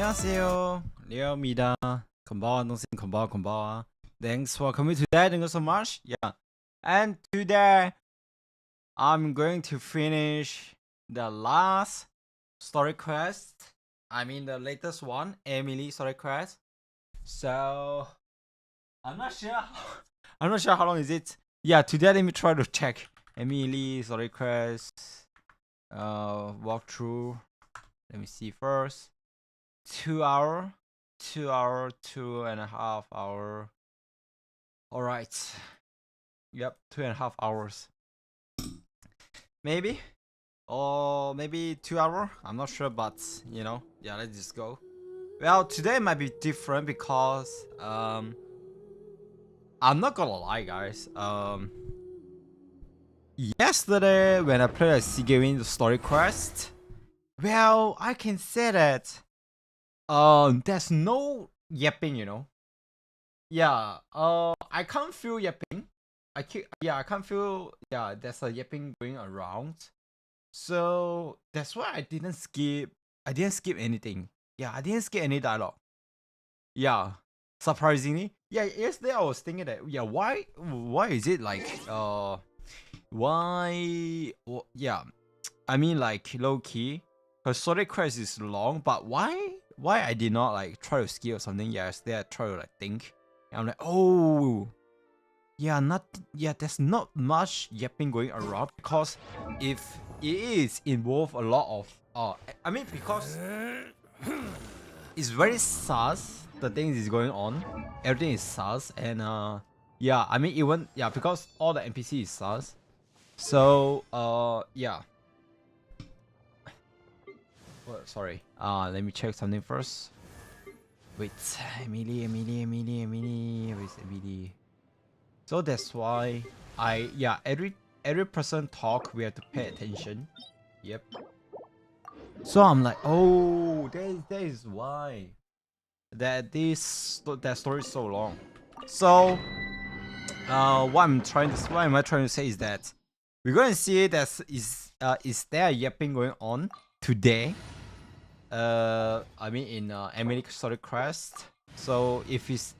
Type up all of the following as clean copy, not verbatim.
안녕하세요. 리오입니다. 건바와 동생 건바와. Thanks for coming today. Thank you so much. Yeah. And today I'm going to finish the last story quest. I mean the latest one, Emilie story quest. So I'm not sure. I'm not sure how long is it. Yeah, today let me try to check Emilie story quest. Walkthrough. Let me see first. 2 hour, 2 hour, 2.5 hour. All right. Yep, 2.5 hours. Maybe, or maybe 2 hour. I'm not sure, but you know, yeah. Let's just go. Well, today might be different because I'm not gonna lie, guys. Yesterday when I played a Sigewin story quest, well, I can say that there's no yapping, you know. Yeah, I can't feel yapping. I can't feel, yeah, there's a yapping going around. So that's why I didn't skip anything. Yeah, I didn't skip any dialogue. Yeah, surprisingly. Yeah, yesterday I was thinking that, yeah, why is it like yeah, I mean, like, low key, her story quest is long, but why I did not like try to skip or something? Yeah, yesterday I try to like think. And I'm like, oh, yeah, there's not much yapping going around, because if it is involve a lot of I mean, because it's very sus, the things is going on, everything is sus, and yeah, I mean, even, yeah, because all the NPC is sus. So yeah. Well, sorry, let me check something first. Wait, Emilie, where's Emilie? So that's why yeah, every person talk, we have to pay attention. Yep. So I'm like, oh, that is why that story is so long. So what am I trying to say is that we're going to see that is there yapping going on today? I mean, in Emilie story quest. So if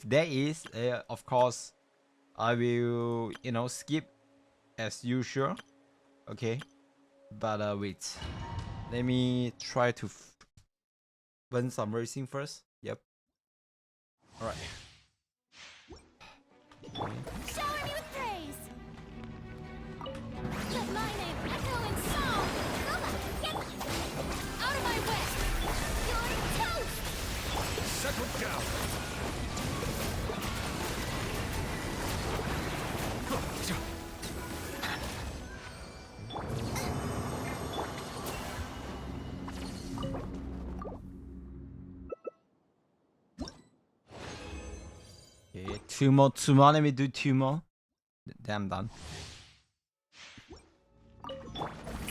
there is, of course I will, you know, skip as usual. Okay, but wait, let me try to burn some racing first. Yep. All right. Okay. Shower me with praise. Let my name echo in song. Out of my way. You're toast. Settle down. Okay, two more. Let me do two more. Then I'm done.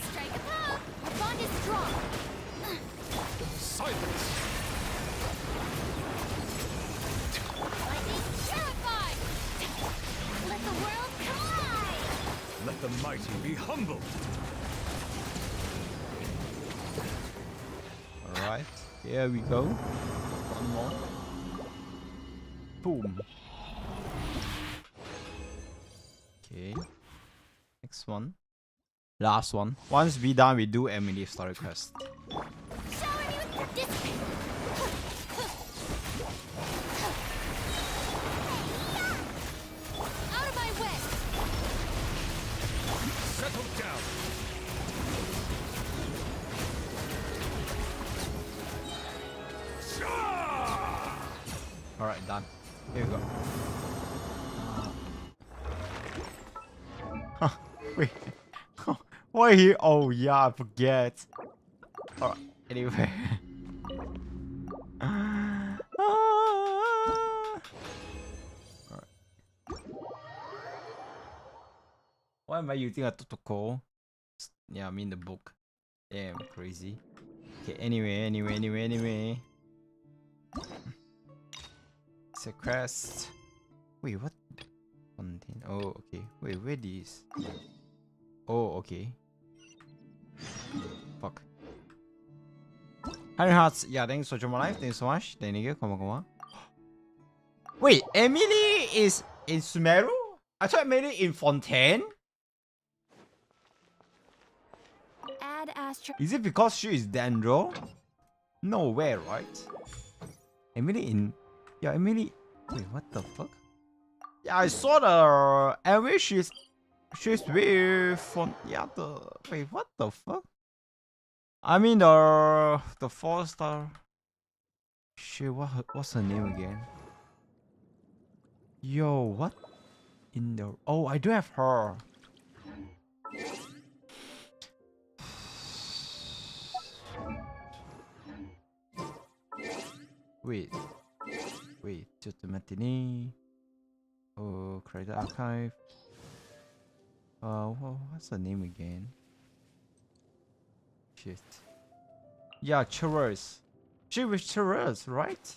Strike a pose. Our bond is strong. Silence. Lightning purified. Let the world collide. Let the mighty be humbled. All right, here we go. One more. Boom. Okay. Next one. Last one. Once we done, we do Emilie story quest. Shower me with discipline. Out of my way. Settle down. All right, done. Here we go. Wait. Why here? Oh yeah, I forget. Alright, anyway. Alright. Why am I using a Totoko? Yeah, I mean the book. Damn, crazy. Okay, anyway. It's a quest. Wait, what? Content. Oh, okay. Wait, where this? Oh, okay. Fuck. 100 hearts. Yeah, thanks for joining my life. Thanks so much. Thank you. Come on, come on. Wait, Emilie is in Sumeru? I thought Emilie in Fontaine. Add astro. Is it because she is Dendro? No way, right? Emilie in... Yeah, Emilie... Wait, what the fuck? Yeah, I saw the... Anyway, she's with... Yeah, the... Wait, what the fuck? I mean the 4-star... Shit, what's her name again? Yo, what? In the... Oh, I do have her. Wait, just a matinee. Oh, create the archive. What's the name again? Shit. Yeah, Churros. She was Churros, right?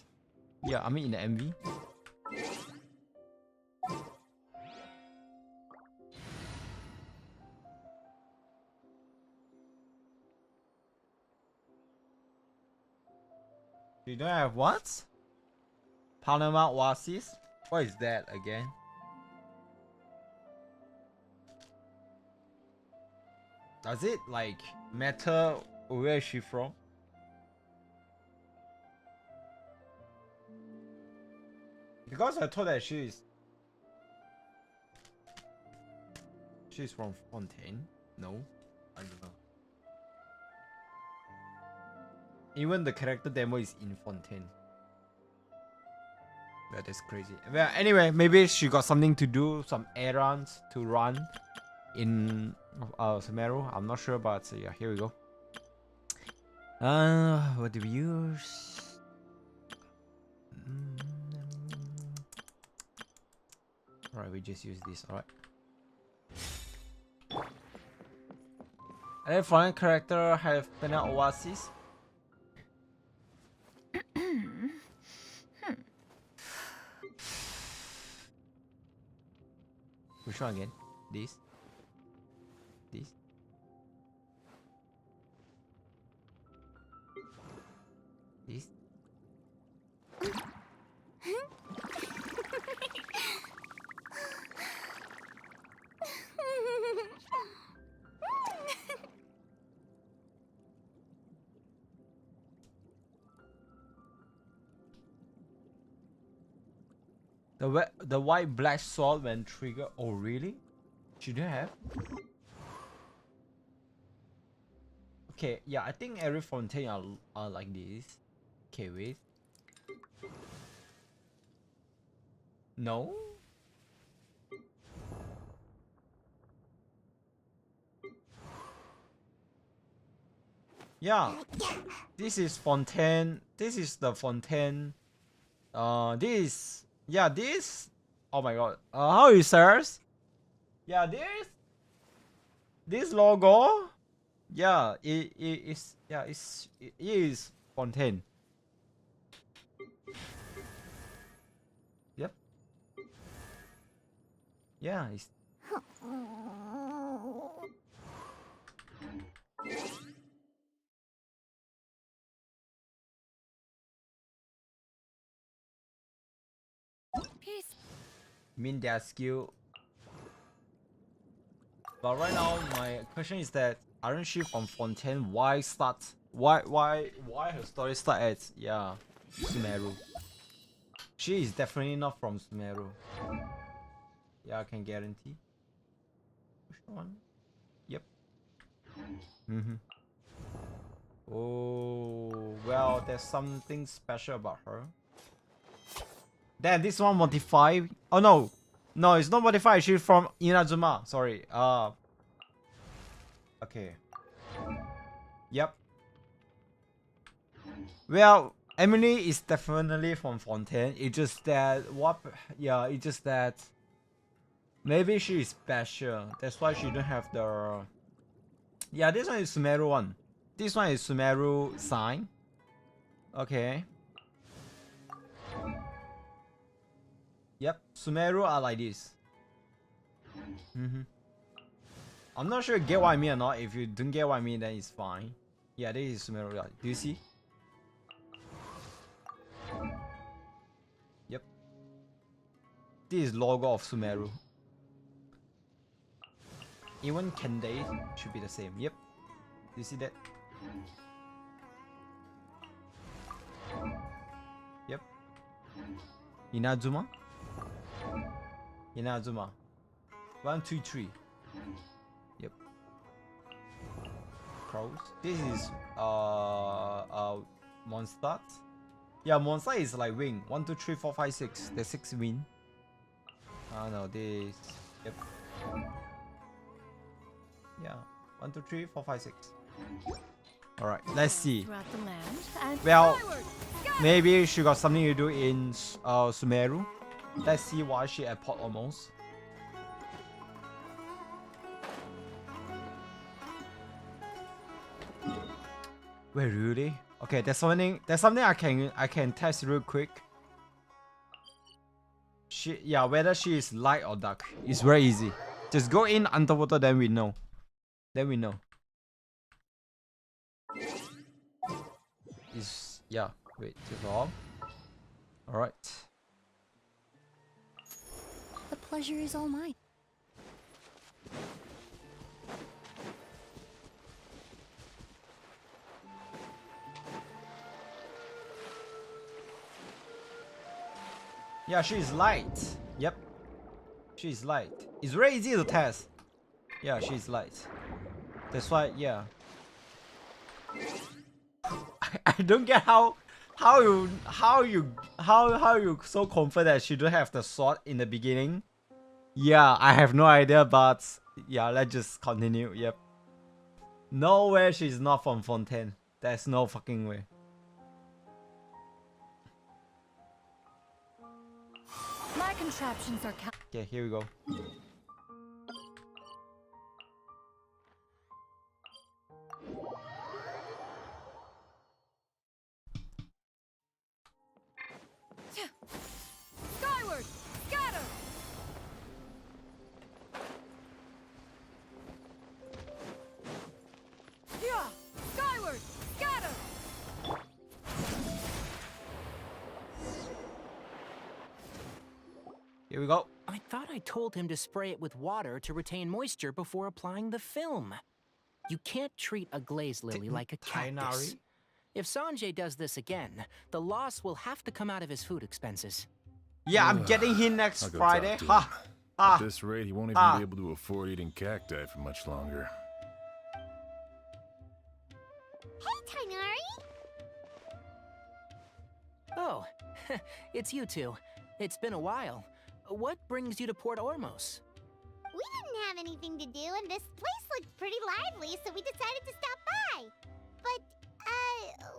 Yeah, I mean in the MV. You don't have what? Panama Oasis? What is that again? Does it like matter where is she from? Because I thought that she's from Fontaine. No, I don't know. Even the character demo is in Fontaine. That is crazy. Well, anyway, maybe she got something to do, some errands to run in Sumeru. I'm not sure, but yeah, here we go. What do we use? Alright, we just use this. Alright. Any foreign character have Penal Oasis? Which one again? This? This? This? The white black sword when trigger. Oh really? She do have? Okay, yeah, I think every Fontaine are like this. Okay, wait. No? Yeah. This is Fontaine. This is the Fontaine. This. Yeah, this. Oh my god. How is yours? Yeah, this logo. Yeah, it is. Yeah, it is Fontaine. Yep. Yeah, it's. Peace. Mean their skill. But right now, my question is that aren't she from Fontaine? Why start? Why her story start at Sumeru? She is definitely not from Sumeru. Yeah, I can guarantee. Which one? Yep. Oh well, there's something special about her. Then this one modified. Oh no, no, it's not modified. She's from Inazuma. Sorry. Okay. Yep. Well, Emilie is definitely from Fontaine. It's just that what? Yeah, it's just that maybe she is special. That's why she don't have the. Yeah, this one is Sumeru one. This one is Sumeru sign. Okay. Yep, Sumeru are like this. I'm not sure you get what I mean or not. If you don't get what I mean, then it's fine. Yeah, this is Sumeru. Do you see? This is logo of Sumeru. Even Kende should be the same. Yep. You see that? Yep. Inazuma. Inazuma. 1, 2, 3. Yep. Crows. This is Mondstadt. Yeah, Mondstadt is like wing. 1, 2, 3, 4, 5, 6. There's 6 wing. Oh no, this. Yep. Yeah. 1, 2, 3, 4, 5, 6. Alright, let's see. Throughout the land and Well, skyward. maybe she got something to do in Sumeru. Let's see why she at Port almost. Wait, really? Okay, there's something I can test real quick. Whether she is light or dark. It's very easy. Just go in underwater, then we know. Then we know. Wait, just all. Alright. The pleasure is all mine. Yeah, she's light. Yep. She's light. It's very easy to test. Yeah, she's light. That's why, yeah. I don't get how you so confident she don't have the sword in the beginning. Yeah, I have no idea, but yeah, let's just continue. Yep. Nowhere she's not from Fontaine. There's no fucking way. My contraptions are Okay, here we go. skyward. Scatter. Yeah. Skyward. Scatter. Here we go. I thought I told him to spray it with water to retain moisture before applying the film. You can't treat a glazed lily like a cactus. Tainari? If Sanjay does this again, the loss will have to come out of his food expenses. Yeah, I'm getting here next I'll go Friday. talk to Ha! him. Ha! At this rate, he won't even be able to afford eating cacti for much longer. Hey, Tainari. Oh, it's you two. It's been a while. What brings you to Port Ormos? We didn't have anything to do, and this place looked pretty lively, so we decided to stop by. But,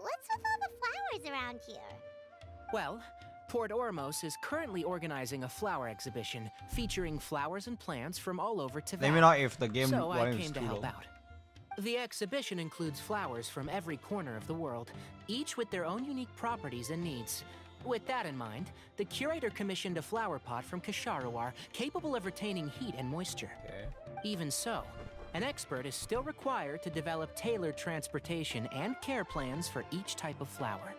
what's with all the flowers around here? Well, Port Ormos is currently organizing a flower exhibition featuring flowers and plants from all over Teyvat. Let me know if the game So I volume is came to too help low. out. The exhibition includes flowers from every corner of the world, each with their own unique properties and needs. With that in mind, the curator commissioned a flower pot from Kasharawar capable of retaining heat and moisture. Okay. Even so, an expert is still required to develop tailored transportation and care plans for each type of flower.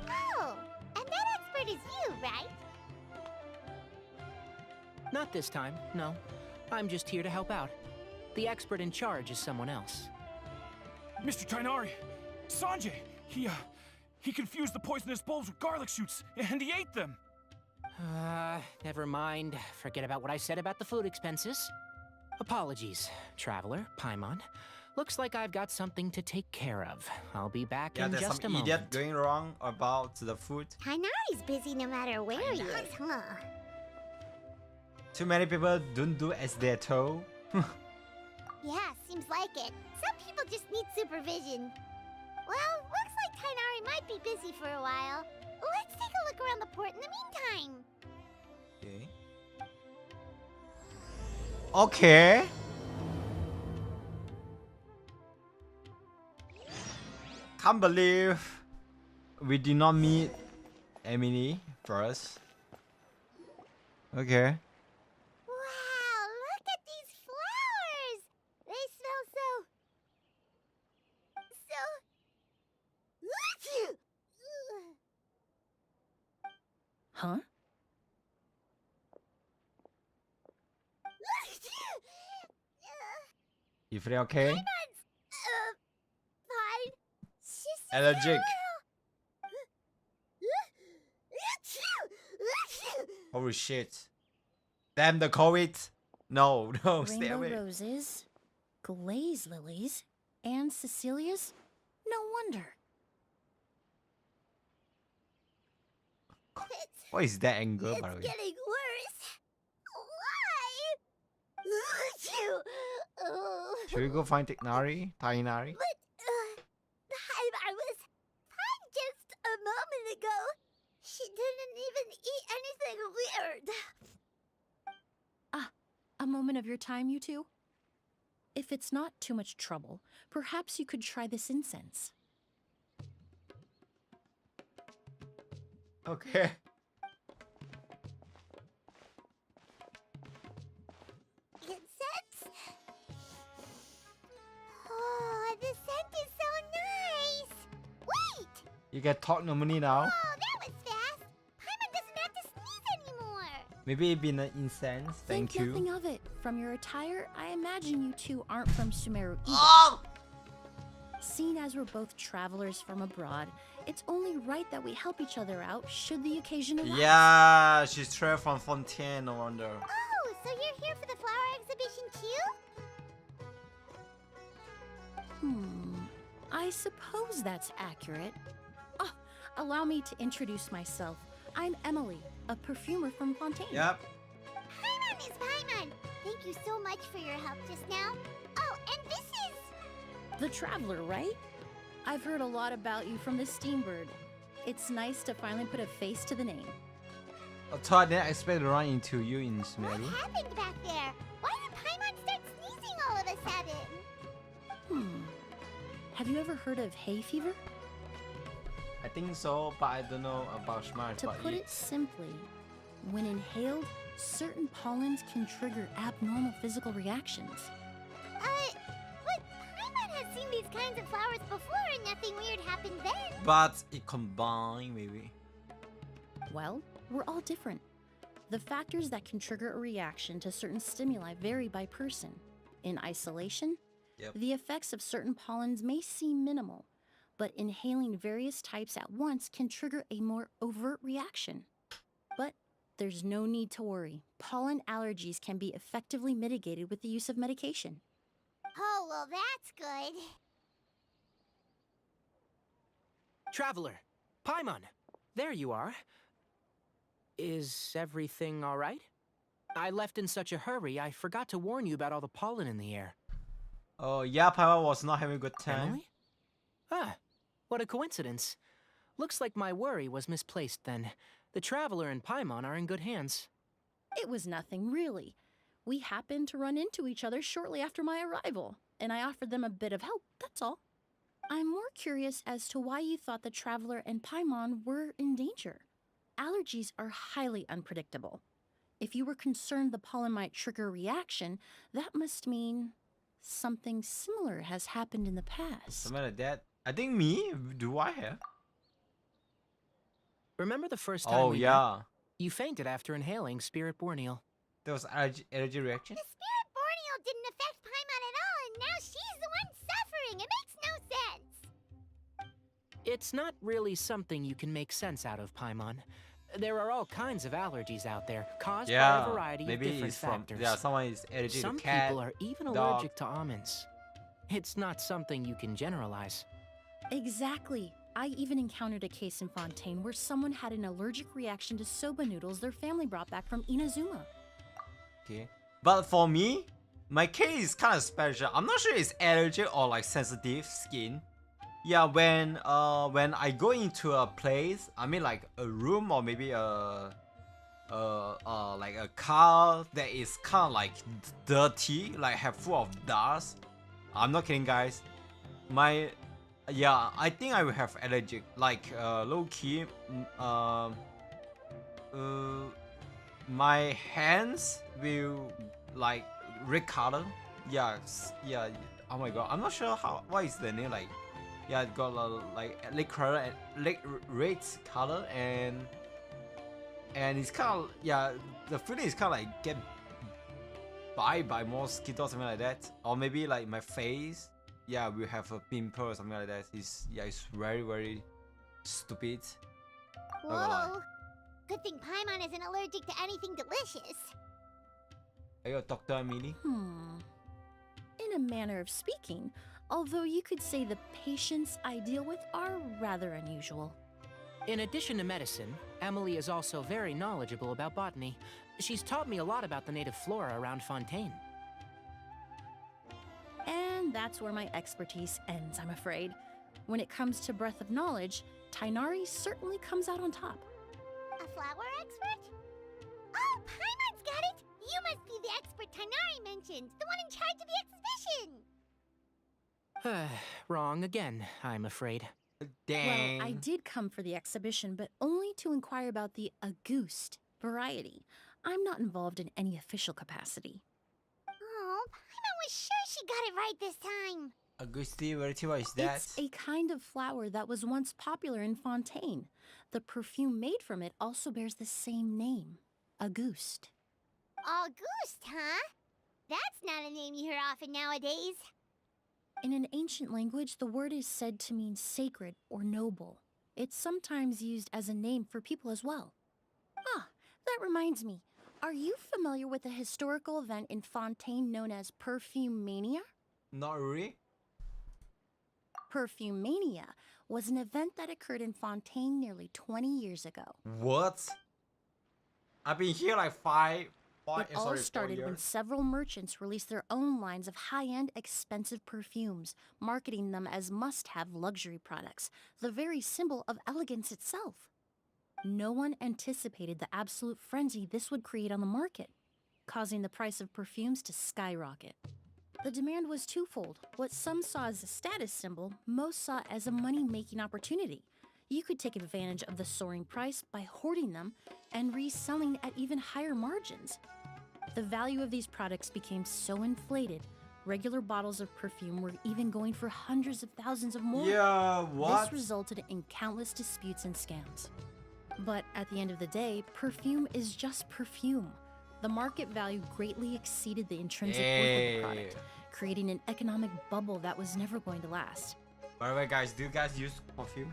Oh, and that expert is you, right? Not this time, no. I'm just here to help out. The expert in charge is someone else. Mr. Tainari! Sanjay! He confused the poisonous bulbs with garlic shoots, and he ate them! Never mind. Forget about what I said about the food expenses. Apologies, Traveler, Paimon. Looks like I've got something to take care of. I'll be back Yeah, in there's just a some moment. idiot going wrong about the food. Tainari's busy no matter where he is, huh? Too many people don't do as they're told. Yeah, seems like it. Some people just need supervision. Well, looks like Tainari might be busy for a while. Let's take a look around the port in the meantime. Okay. Can't believe we did not meet Emilie first. Okay. Wow, look at these flowers! They smell so... Huh? You feeling okay? Fine. She's just Allergic. Holy shit. Damn the COVID. No, no, stay Rainbow away. roses, glaze lilies, and Cecilia's? No wonder. What is that anger, by the way? It's getting worse. Why? Should we go find Tainari? Tainari? But I was fine just a moment ago. She didn't even eat anything weird. A moment of your time, you two? If it's not too much trouble, perhaps you could try this incense. Okay. Incense? Oh, the scent is so nice. Wait! You can talk normally now. Oh, that was fast. Paimon doesn't have to sneeze anymore. Maybe it been an incense. Thank you. Nothing of it. From your attire, I imagine you two aren't from Sumeru either. Oh! Seeing as we're both travelers from abroad, it's only right that we help each other out should the occasion arise. Yeah, she's straight from Fontaine, no wonder. Oh, so you're here for the flower exhibition too? I suppose that's accurate. Oh, allow me to introduce myself. I'm Emilie, a perfumer from Fontaine. Yep. Paimon is Paimon. Thank you so much for your help just now. Oh, and this is... The Traveler, right? I've heard a lot about you from the Steambird. It's nice to finally put a face to the name. I didn't expect to run into you in What Smelly. happened back there? Why did Paimon start sneezing all of a sudden? Have you ever heard of hay fever? I think so, but I don't know about Smash. To But put it simply, when inhaled, certain pollens can trigger abnormal physical reactions. But Paimon has seen these kinds of flowers before and nothing weird happened then. But it combined, maybe. Well, we're all different. The factors that can trigger a reaction to certain stimuli vary by person. In isolation, Yep. the effects of certain pollens may seem minimal, but inhaling various types at once can trigger a more overt reaction. But there's no need to worry. Pollen allergies can be effectively mitigated with the use of medication. Oh, well, that's good. Traveler, Paimon, there you are. Is everything all right? I left in such a hurry, I forgot to warn you about all the pollen in the air. Oh, yeah, Papa was not having a good time. Emily? Ah, what a coincidence. Looks like my worry was misplaced then. The Traveler and Paimon are in good hands. It was nothing, really. We happened to run into each other shortly after my arrival, and I offered them a bit of help, that's all. I'm more curious as to why you thought the Traveler and Paimon were in danger. Allergies are highly unpredictable. If you were concerned the pollen might trigger a reaction, that must mean something similar has happened in the past. Something like that. I think me? Do I have? Remember the first time Oh, we met? yeah. You fainted after inhaling Spirit Borneal. There was allergy reaction? The spirit Borneal didn't affect Paimon at all, and now she's the one suffering. It makes no sense. It's not really something you can make sense out of, Paimon. There are all kinds of allergies out there, caused by Yeah, a variety of maybe different it's from factors. yeah. Someone is allergic Some to cat. people are even dog. allergic to almonds. It's not something you can generalize. Exactly. I even encountered a case in Fontaine where someone had an allergic reaction to soba noodles their family brought back from Inazuma. Okay, but for me, my case is kind of special. I'm not sure it's allergic or like sensitive skin. Yeah, when I go into a place, I mean like a room or maybe like a car that is kind of like dirty, like have full of dust. I'm not kidding, guys. I think I will have allergic, like low key. My hands will like red color. Yeah. Oh my god, I'm not sure what is the name like. Yeah, it got like red color and red color and it's kind of the feeling is kind of like bite by mosquito or something like that, or maybe like my face. Yeah, we have a pimple or something like that. It's very very stupid. Not gonna lie. Whoa. Good thing Paimon isn't allergic to anything delicious. Are you a doctor, Emilie? In a manner of speaking, although you could say the patients I deal with are rather unusual. In addition to medicine, Emilie is also very knowledgeable about botany. She's taught me a lot about the native flora around Fontaine. And that's where my expertise ends, I'm afraid. When it comes to breadth of knowledge, Tainari certainly comes out on top. A flower expert? Oh, Paimon's got it! You must be the expert Tainari mentioned, the one in charge of the exhibition! Wrong again, I'm afraid. Dang. Well, I did come for the exhibition, but only to inquire about the Auguste variety. I'm not involved in any official capacity. Oh, Paimon was sure she got it right this time. Augusti, what is that? It's a kind of flower that was once popular in Fontaine. The perfume made from it also bears the same name, Auguste. Auguste, huh? That's not a name you hear often nowadays. In an ancient language, the word is said to mean sacred or noble. It's sometimes used as a name for people as well. Ah, that reminds me. Are you familiar with a historical event in Fontaine known as Perfume Mania? Not really. Perfume Mania was an event that occurred in Fontaine nearly 20 years ago. What? I've been here like five It all 4 started when years. several merchants released their own lines of high-end, expensive perfumes, marketing them as must-have luxury products, the very symbol of elegance itself. No one anticipated the absolute frenzy this would create on the market, causing the price of perfumes to skyrocket. The demand was twofold. What some saw as a status symbol, most saw as a money-making opportunity. You could take advantage of the soaring price by hoarding them and reselling at even higher margins. The value of these products became so inflated, regular bottles of perfume were even going for hundreds of thousands of more. Yeah, what? This resulted in countless disputes and scams. But at the end of the day, perfume is just perfume. The market value greatly exceeded the intrinsic worth of the product, creating an economic bubble that was never going to last. By the way, guys, do you guys use perfume?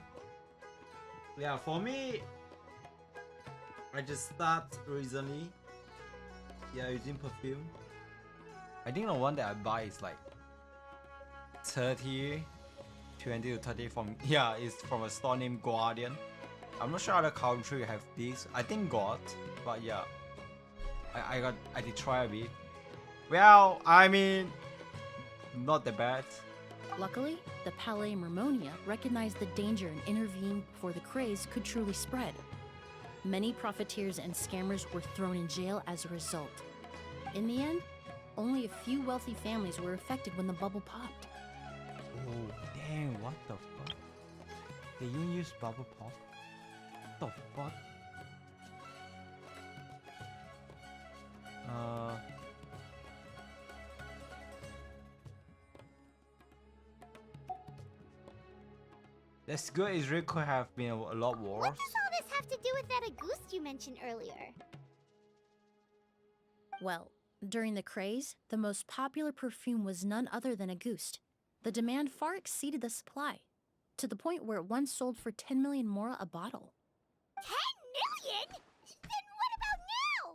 Yeah, for me, I just start recently. Yeah, using perfume. I think the one that I buy is like 20 to 30 from, yeah, it's from a store named Guardian. I'm not sure other country have this. I think got, but yeah, I did try a bit. Well, I mean, not that bad. Luckily, the Palais Mermonia recognized the danger and intervened before the craze could truly spread. Many profiteers and scammers were thrown in jail as a result. In the end, only a few wealthy families were affected when the bubble popped. Oh, dang, what the fuck? They even use bubble pop? What the fuck? That's good. Israel could have been a lot worse. What does all this have to do with that Auguste you mentioned earlier? Well, during the craze, the most popular perfume was none other than Auguste. The demand far exceeded the supply, to the point where it once sold for 10 million mora a bottle. 10 million? Then what about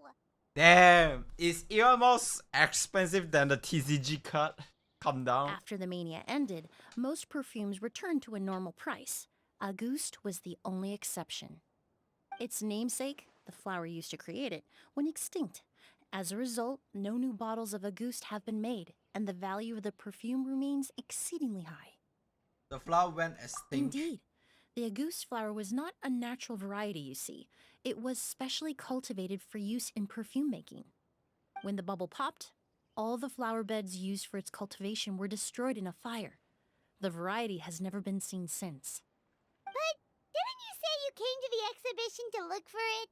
now? Damn, it's even more expensive than the TCG cut. Come down. After the mania ended, most perfumes returned to a normal price. Auguste was the only exception. Its namesake, the flower used to create it, went extinct. As a result, no new bottles of Auguste have been made, and the value of the perfume remains exceedingly high. The flower went extinct. Indeed. The Auguste flower was not a natural variety, you see. It was specially cultivated for use in perfume making. When the bubble popped, all the flower beds used for its cultivation were destroyed in a fire. The variety has never been seen since. But didn't you say you came to the exhibition to look for it?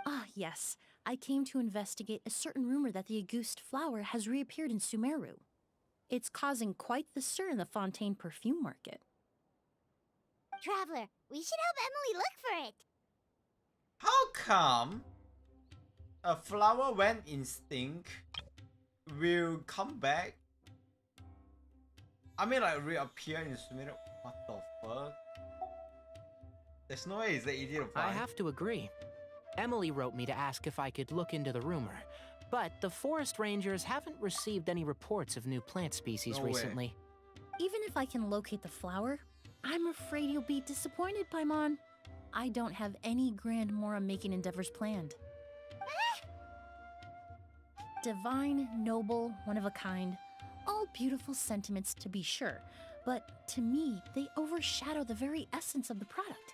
Ah, yes. I came to investigate a certain rumor that the Auguste flower has reappeared in Sumeru. It's causing quite the stir in the Fontaine perfume market. Traveler, we should help Emilie look for it. How come a flower when instinct will come back. I mean, like reappear in Sumire. What the fuck? There's no way it's that easy to find. I have to agree. Emilie wrote me to ask if I could look into the rumor, but the forest rangers haven't received any reports of new plant species No way. recently. Even if I can locate the flower, I'm afraid you'll be disappointed, Paimon. I don't have any grand Mora-making endeavors planned. Divine, noble, one of a kind. All beautiful sentiments to be sure, but to me, they overshadow the very essence of the product.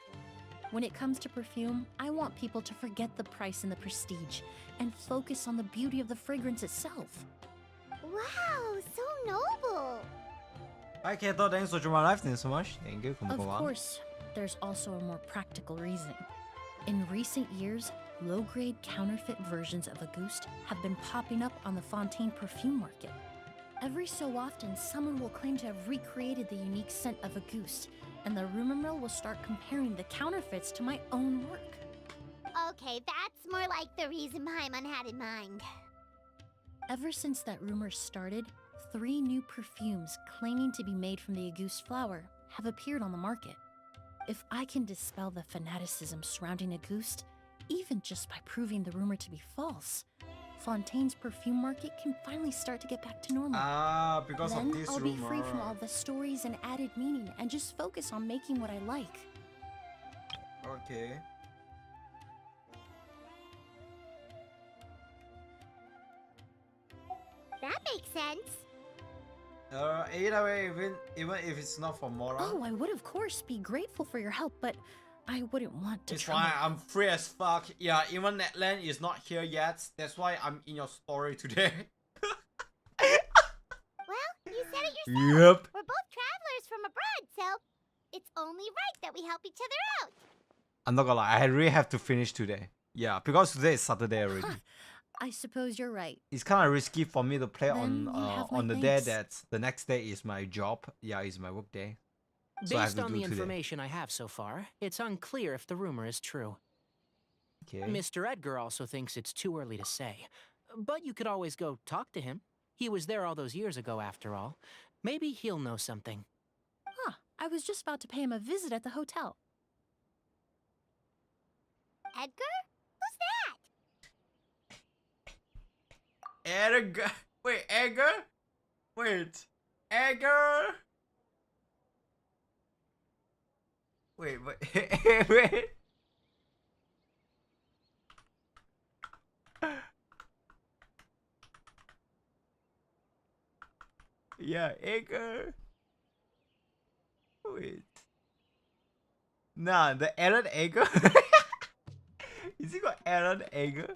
When it comes to perfume, I want people to forget the price and the prestige and focus on the beauty of the fragrance itself. Wow, so noble. Hi Kato, thanks for joining my live stream so much. Thank you. Of course, there's also a more practical reason. In recent years, low-grade counterfeit versions of Auguste have been popping up on the Fontaine perfume market. Every so often, someone will claim to have recreated the unique scent of Auguste, and the rumor mill will start comparing the counterfeits to my own work. Okay, that's more like the reason Paimon had in mind. Ever since that rumor started, 3 new perfumes claiming to be made from the Auguste flower have appeared on the market. If I can dispel the fanaticism surrounding Auguste, even just by proving the rumor to be false, Fontaine's perfume market can finally start to get back to normal. Ah, because Then of this I'll rumor. be free from all the stories and added meaning and just focus on making what I like. Okay. That makes sense. Either way, even if it's not for Mora, Oh, I would of course be grateful for your help, but I wouldn't want to it's try. fine. I'm free as fuck. Yeah, even Netland is not here yet. That's why I'm in your story today. Well, you said it yourself. Yep. We're both travelers from abroad, so it's only right that we help each other out. I'm not gonna lie. I really have to finish today. Yeah, because today is Saturday already. Huh, I suppose you're right. It's kind of risky for me to play Then you have my on the day thanks. that the next day is my job. Yeah, it's my work day. So I have Based to on do the today. information I have so far, it's unclear if the rumor is true. Okay. Mr. Edgar also thinks it's too early to say. But you could always go talk to him. He was there all those years ago, after all. Maybe he'll know something. Huh, I was just about to pay him a visit at the hotel. Edgar? Who's that? Edgar. Wait, Edgar? Wait, Edgar? Wait, wait. Yeah, Edgar. Wait. Nah, the Aaron Edgar. Is he got Aaron Edgar?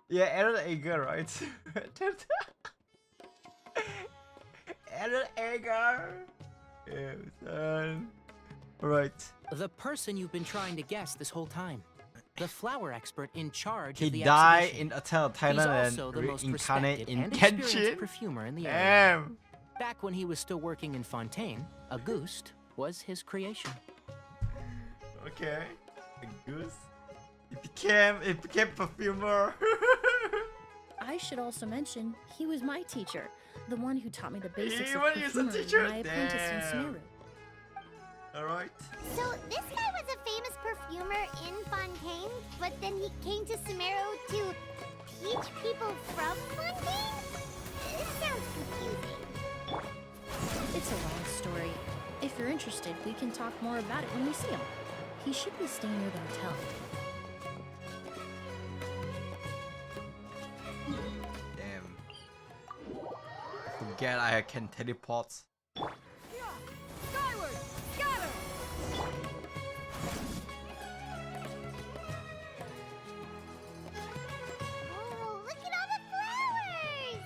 Yeah, Aaron Edgar, right? Aaron Edgar. Yeah, son. Right. The person you've been trying to guess this whole time. The flower expert in charge He of the died exhibition. in Attack of He's Titan also and the most reincarnate respected in and experienced Genshin. perfumer in the area. Damn. Back when he was still working in Fontaine, Auguste was his creation. Okay. A goose. It became perfumer. I should also mention, he was my teacher, the one who taught me the basics of Even he's a perfumery teacher? when I apprenticed in Damn. Sumeru. Alright. So this guy was a famous perfumer in Fontaine, but then he came to Sumeru to teach people from Fontaine? It sounds confusing. It's a long story. If you're interested, we can talk more about it when we see him. He should be staying near the hotel. Damn. Forget I can teleport. Oh, look at all the flowers!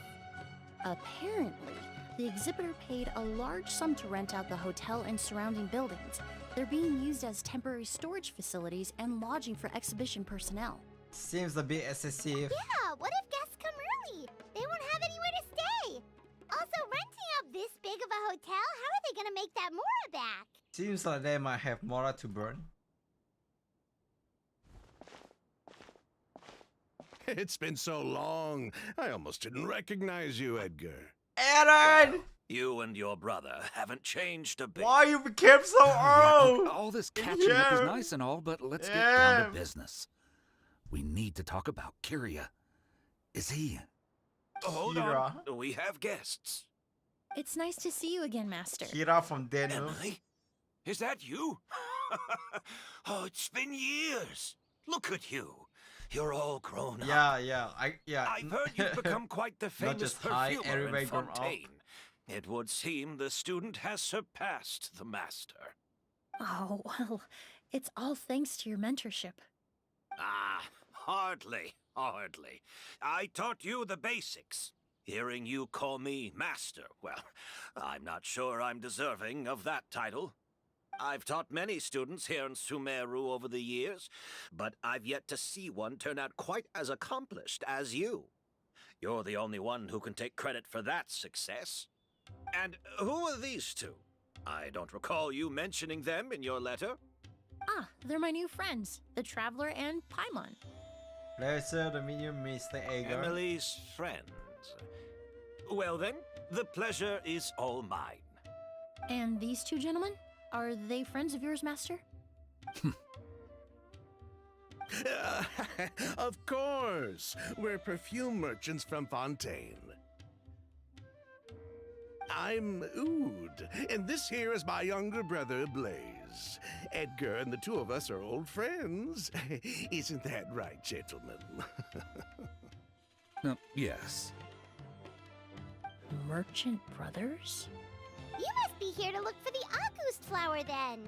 Apparently, the exhibitor paid a large sum to rent out the hotel and surrounding buildings. They're being used as temporary storage facilities and lodging for exhibition personnel. Seems a bit excessive. Yeah, what if guests come early? They won't have anywhere to stay. Also, renting out this big of a hotel, how are they gonna make that Mora back? Seems like they might have Mora to burn. It's been so long. I almost didn't recognize you, Edgar. Aaron! You and your brother haven't changed a bit. Why you became so old? All this catching up is Yeah. nice and all, but let's get Yeah. down to business. We need to talk about Kyria. Is he? Hold Kira. on. We have guests. It's nice to see you again, Master. Kira from Daniel. Emily? Is that you? Oh, it's been years. Look at you. You're all grown up. Yeah. I've heard you've become quite the famous just hi, perfumer everybody in grown up. Fontaine. It would seem the student has surpassed the master. Oh, well, it's all thanks to your mentorship. Ah, hardly. I taught you the basics. Hearing you call me master, well, I'm not sure I'm deserving of that title. I've taught many students here in Sumeru over the years, but I've yet to see one turn out quite as accomplished as you. You're the only one who can take credit for that success. And who are these two? I don't recall you mentioning them in your letter. Ah, they're my new friends, the Traveler and Paimon. Pleasure to meet you, Mr. Edgar. Emily's friends. Well then, the pleasure is all mine. And these two gentlemen? Are they friends of yours, Master? Of course. We're perfume merchants from Fontaine. I'm Oud, and this here is my younger brother, Blaze. Edgar and the two of us are old friends. Isn't that right, gentlemen? Yes. Merchant brothers? You must be here to look for the August flower then.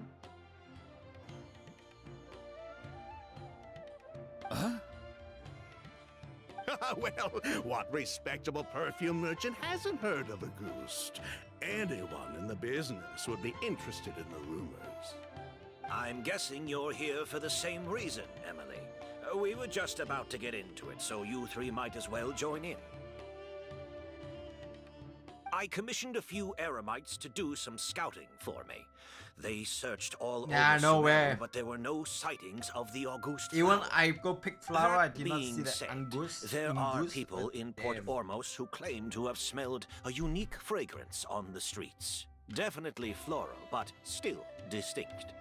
Huh? Well, what respectable perfume merchant hasn't heard of a goose? Anyone in the business would be interested in the rumors. I'm guessing you're here for the same reason, Emily. We were just about to get into it, so you three might as well join in. I commissioned a few eremites to do some scouting for me. They searched all Yeah, over no Sumeru, way. but there were no sightings of the August Even flower. I go pick flower, I That did not see being the said, Angus. there are Angus, people but in Port damn. Ormos who claim to have smelled a unique fragrance on the streets. Definitely floral, but still distinct.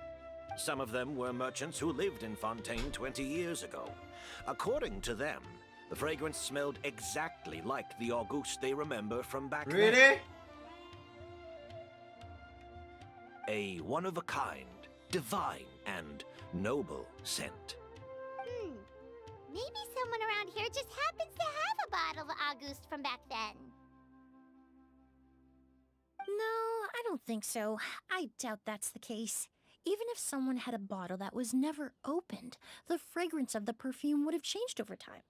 Some of them were merchants who lived in Fontaine 20 years ago. According to them, the fragrance smelled exactly like the Auguste they remember from back then. Really? A one-of-a-kind, divine, and noble scent. Maybe someone around here just happens to have a bottle of August from back then. No, I don't think so. I doubt that's the case. Even if someone had a bottle that was never opened, the fragrance of the perfume would have changed over time.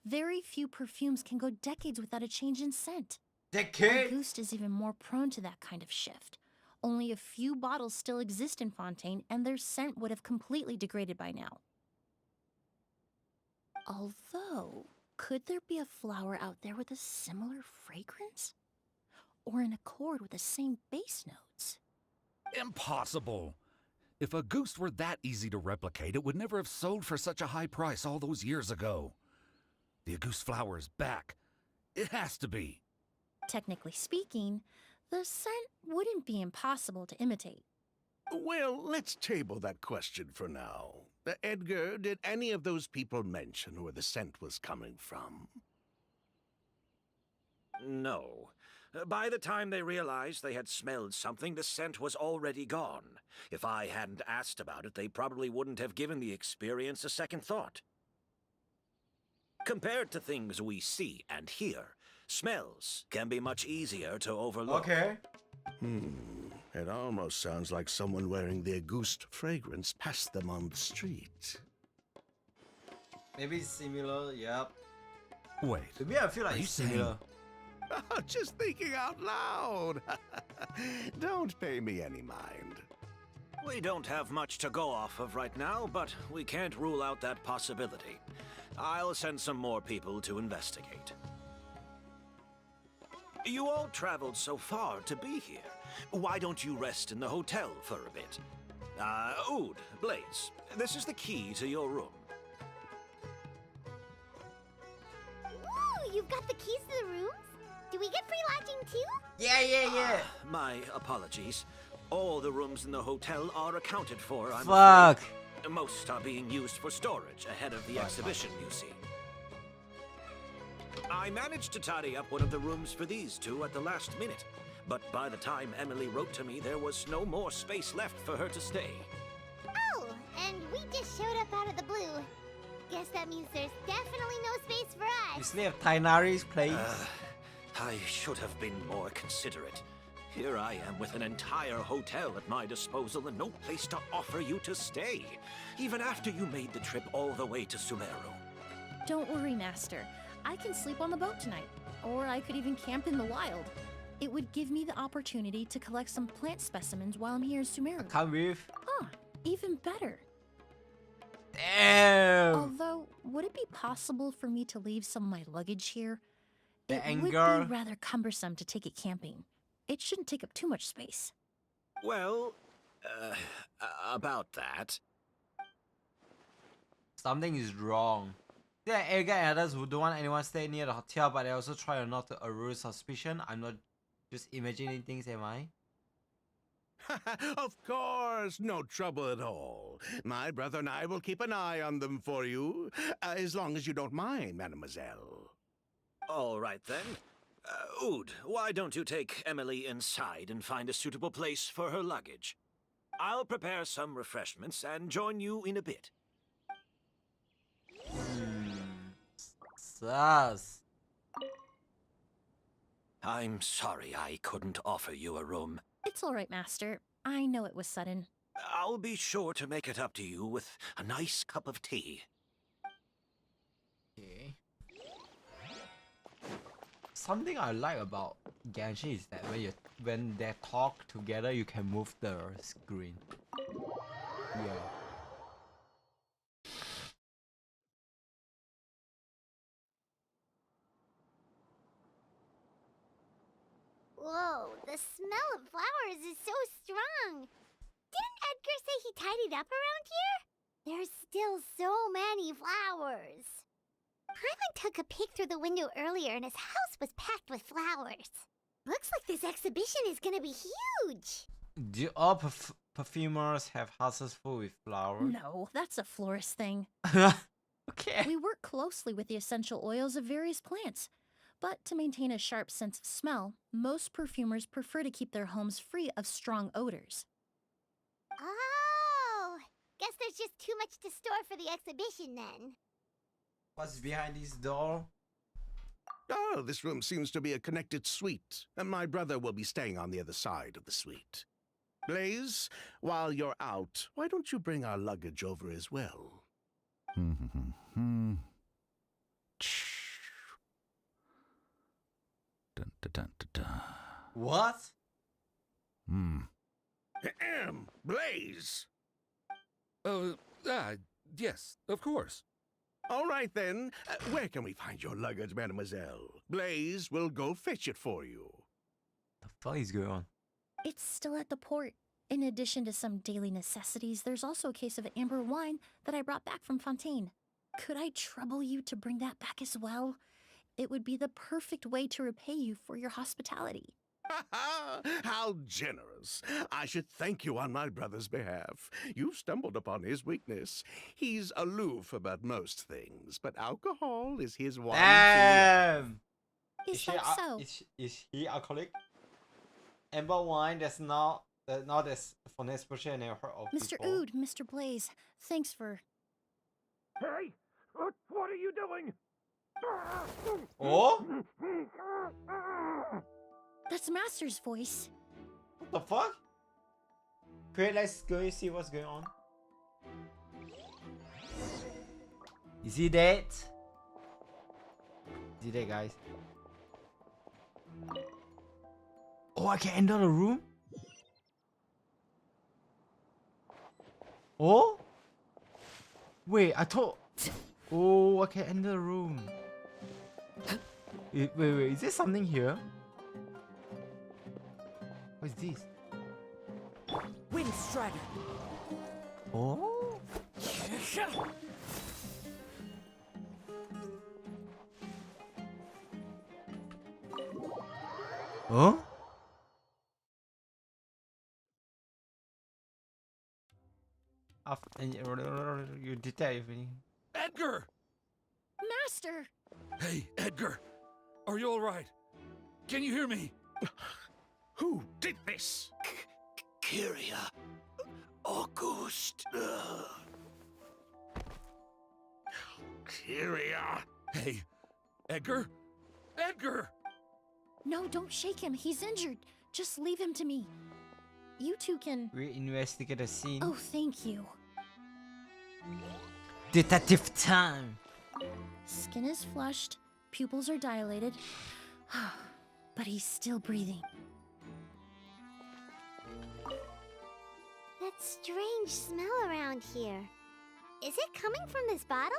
Very few perfumes can go decades without a change in scent. Decade? Auguste is even more prone to that kind of shift. Only a few bottles still exist in Fontaine, and their scent would have completely degraded by now. Although, could there be a flower out there with a similar fragrance? Or in accord with the same base notes? Impossible. If a goose were that easy to replicate, it would never have sold for such a high price all those years ago. The Auguste flower is back. It has to be. Technically speaking, the scent wouldn't be impossible to imitate. Well, let's table that question for now. Edgar, did any of those people mention where the scent was coming from? No. By the time they realized they had smelled something, the scent was already gone. If I hadn't asked about it, they probably wouldn't have given the experience a second thought. Compared to things we see and hear, smells can be much easier to overlook. Okay. It almost sounds like someone wearing the Auguste fragrance passed them on the street. Maybe similar, yep. Wait. Maybe I feel like Are you it's saying- similar. Just thinking out loud. Don't pay me any mind. We don't have much to go off of right now, but we can't rule out that possibility. I'll send some more people to investigate. You all traveled so far to be here. Why don't you rest in the hotel for a bit? Oud, Blaze, this is the key to your room. you've got the keys to the rooms? Do we get free lodging too? Yeah. My apologies. All the rooms in the hotel are accounted for, I'm Fuck. afraid. Most are being used for storage ahead of the exhibition, you see. I managed to tidy up one of the rooms for these two at the last minute, but by the time Emilie wrote to me, there was no more space left for her to stay. Oh, and we just showed up out of the blue. Guess that means there's definitely no space for You us. still have Tainari's place. I should have been more considerate. Here I am with an entire hotel at my disposal and no place to offer you to stay, even after you made the trip all the way to Sumeru. Don't worry, Master. I can sleep on the boat tonight, or I could even camp in the wild. It would give me the opportunity to collect some plant specimens while I'm here in Sumeru. Come with. Even better. Damn. Although, would it be possible for me to leave some of my luggage here? The It anger. would be rather cumbersome to take it camping. It shouldn't take up too much space. Well, about that. Something is wrong. There are arrogant adults who don't want anyone to stay near the hotel, but they also try not to arouse suspicion. I'm not just imagining things, am I? Of course, no trouble at all. My brother and I will keep an eye on them for you, as long as you don't mind, mademoiselle. All right then. Oud, why don't you take Emilie inside and find a suitable place for her luggage? I'll prepare some refreshments and join you in a bit. Sus. I'm sorry I couldn't offer you a room. It's all right, Master. I know it was sudden. I'll be sure to make it up to you with a nice cup of tea. Okay. Something I like about Genshin is that when they talk together, you can move the screen. Yeah. Whoa, the smell of flowers is so strong. Didn't Edgar say he tidied up around here? There's still so many flowers. Hyman took a peek through the window earlier and his house was packed with flowers. Looks like this exhibition is gonna be huge. Do all perfumers have houses full with flowers? No, that's a florist thing. Okay. We work closely with the essential oils of various plants. But to maintain a sharp sense of smell, most perfumers prefer to keep their homes free of strong odors. Oh, guess there's just too much to store for the exhibition then. What's behind this door? Oh, this room seems to be a connected suite, and my brother will be staying on the other side of the suite. Blaze, while you're out, why don't you bring our luggage over as well? Dun, dun, dun, dun, dun. What? Blaze! Yes, of course. All right then, where can we find your luggage, mademoiselle? Blaze will go fetch it for you. The fuck is going on? It's still at the port. In addition to some daily necessities, there's also a case of amber wine that I brought back from Fontaine. Could I trouble you to bring that back as well? It would be the perfect way to repay you for your hospitality. How generous. I should thank you on my brother's behalf. You've stumbled upon his weakness. He's aloof about most things, but alcohol is his one. Damn! Is that so? Is he alcoholic? Amber wine, that's not as for an exposure I never heard of Mr. before. Oud, Mr. Blaze, thanks for... Hey! What are you doing? Oh? That's Master's voice. What the fuck? Okay, let's go see what's going on. Is he dead? Is he dead, guys? Oh, I can enter the room? Oh? Wait, I thought... Oh, I can enter the room. Wait, is there something here? What is this? Wind Strider. Oh? Huh? You detect everything. Edgar! Master! Hey, Edgar! Are you alright? Can you hear me? Who did this? Kyria. August. Kyria. Hey, Edgar? Edgar! No, don't shake him. He's injured. Just leave him to me. You two can... We investigate the scene. Oh, thank you. Detective time. Skin is flushed, pupils are dilated, but he's still breathing. That strange smell around here. Is it coming from this bottle?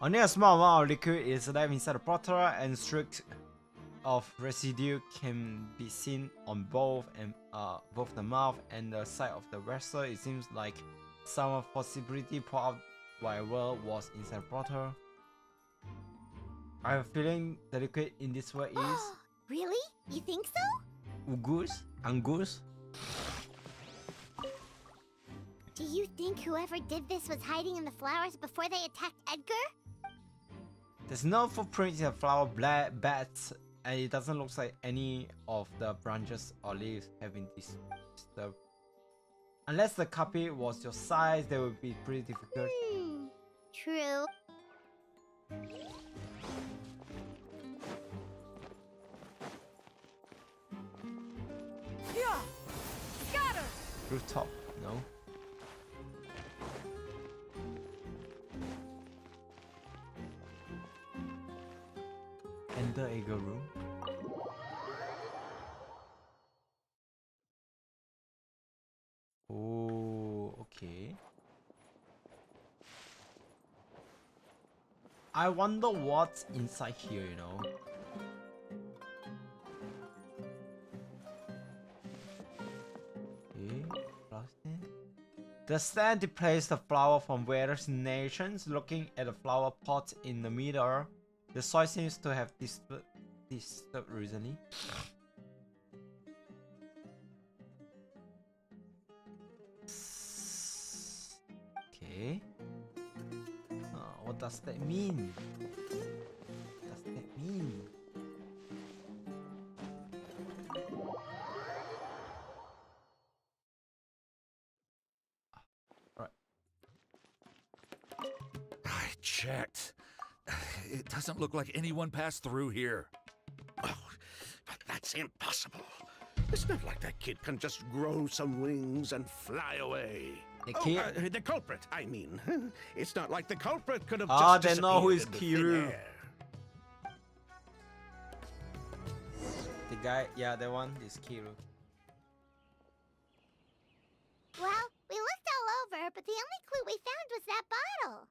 Only a small amount of liquid is left inside the bottle, and streaks of residue can be seen on both the mouth and the side of the vessel. It seems like some possibility poured out whatever was inside the bottle. I have a feeling the liquid in this way is Really? You think so? Angus. Do you think whoever did this was hiding in the flowers before they attacked Edgar? There's no footprints in the flower beds, and it doesn't look like any of the branches or leaves have been disturbed. Unless the copy was your size, that would be pretty difficult. True. Yeah! Scatter! Rooftop, no. Enter Eagle room. Oh, okay. I wonder what's inside here, you know. Okay, plastic. The stand displays the flower from various nations. Looking at the flower pot in the middle, the soil seems to have disturbed recently. Okay. What does that mean? What does that mean? Alright. I checked. It doesn't look like anyone passed through here. Oh, but that's impossible. It's not like that kid can just grow some wings and fly away. The culprit, I mean. It's not like the culprit could have just they know who is disappeared into thin Kiru. air. The guy, yeah, the one is Kiru. Well, we looked all over, but the only clue we found was that bottle.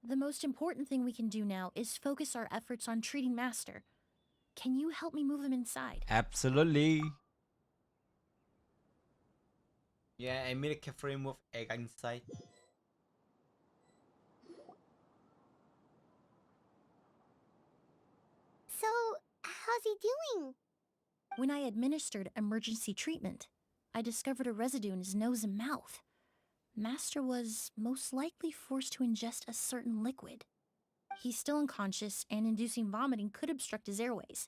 The most important thing we can do now is focus our efforts on treating Master. Can you help me move him inside? Absolutely. Yeah, Emilie can remove egg inside. So, how's he doing? When I administered emergency treatment, I discovered a residue in his nose and mouth. Master was most likely forced to ingest a certain liquid. He's still unconscious, and inducing vomiting could obstruct his airways.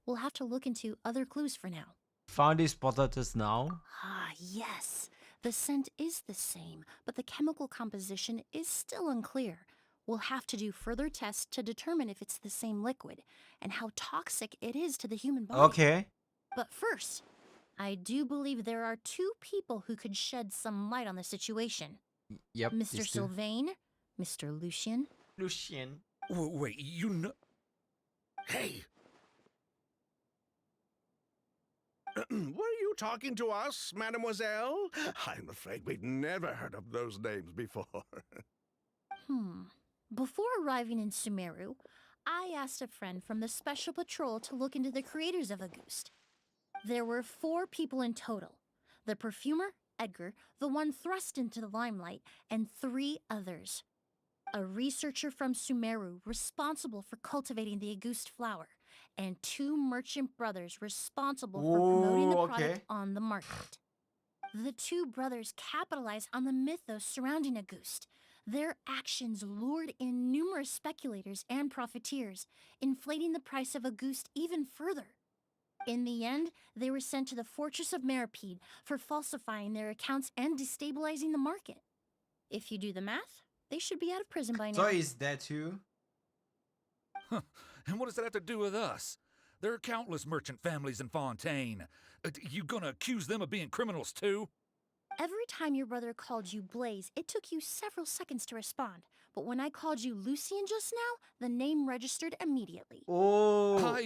We'll have to look into other clues for now. Found this bottle just now. Ah, yes. The scent is the same, but the chemical composition is still unclear. We'll have to do further tests to determine if it's the same liquid and how toxic it is to the human body. Okay. But first, I do believe there are two people who could shed some light on the situation. Yep. Mr. these two. Sylvain, Mr. Lucien. Lucien. Wait, you know... Hey! Were you talking to us, mademoiselle? I'm afraid we'd never heard of those names before. Before arriving in Sumeru, I asked a friend from the Special Patrol to look into the creators of Auguste. There were 4 people in total: the perfumer, Edgar, the one thrust into the limelight, and 3 others. A researcher from Sumeru responsible for cultivating the Auguste flower, and 2 merchant brothers responsible for promoting the Ooh, product okay. on the market. The 2 brothers capitalized on the mythos surrounding Auguste. Their actions lured in numerous speculators and profiteers, inflating the price of Auguste even further. In the end, they were sent to the Fortress of Meripede for falsifying their accounts and destabilizing the market. If you do the math, they should be out of prison by now. So is that too? And what does that have to do with us? There are countless merchant families in Fontaine. You gonna accuse them of being criminals too? Every time your brother called you Blaze, it took you several seconds to respond. But when I called you Lucien just now, the name registered immediately. Oh.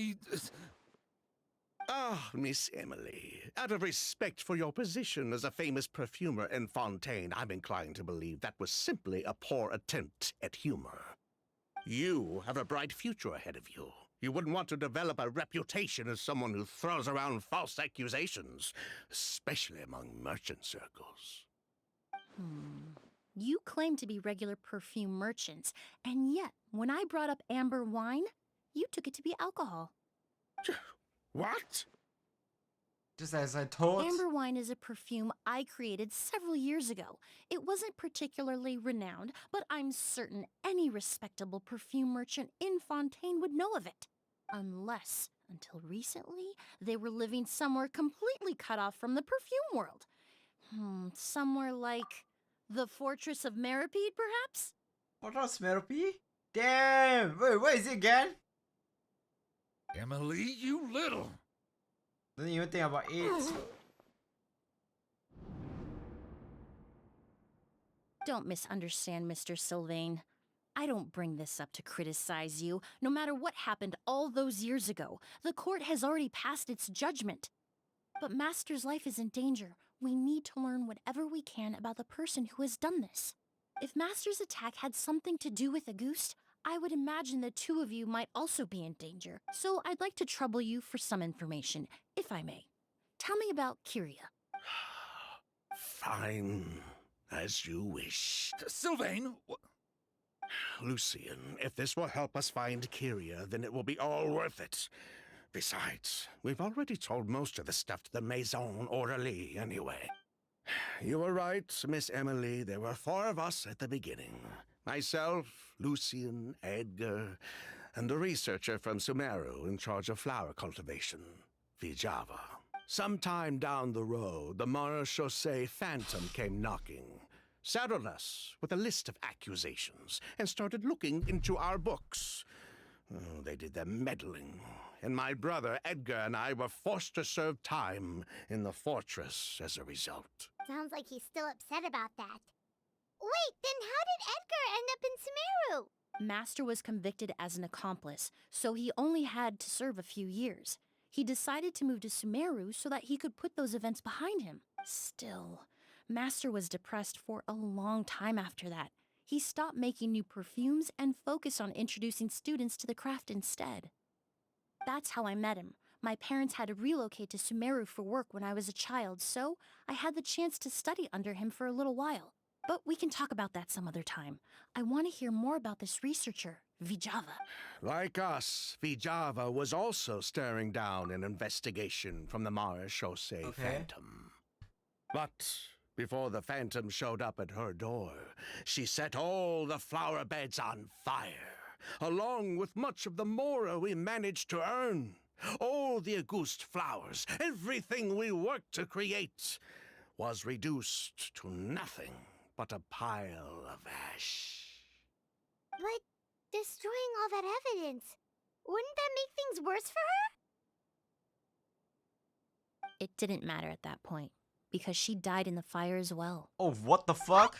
Ah, Miss Emilie, out of respect for your position as a famous perfumer in Fontaine, I'm inclined to believe that was simply a poor attempt at humor. You have a bright future ahead of you. You wouldn't want to develop a reputation as someone who throws around false accusations, especially among merchant circles. You claim to be regular perfume merchants, and yet, when I brought up amber wine, you took it to be alcohol. What? Just as I thought. Amber wine is a perfume I created several years ago. It wasn't particularly renowned, but I'm certain any respectable perfume merchant in Fontaine would know of it. Unless, until recently, they were living somewhere completely cut off from the perfume world. Somewhere like the Fortress of Meripede, perhaps? What else, Merope? Damn! Wait, what is it again? Emilie, you little. Don't even think about it. Don't misunderstand, Mr. Sylvain. I don't bring this up to criticize you. No matter what happened all those years ago, the court has already passed its judgment. But Master's life is in danger. We need to learn whatever we can about the person who has done this. If Master's attack had something to do with Auguste, I would imagine the 2 of you might also be in danger. So I'd like to trouble you for some information, if I may. Tell me about Kyria. Fine, as you wish. Sylvain, Lucien, if this will help us find Kyria, then it will be all worth it. Besides, we've already told most of the stuff to the Maison Orderly anyway. You were right, Miss Emilie. There were 4 of us at the beginning. Myself, Lucien, Edgar, and the researcher from Sumeru in charge of flower cultivation, Vijava. Sometime down the road, the Marechaussee Phantom came knocking, saddled us with a list of accusations, and started looking into our books. Oh, they did their meddling, and my brother Edgar and I were forced to serve time in the fortress as a result. Sounds like he's still upset about that. Wait, then how did Edgar end up in Sumeru? Master was convicted as an accomplice, so he only had to serve a few years. He decided to move to Sumeru so that he could put those events behind him. Still, Master was depressed for a long time after that. He stopped making new perfumes and focused on introducing students to the craft instead. That's how I met him. My parents had to relocate to Sumeru for work when I was a child, so I had the chance to study under him for a little while. But we can talk about that some other time. I want to hear more about this researcher, Vijava. Like us, Vijava was also staring down an investigation from the Marechaussee Phantom. But before the Phantom showed up at her door, she set all the flower beds on fire, along with much of the mora we managed to earn. All the Auguste flowers, everything we worked to create, was reduced to nothing but a pile of ash. But destroying all that evidence, wouldn't that make things worse for her? It didn't matter at that point, because she died in the fire as well. Oh, what the fuck?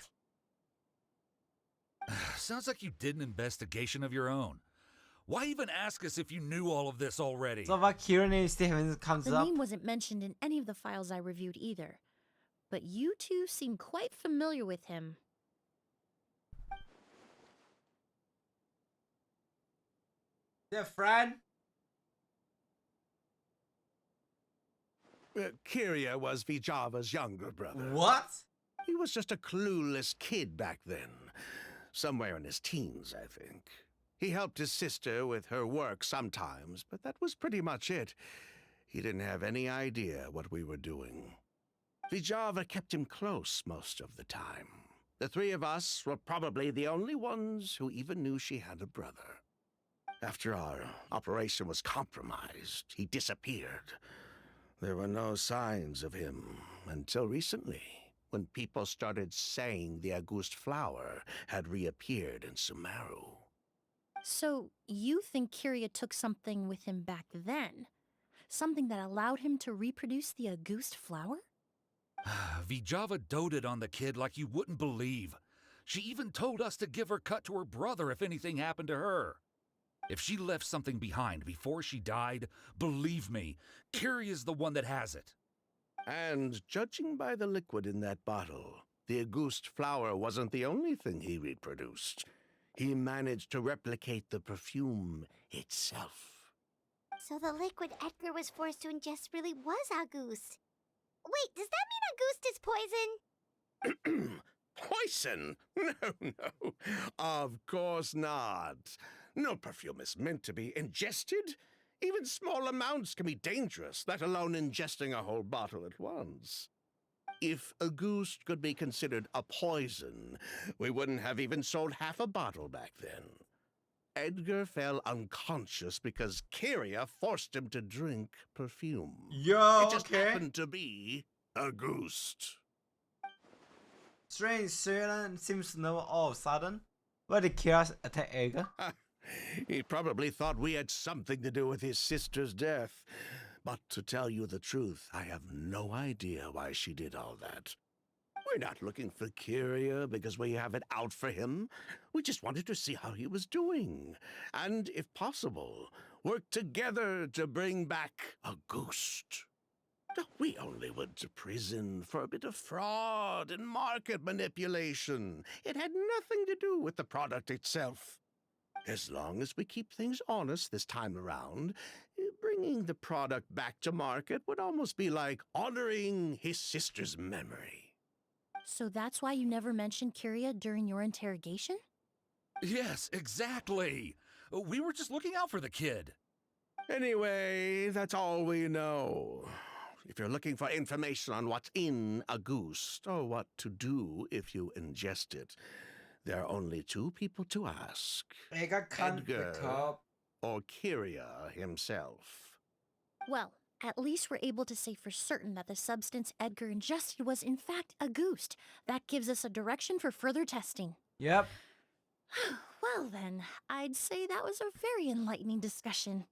sounds like you did an investigation of your own. Why even ask us if you knew all of this already? So about Kieran Stevens comes The up. name wasn't mentioned in any of the files I reviewed either. But you two seem quite familiar with him. Yeah, friend. Kiria was Vijava's younger brother. What? He was just a clueless kid back then. Somewhere in his teens, I think. He helped his sister with her work sometimes, but that was pretty much it. He didn't have any idea what we were doing. Vijava kept him close most of the time. The three of us were probably the only ones who even knew she had a brother. After our operation was compromised, he disappeared. There were no signs of him until recently, when people started saying the August flower had reappeared in Sumeru. So, you think Kiria took something with him back then? Something that allowed him to reproduce the August flower? Vijava doted on the kid like you wouldn't believe. She even told us to give her cut to her brother if anything happened to her. If she left something behind before she died, believe me, Kiria's the one that has it. And judging by the liquid in that bottle, the August flower wasn't the only thing he reproduced. He managed to replicate the perfume itself. So the liquid Edgar was forced to ingest really was August. Wait, does that mean August is poison? Poison? No. Of course not. No perfume is meant to be ingested. Even small amounts can be dangerous, let alone ingesting a whole bottle at once. If August could be considered a poison, we wouldn't have even sold half a bottle back then. Edgar fell unconscious because Kiria forced him to drink perfume. Yo, It just okay. happened to be August. Strange Sulan seems to know all of a sudden. Why did Kira attack Edgar? He probably thought we had something to do with his sister's death. But to tell you the truth, I have no idea why she did all that. We're not looking for Kiria because we have it out for him. We just wanted to see how he was doing. And, if possible, work together to bring back August. We only went to prison for a bit of fraud and market manipulation. It had nothing to do with the product itself. As long as we keep things honest this time around, bringing the product back to market would almost be like honoring his sister's memory. So that's why you never mentioned Kiria during your interrogation? Yes, exactly. We were just looking out for the kid. Anyway, that's all we know. If you're looking for information on what's in August, or what to do if you ingest it, there are only two people to ask. Edgar can't pick Edgar up. or Kiria himself. Well, at least we're able to say for certain that the substance Edgar ingested was in fact August. That gives us a direction for further testing. Yep. Well then, I'd say that was a very enlightening discussion.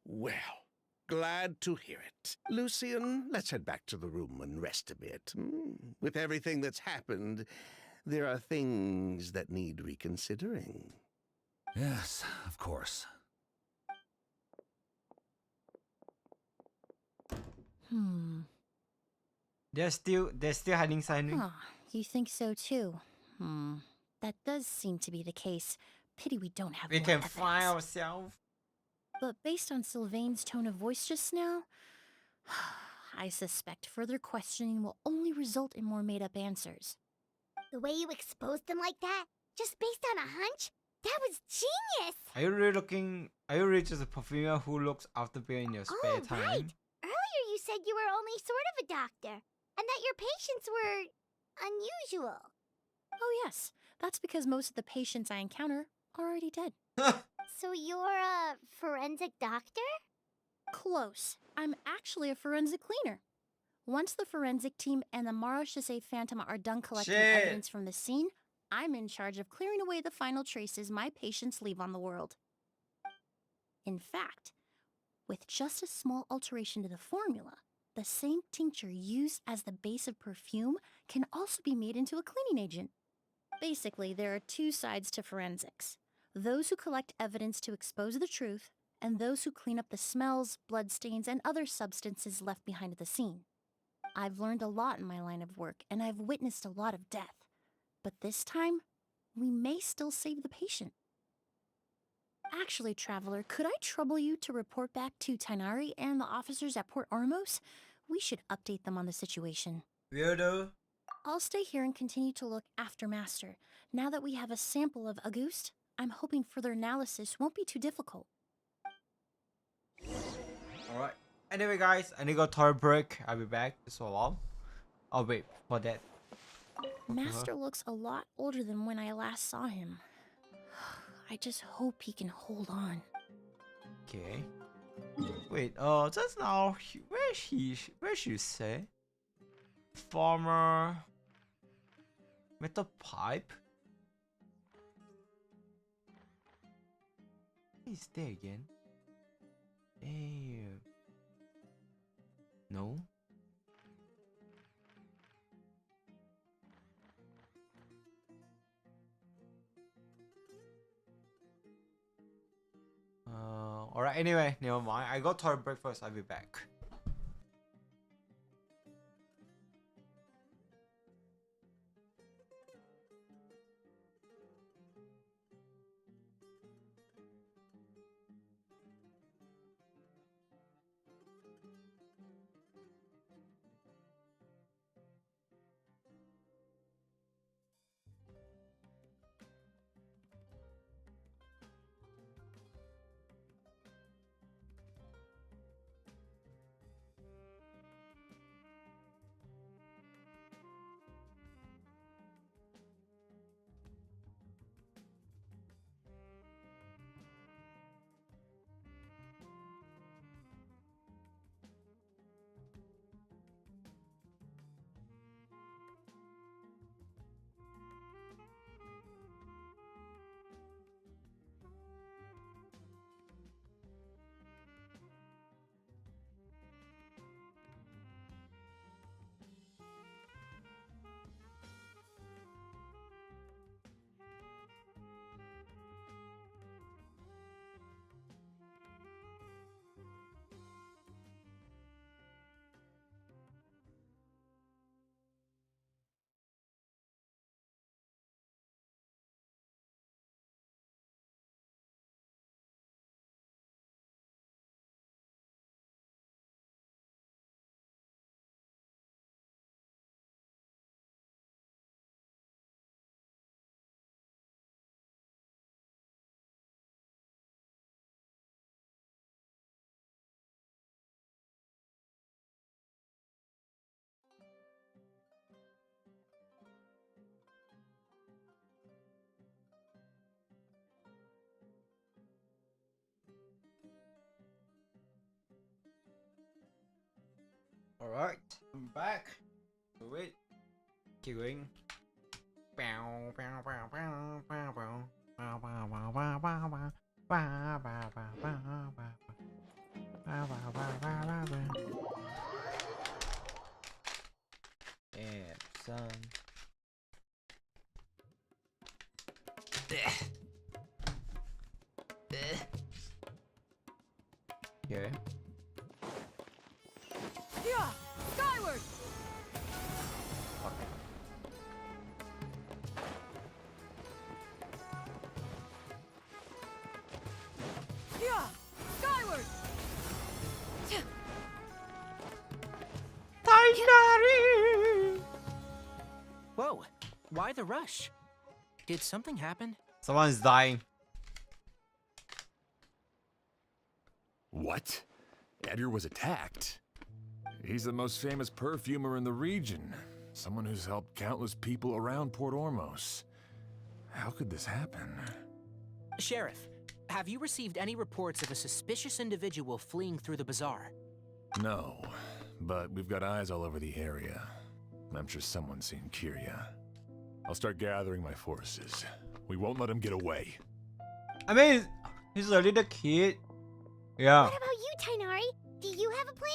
Well, glad to hear it. Lucian, let's head back to the room and rest a bit. With everything that's happened, there are things that need reconsidering. Yes, of course. They're still hiding something. Huh, you think so too? That does seem to be the case. Pity we don't have We more can evidence. find ourselves. But based on Sylvain's tone of voice just now, I suspect further questioning will only result in more made-up answers. The way you exposed them like that, just based on a hunch, that was genius! Are you really just a perfumer who looks after being in your spare time? Right. Earlier you said you were only sort of a doctor, and that your patients were unusual. Oh yes, that's because most of the patients I encounter are already dead. So you're a forensic doctor? Close. I'm actually a forensic cleaner. Once the forensic team and the Marachese Phantom are done collecting Shit. evidence from the scene, I'm in charge of clearing away the final traces my patients leave on the world. In fact, with just a small alteration to the formula, the same tincture used as the base of perfume can also be made into a cleaning agent. Basically, there are two sides to forensics. Those who collect evidence to expose the truth, and those who clean up the smells, bloodstains, and other substances left behind at the scene. I've learned a lot in my line of work, and I've witnessed a lot of death. But this time, we may still save the patient. Actually, Traveler, could I trouble you to report back to Tainari and the officers at Port Ormos? We should update them on the situation. Weirdo. I'll stay here and continue to look after Master. Now that we have a sample of Auguste, I'm hoping further analysis won't be too difficult. Alright. Anyway, guys, I need to go toilet break. I'll be back. So long. Oh, wait. For that. Master looks a lot older than when I last saw him. I just hope he can hold on. Okay. Wait, just now, where she say? Farmer. Metal pipe? What is there again? Damn. No? Alright, anyway, never mind. I got toilet break first, I'll be back. Alright, I'm back. So wait. Keep going. And son. Okay. Yeah, skyward. Okay. Yeah, skyward. Whoa, why the rush? Did something happen? Someone's dying. What? Edgar was attacked? He's the most famous perfumer in the region. Someone who's helped countless people around Port Ormos. How could this happen? Sheriff, have you received any reports of a suspicious individual fleeing through the bazaar? No, but we've got eyes all over the area. I'm sure someone's seen Kiria. I'll start gathering my forces. We won't let him get away. I mean, he's a little kid. Yeah. What about you, Tainari? Do you have a plan?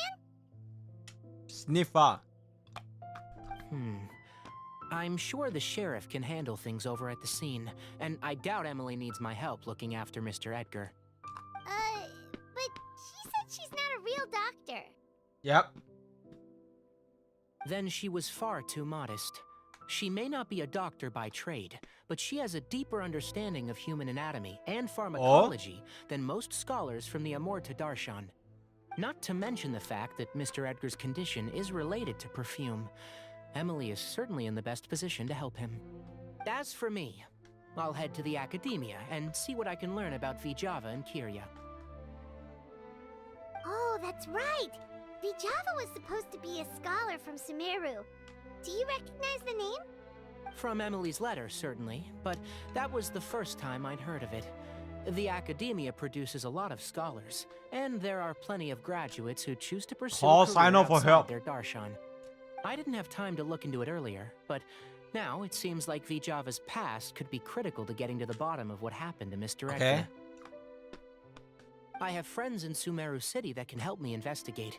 Sniffer. I'm sure the sheriff can handle things over at the scene, and I doubt Emilie needs my help looking after Mr. Edgar. But she said she's not a real doctor. Yep. Then she was far too modest. She may not be a doctor by trade, but she has a deeper understanding of human anatomy and pharmacology than most scholars from the Amurta Darshan. Not to mention the fact that Mr. Edgar's condition is related to perfume. Emilie is certainly in the best position to help him. As for me, I'll head to the academia and see what I can learn about VTuber and Kirya. Oh, that's right! Vijava was supposed to be a scholar from Sumeru. Do you recognize the name? From Emilie's letter, certainly, but that was the first time I'd heard of it. The academia produces a lot of scholars, and there are plenty of graduates who choose to pursue Call a career sign up for outside help. their darshan. I didn't have time to look into it earlier, but now it seems like Vijava's past could be critical to getting to the bottom of what happened to Mr. Okay. Edgar. I have friends in Sumeru City that can help me investigate.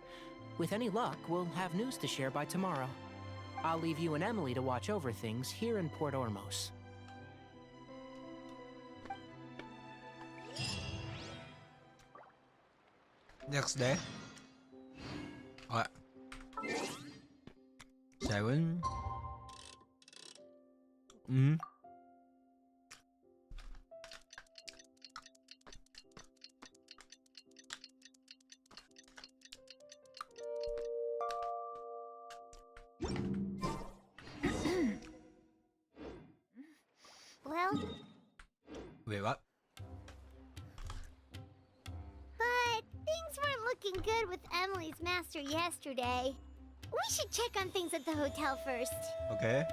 With any luck, we'll have news to share by tomorrow. I'll leave you and Emilie to watch over things here in Port Ormos. Next day. Alright. 7. Well, Wait, what? but things weren't looking good with Emily's master yesterday. We should check on things at the hotel first. Okay.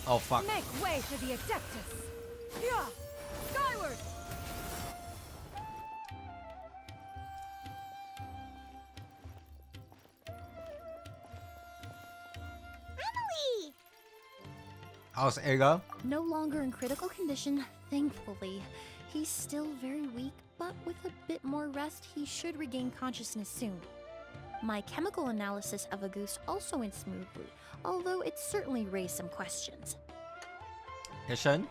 Oh fuck. Make way for the Adeptus! Yeah! Skyward! Emily! How's Edgar? No longer in critical condition, thankfully. He's still very weak, but with a bit more rest, he should regain consciousness soon. My chemical analysis of a goose also went smoothly, although it certainly raised some questions. Genshin?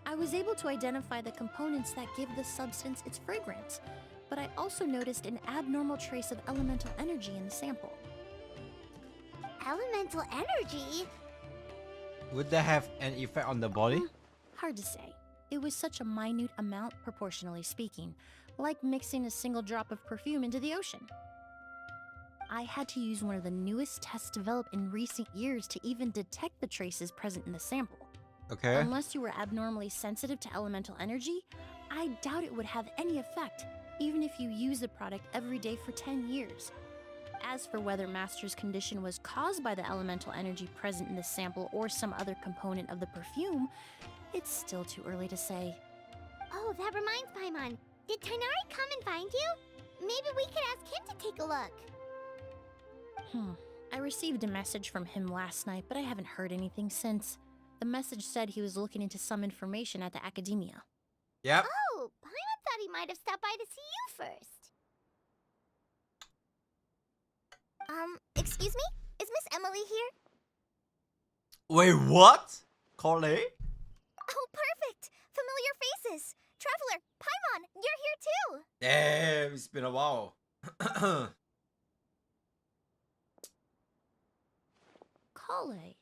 I was able to identify the components that give the substance its fragrance, but I also noticed an abnormal trace of elemental energy in the sample. Elemental energy? Would that have an effect on the body? Hard to say. It was such a minute amount, proportionally speaking, like mixing a single drop of perfume into the ocean. I had to use one of the newest tests developed in recent years to even detect the traces present in the sample. Okay. Unless you were abnormally sensitive to elemental energy, I doubt it would have any effect, even if you use the product every day for 10 years. As for whether Master's condition was caused by the elemental energy present in the sample or some other component of the perfume, it's still too early to say. Oh, that reminds Paimon. Did Tainari come and find you? Maybe we could ask him to take a look. I received a message from him last night, but I haven't heard anything since. The message said he was looking into some information at the academia. Yep. Oh, Paimon thought he might have stopped by to see you first. Excuse me? Is Miss Emilie here? Wait, what? Cole? Oh, perfect! Familiar faces! Traveler, Paimon, you're here too! Damn, it's been a while. Kale.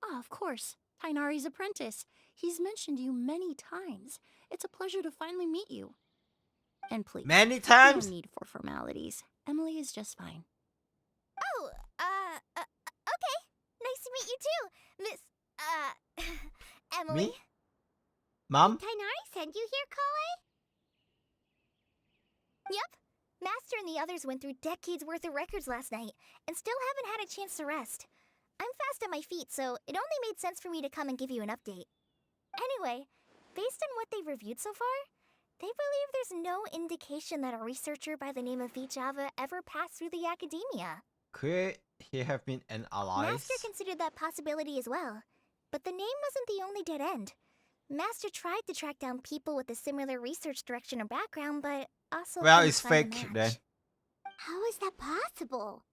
Ah, of course. Tainari's apprentice. He's mentioned you many times. It's a pleasure to finally meet you. And please, Many no times? need for formalities. Emilie is just fine. Oh, okay. Nice to meet you too, Miss, Emily. Me? Mom? Tainari sent you here, Kale? Yep. Master and the others went through decades worth of records last night, and still haven't had a chance to rest. I'm fast on my feet, so it only made sense for me to come and give you an update. Anyway, based on what they've reviewed so far, they believe there's no indication that a researcher by the name of VTuber ever passed through the academia. Could he have been an ally? Master considered that possibility as well, but the name wasn't the only dead end. Master tried to track down people with a similar research direction or background, but also Well, couldn't it's find a fake match. then. How is that possible?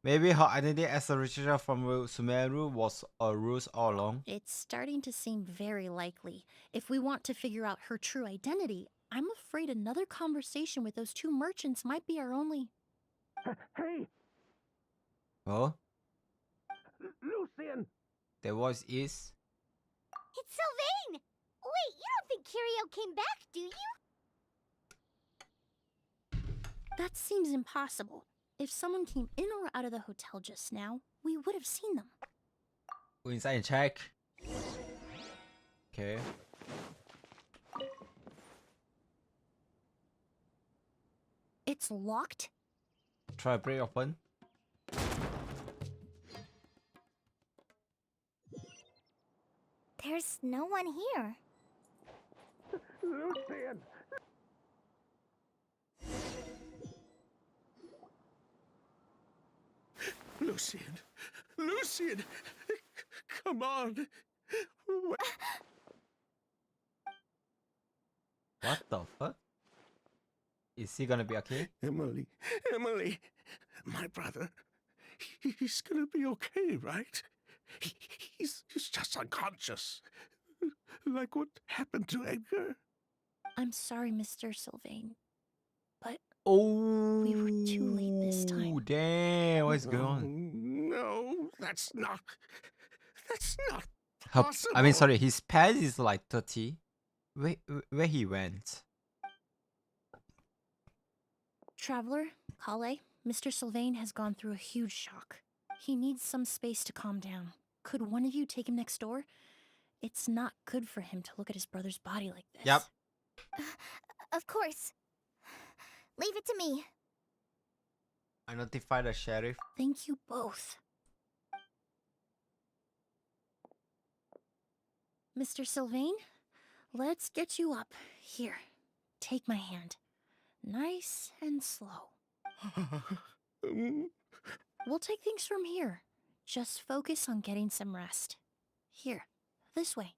Maybe her identity as a researcher from Sumeru was a ruse all along. It's starting to seem very likely. If we want to figure out her true identity, I'm afraid another conversation with those two merchants might be our only... Hey, Oh, Lucian! the voice is. It's Sylvain! Wait, you don't think Kirio came back, do you? That seems impossible. If someone came in or out of the hotel just now, we would have seen them. Go inside and check. Okay. It's locked? Try to break open. There's no one here. Lucian! Lucian! Lucian! Come on! What the fuck? Is he gonna be okay? Emilie, Emilie, my brother, he's gonna be okay, right? He's just unconscious. Like what happened to Edgar? I'm sorry, Mr. Sylvain. But Oh, we were too late this time. Damn, what's going on? No, that's not Her, possible. I mean, sorry, his pet is like 30. Where he went? Traveler, Kale, Mr. Sylvain has gone through a huge shock. He needs some space to calm down. Could one of you take him next door? It's not good for him to look at his brother's body like this. Yep. Of course. Leave it to me. I notified the sheriff. Thank you both. Mr. Sylvain, let's get you up. Here, take my hand. Nice and slow. We'll take things from here. Just focus on getting some rest. Here, this way.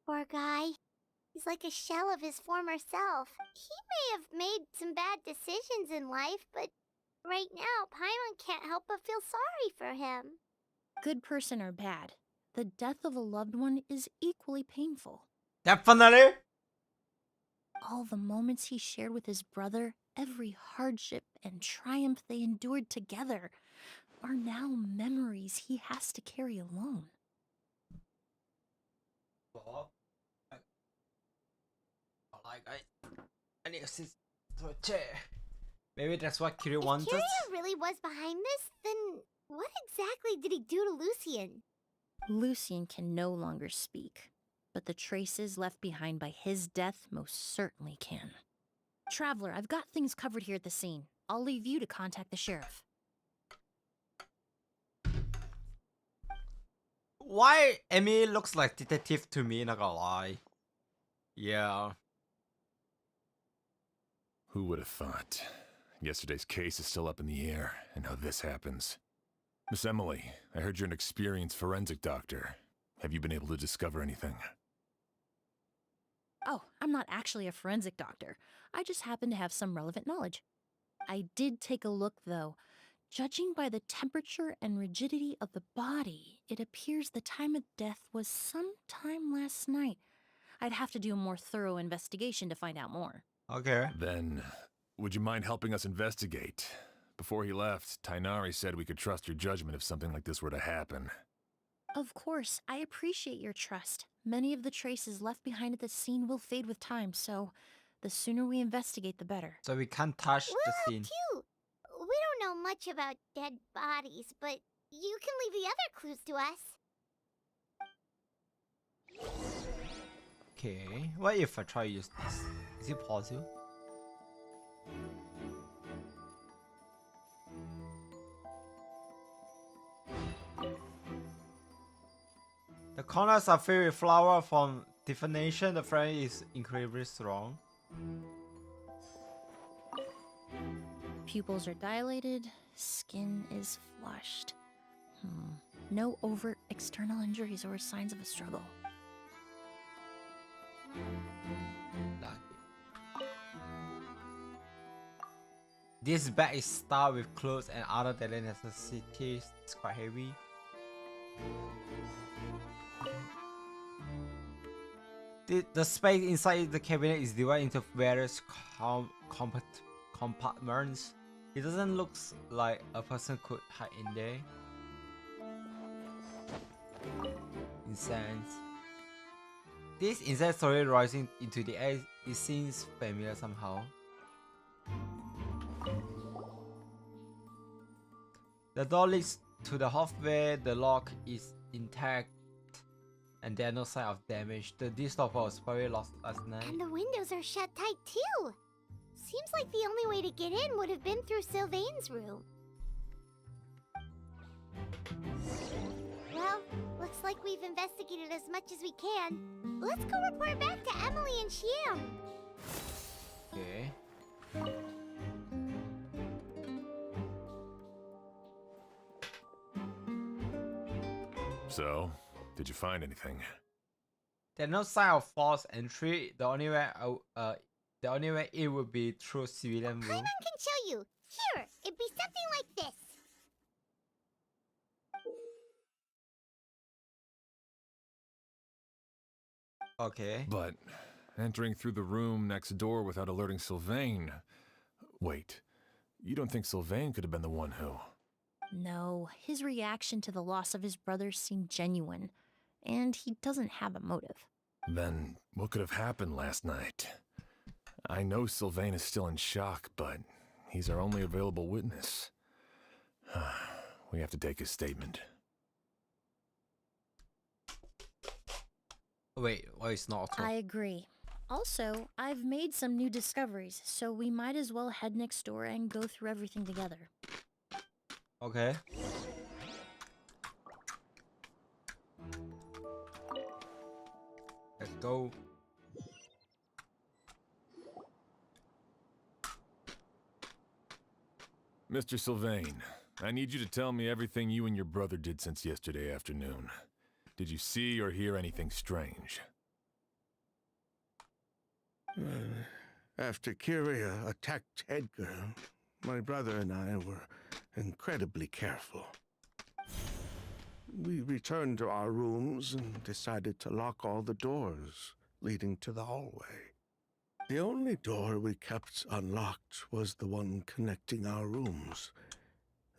Poor guy. He's like a shell of his former self. He may have made some bad decisions in life, but right now, Paimon can't help but feel sorry for him. Good person or bad, the death of a loved one is equally painful. Definitely. All the moments he shared with his brother, every hardship and triumph they endured together, are now memories he has to carry alone. I need to sit to a chair. Maybe that's what Kiryu If wanted. Kirio really was behind this, then what exactly did he do to Lucian? Lucian can no longer speak, but the traces left behind by his death most certainly can. Traveler, I've got things covered here at the scene. I'll leave you to contact the sheriff. Why Emilie looks like detective to me, not gonna lie. Yeah. Who would have thought? Yesterday's case is still up in the air, and now this happens. Miss Emilie, I heard you're an experienced forensic doctor. Have you been able to discover anything? Oh, I'm not actually a forensic doctor. I just happen to have some relevant knowledge. I did take a look, though. Judging by the temperature and rigidity of the body, it appears the time of death was sometime last night. I'd have to do a more thorough investigation to find out more. Okay. Then, would you mind helping us investigate? Before he left, Tainari said we could trust your judgment if something like this were to happen. Of course, I appreciate your trust. Many of the traces left behind at the scene will fade with time, so the sooner we investigate, the better. So we can't touch the We'll scene. help too. We don't know much about dead bodies, but you can leave the other clues to us. Okay. What if I try to use this? Is it possible? The corners are filled with flower from definition. The frame is incredibly strong. Pupils are dilated, Skin is flushed. No overt external injuries or signs of a struggle. This bag is stuffed with clothes and other daily necessities. It's quite heavy. The space inside the cabinet is divided into various compartments. It doesn't look like a person could hide in there. Incense. This incense slowly rising into the air. It seems familiar somehow. The door leads to the hallway. The lock is intact, and there are no sign of damage. This door was probably lost last night. And the windows are shut tight too. Seems like the only way to get in would have been through Sylvain's room. Well, looks like we've investigated as much as we can. Let's go report back to Emilie and Hyeong. Okay. So, did you find anything? There's no sign of forced entry. The only way it would be through civilian room. Hyeong can show you. Here, it'd be something like this. Okay. But entering through the room next door without alerting Sylvain... Wait, you don't think Sylvain could have been the one who... No, his reaction to the loss of his brother seemed genuine, and he doesn't have a motive. Then what could have happened last night? I know Sylvain is still in shock, but he's our only available witness. We have to take his statement. Wait, why it's not auto? I agree. Also, I've made some new discoveries, so we might as well head next door and go through everything together. Okay. Let's go. Mr. Sylvain, I need you to tell me everything you and your brother did since yesterday afternoon. Did you see or hear anything strange? After Kyria attacked Edgar, my brother and I were incredibly careful. We returned to our rooms and decided to lock all the doors leading to the hallway. The only door we kept unlocked was the one connecting our rooms.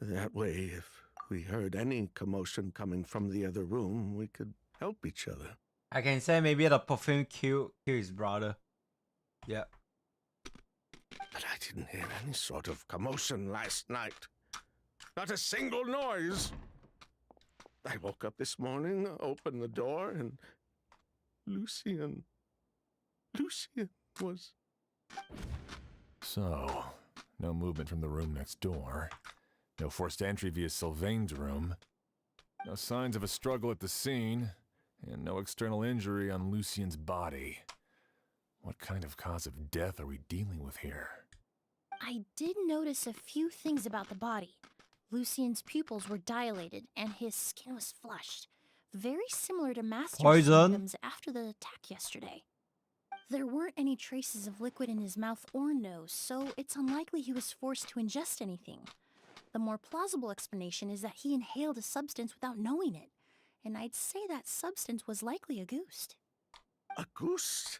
That way, if we heard any commotion coming from the other room, we could help each other. I can say maybe the perfume killed his brother. Yeah. But I didn't hear any sort of commotion last night. Not a single noise. I woke up this morning, opened the door, and Lucian was... So, no movement from the room next door. No forced entry via Sylvain's room. No signs of a struggle at the scene. And no external injury on Lucian's body. What kind of cause of death are we dealing with here? I did notice a few things about the body. Lucian's pupils were dilated, and his skin was flushed. Very similar to Master's Poison? symptoms after the attack yesterday. There weren't any traces of liquid in his mouth or nose, so it's unlikely he was forced to ingest anything. The more plausible explanation is that he inhaled a substance without knowing it, and I'd say that substance was likely a ghost. A goose?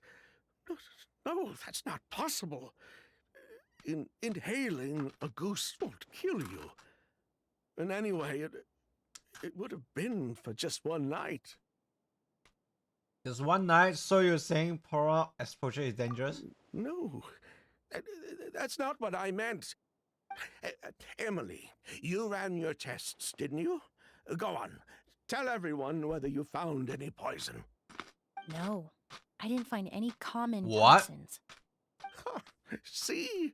No, that's not possible. Inhaling a goose won't kill you. And anyway, it would have been for just one night. Just one night, so you're saying polar exposure is dangerous? No, that's not what I meant. Emilie, you ran your tests, didn't you? Go on, tell everyone whether you found any poison. No, I didn't find any common What? toxins. See?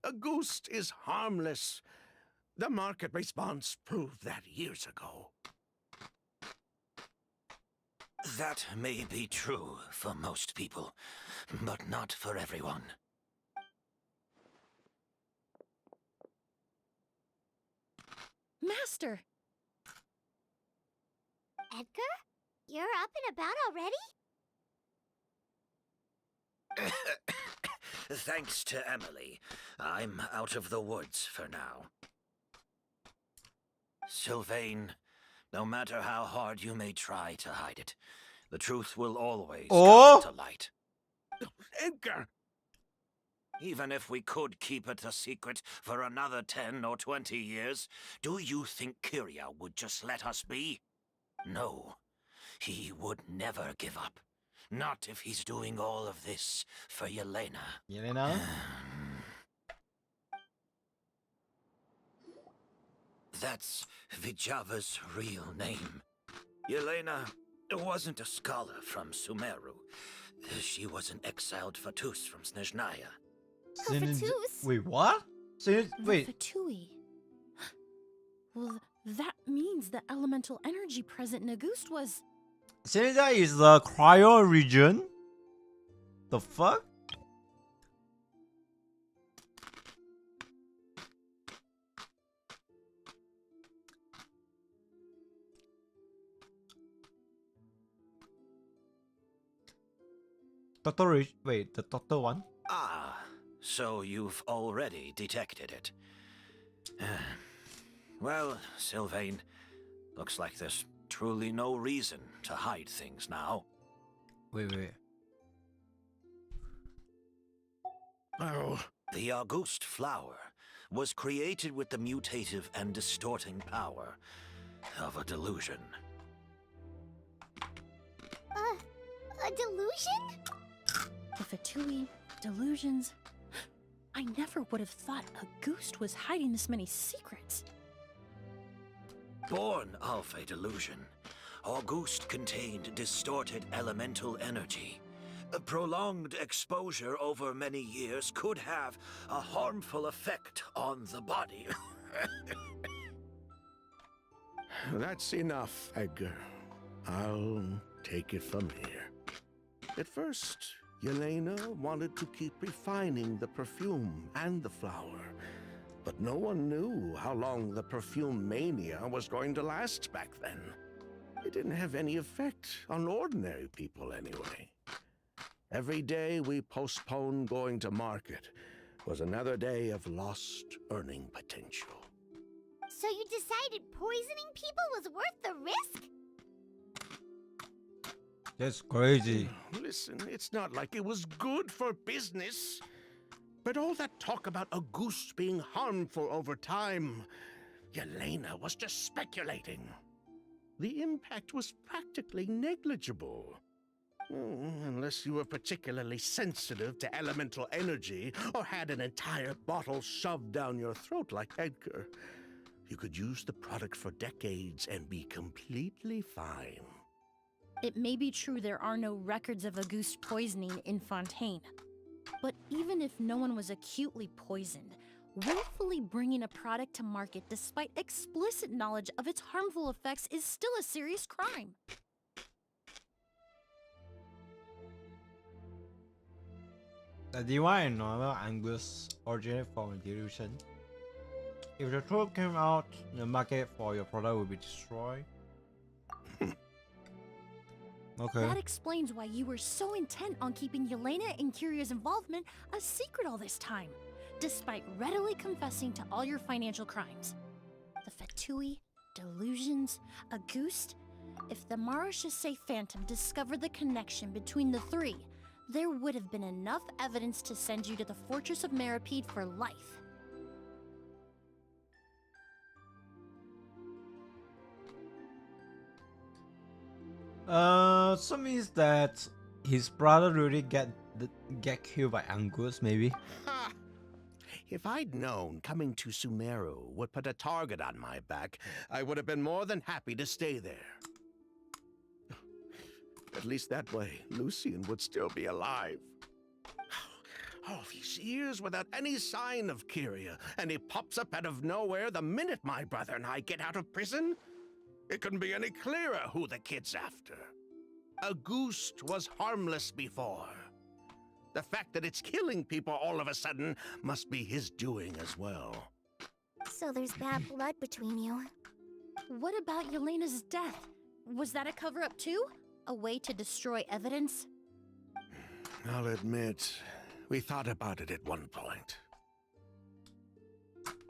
A ghost is harmless. The market response proved that years ago. That may be true for most people, but not for everyone. Master! Edgar? You're up and about already? Thanks to Emilie, I'm out of the woods for now. Sylvain, no matter how hard you may try to hide it, the truth will always Oh! come to light. Edgar! Even if we could keep it a secret for another 10 or 20 years, do you think Kyria would just let us be? No, he would never give up. Not if he's doing all of this for Yelena. Yelena? That's Vijava's real name. Yelena wasn't a scholar from Sumeru. She was an exiled Fatus from Snezhnaya. Fatus? Wait, what? Wait, Fatui. Well, that means the elemental energy present in Auguste was... Sinja is the cryo region? The fuck? Wait, the doctor one? Ah, so you've already detected it. Well, Sylvain, looks like there's truly no reason to hide things now. Wait. Oh, The Auguste flower was created with the mutative and distorting power of a delusion. A delusion? The Fatui, delusions... I never would have thought Auguste was hiding this many secrets. Born of a delusion, Auguste contained distorted elemental energy. A prolonged exposure over many years could have a harmful effect on the body. that's enough, Edgar. I'll take it from here. At first, Yelena wanted to keep refining the perfume and the flower, but no one knew how long the perfume mania was going to last back then. It didn't have any effect on ordinary people anyway. Every day we postponed going to market was another day of lost earning potential. So you decided poisoning people was worth the risk? That's crazy. Listen, it's not like it was good for business. But all that talk about Auguste being harmful over time, Yelena was just speculating. The impact was practically negligible. Unless you were particularly sensitive to elemental energy or had an entire bottle shoved down your throat like Edgar. You could use the product for decades and be completely fine. It may be true there are no records of Auguste poisoning in Fontaine. But even if no one was acutely poisoned, willfully bringing a product to market despite explicit knowledge of its harmful effects is still a serious crime. The divine and normal Angus originate from a delusion. If the truth came out, the market for your product will be destroyed. Okay. That explains why you were so intent on keeping Yelena and Kyria's involvement a secret all this time, despite readily confessing to all your financial crimes. The Fatui, delusions, Auguste. If the Marechaussee Phantom discovered the connection between the three, there would have been enough evidence to send you to the Fortress of Meripede for life. So means that his brother really get killed by Angus, maybe. Ha! If I'd known coming to Sumeru would put a target on my back, I would have been more than happy to stay there. At least that way, Lucien would still be alive. All these years without any sign of Kyria, and he pops up out of nowhere the minute my brother and I get out of prison? It couldn't be any clearer who the kid's after. Auguste was harmless before. The fact that it's killing people all of a sudden must be his doing as well. So there's bad blood between you. What about Yelena's death? Was that a cover-up too? A way to destroy evidence? I'll admit, we thought about it at one point.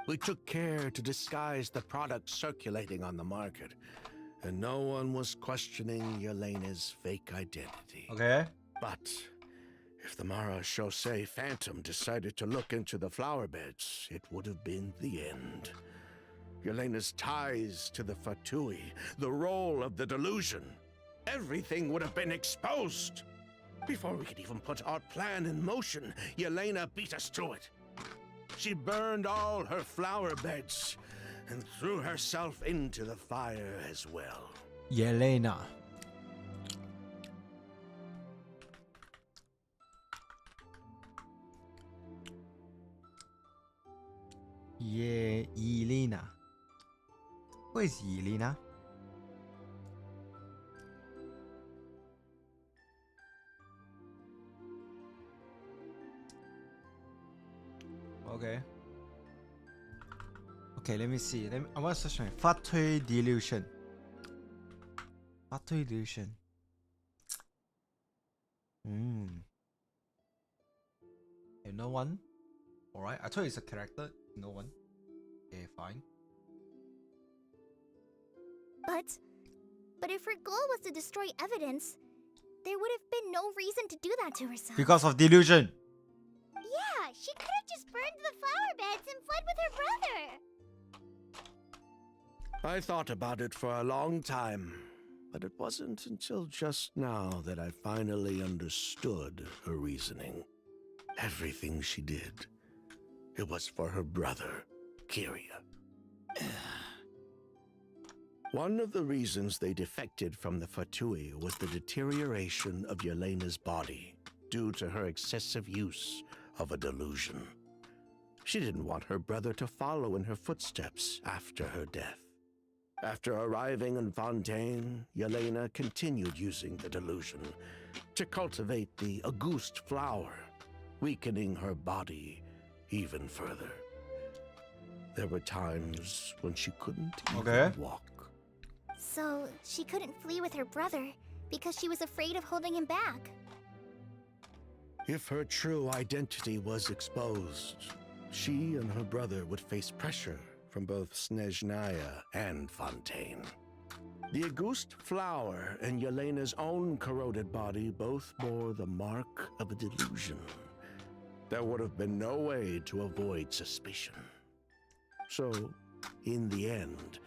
We took care to disguise the product circulating on the market, and no one was questioning Yelena's fake identity. Okay. But if the Mara Chaussee Phantom decided to look into the flower beds, it would have been the end. Yelena's ties to the Fatui, the role of the delusion, everything would have been exposed. Before we could even put our plan in motion, Yelena beat us to it. She burned all her flower beds and threw herself into the fire as well. Yelena. Yelena. Who is Yelena? Okay. Okay, let me see. I want to search my Fatui delusion. Fatui delusion. Okay, no one. Alright, I thought it's a character. No one. Okay, fine. But if her goal was to destroy evidence, there would have been no reason to do that to herself. Because of delusion. Yeah, she could have just burned the flower beds and fled with her brother. I thought about it for a long time, but it wasn't until just now that I finally understood her reasoning. Everything she did, it was for her brother, Kyria. One of the reasons they defected from the Fatui was the deterioration of Yelena's body due to her excessive use of a delusion. She didn't want her brother to follow in her footsteps after her death. After arriving in Fontaine, Yelena continued using the delusion to cultivate the Auguste flower, weakening her body even further. There were times when she couldn't even walk. So she couldn't flee with her brother because she was afraid of holding him back. If her true identity was exposed, she and her brother would face pressure from both Snezhnaya and Fontaine. The Auguste flower and Yelena's own corroded body both bore the mark of a delusion. There would have been no way to avoid suspicion. So, in the end,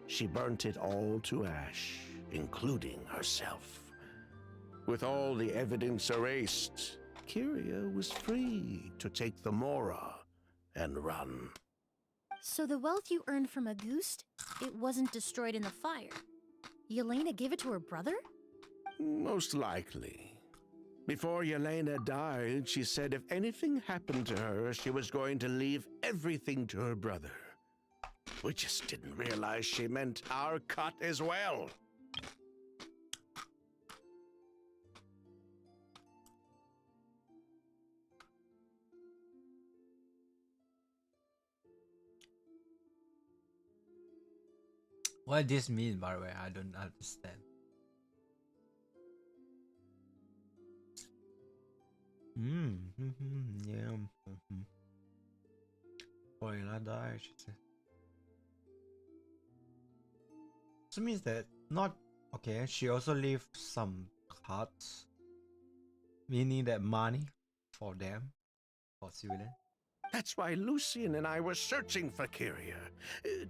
she burnt it all to ash, including herself. With all the evidence erased, Kyria was free to take the Mora and run. So the wealth you earned from Auguste, it wasn't destroyed in the fire. Yelena gave it to her brother? Most likely. Before Yelena died, she said if anything happened to her, she was going to leave everything to her brother. We just didn't realize she meant our cut as well. What does this mean, by the way? I don't understand. Yeah. Or die, I should say. So means that not okay. She also leave some cards, meaning that money for them, for civilian. That's why Lucien and I were searching for Kyria,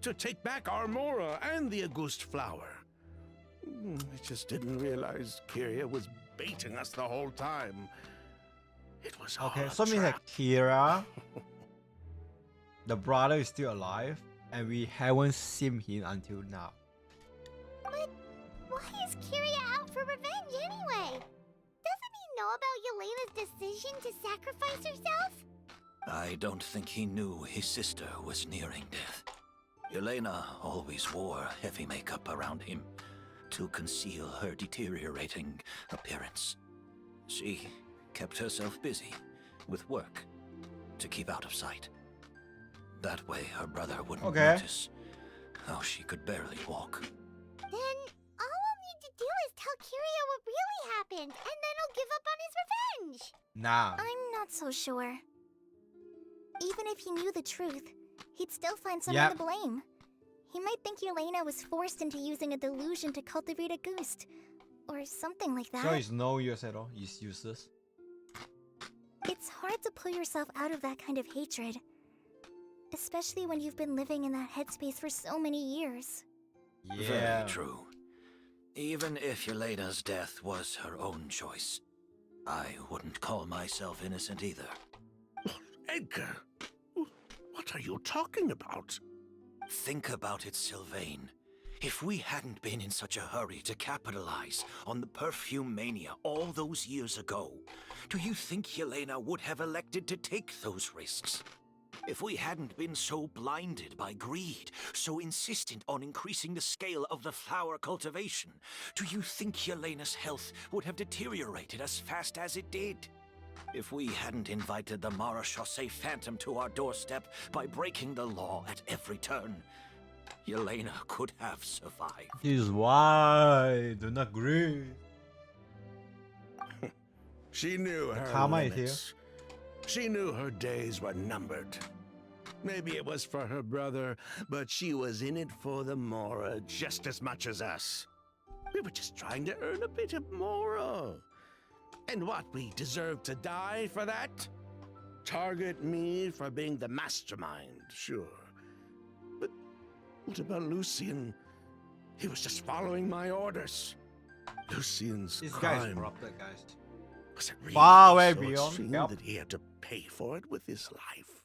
to take back our Mora and the Auguste flower. We just didn't realize Kyria was baiting us the whole time. It was Okay, all so a means that trap. Kira, the brother, is still alive, and we haven't seen him until now. But why is Kyria out for revenge anyway? Doesn't he know about Yelena's decision to sacrifice herself? I don't think he knew his sister was nearing death. Yelena always wore heavy makeup around him to conceal her deteriorating appearance. She kept herself busy with work to keep out of sight. That way her brother wouldn't Okay. notice. Oh, she could barely walk. Then all we'll need to do is tell Kiryu what really happened, and then he'll give up on his revenge. Nah. I'm not so sure. Even if he knew the truth, he'd still find someone Yep. to blame. He might think Yelena was forced into using a delusion to cultivate a ghost, or something like that. So it's no use at all. It's useless. It's hard to pull yourself out of that kind of hatred, especially when you've been living in that headspace for so many years. Yeah. Very true. Even if Yelena's death was her own choice, I wouldn't call myself innocent either. Edgar, what are you talking about? Think about it, Sylvain. If we hadn't been in such a hurry to capitalize on the perfume mania all those years ago, do you think Yelena would have elected to take those risks? If we hadn't been so blinded by greed, so insistent on increasing the scale of the flower cultivation, do you think Yelena's health would have deteriorated as fast as it did? If we hadn't invited the Marechaussee Phantom to our doorstep by breaking the law at every turn, Yelena could have survived. This is why I do not agree. She knew her karma is limits. She knew her days were numbered. Maybe it was for her brother, but she was in it for the Mora just as much as us. We were just trying to earn a bit of Mora. And what, we deserve to die for that? Target me for being the mastermind, sure. But what about Lucien? He was just following my orders. Lucien's This guy is crime. corrupted, guys. Was it really Far way so beyond extreme help. that he had to pay for it with his life?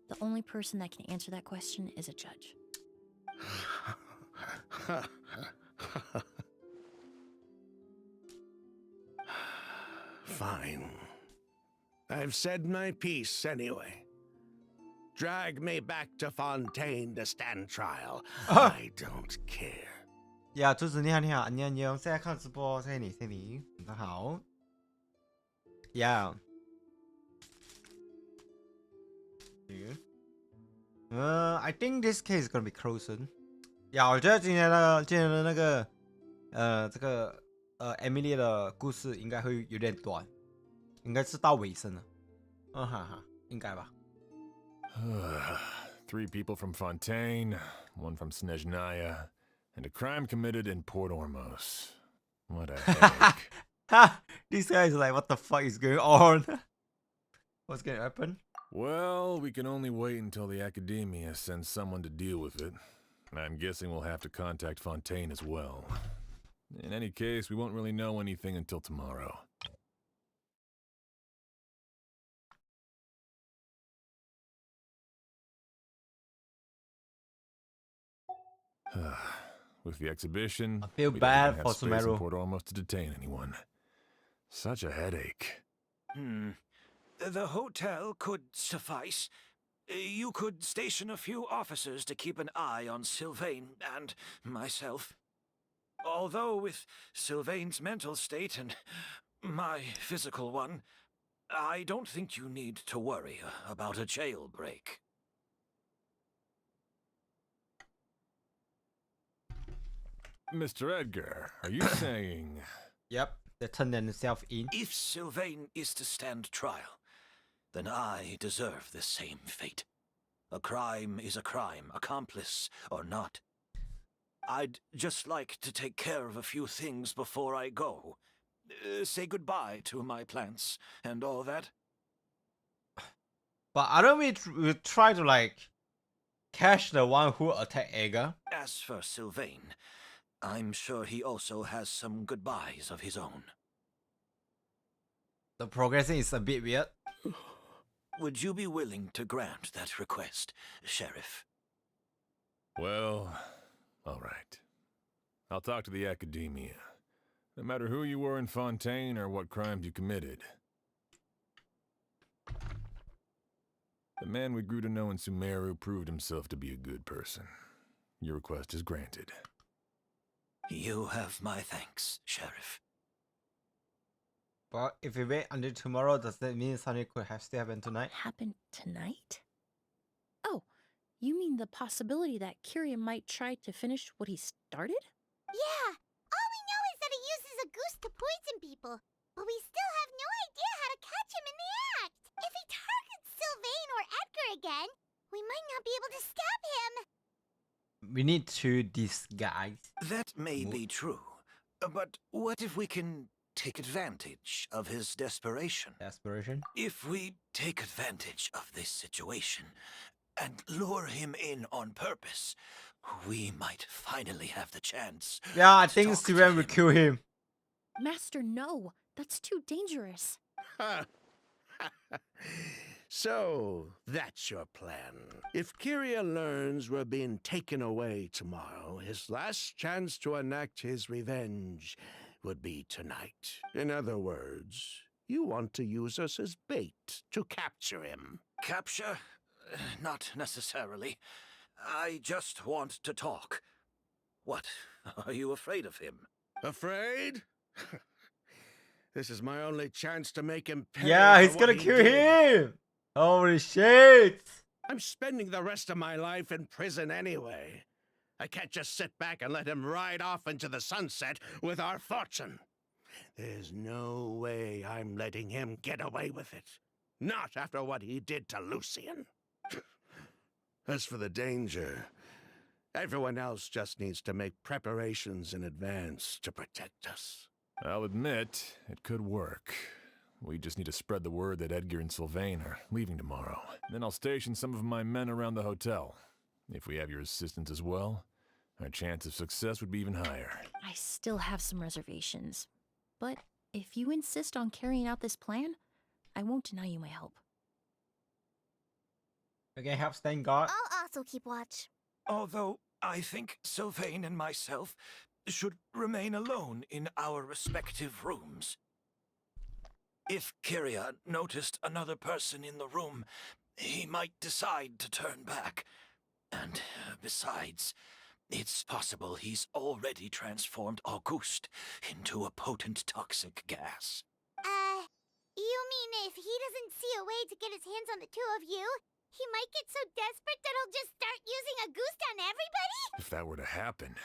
The only person that can answer that question is a judge. Fine. I've said my piece anyway. Drag me back to Fontaine to stand trial. I don't care. 呀，竹子你好，你好，안녕 안녕，现在看直播，谢谢你，谢谢你，晚上好。Yeah。I think this case is gonna be closed soon. 呀，我觉得今天的那个这个Emilie 的故事应该会有点短，应该是到尾声了。哈哈，应该吧。3 people from Fontaine, 1 from Snezhnaya, and a crime committed in Port Ormos. What a headache. Ha! This guy is like, what the fuck is going on? What's gonna happen? Well, we can only wait until the Academia sends someone to deal with it. I'm guessing we'll have to contact Fontaine as well. In any case, we won't really know anything until tomorrow. With the exhibition, I feel we don't bad even have for space Sumeru. in Port Ormos to detain anyone. Such a headache. The hotel could suffice. You could station a few officers to keep an eye on Sylvain and myself. Although with Sylvain's mental state and my physical one, I don't think you need to worry about a jailbreak. Mr. Edgar, are you saying... Yep, they turned themselves in. If Sylvain is to stand trial, then I deserve the same fate. A crime is a crime, accomplice or not. I'd just like to take care of a few things before I go. Say goodbye to my plants and all that. But I don't we try to like catch the one who attacked Edgar. As for Sylvain, I'm sure he also has some goodbyes of his own. The progressing is a bit weird. Would you be willing to grant that request, Sheriff? Well, all right. I'll talk to the Academia. No matter who you were in Fontaine or what crimes you committed. The man we grew to know in Sumeru proved himself to be a good person. Your request is granted. You have my thanks, Sheriff. But if we wait until tomorrow, does that mean something could have still happen tonight? Happen tonight? Oh, you mean the possibility that Kiria might try to finish what he started? Yeah, all we know is that he uses a goose to poison people, but we still have no idea how to catch him in the act. If he targets Sylvain or Edgar again, we might not be able to stop him. We need to disguise. That may be true. But what if we can take advantage of his desperation? Desperation? If we take advantage of this situation and lure him in on purpose, we might finally have the chance. Yeah, I to think talk to Steven will him. kill him. Master, no. That's too dangerous. So, that's your plan. If Kiria learns we're being taken away tomorrow, his last chance to enact his revenge would be tonight. In other words, you want to use us as bait to capture him. Capture? Not necessarily. I just want to talk. What? Are you afraid of him? Afraid? This is my only chance to make him pay Yeah, for he's what gonna he kill did. him. Holy shit. I'm spending the rest of my life in prison anyway. I can't just sit back and let him ride off into the sunset with our fortune. There's no way I'm letting him get away with it. Not after what he did to Lucien. As for the danger, everyone else just needs to make preparations in advance to protect us. I'll admit, it could work. We just need to spread the word that Edgar and Sylvain are leaving tomorrow. Then I'll station some of my men around the hotel. If we have your assistance as well, our chance of success would be even higher. I still have some reservations. But if you insist on carrying out this plan, I won't deny you my help. Okay, help stand guard. I'll also keep watch. Although I think Sylvain and myself should remain alone in our respective rooms. If Kiria noticed another person in the room, he might decide to turn back. And besides, it's possible he's already transformed Auguste into a potent toxic gas. You mean if he doesn't see a way to get his hands on the two of you, he might get so desperate that he'll just start using a goose on everybody? If that were to happen,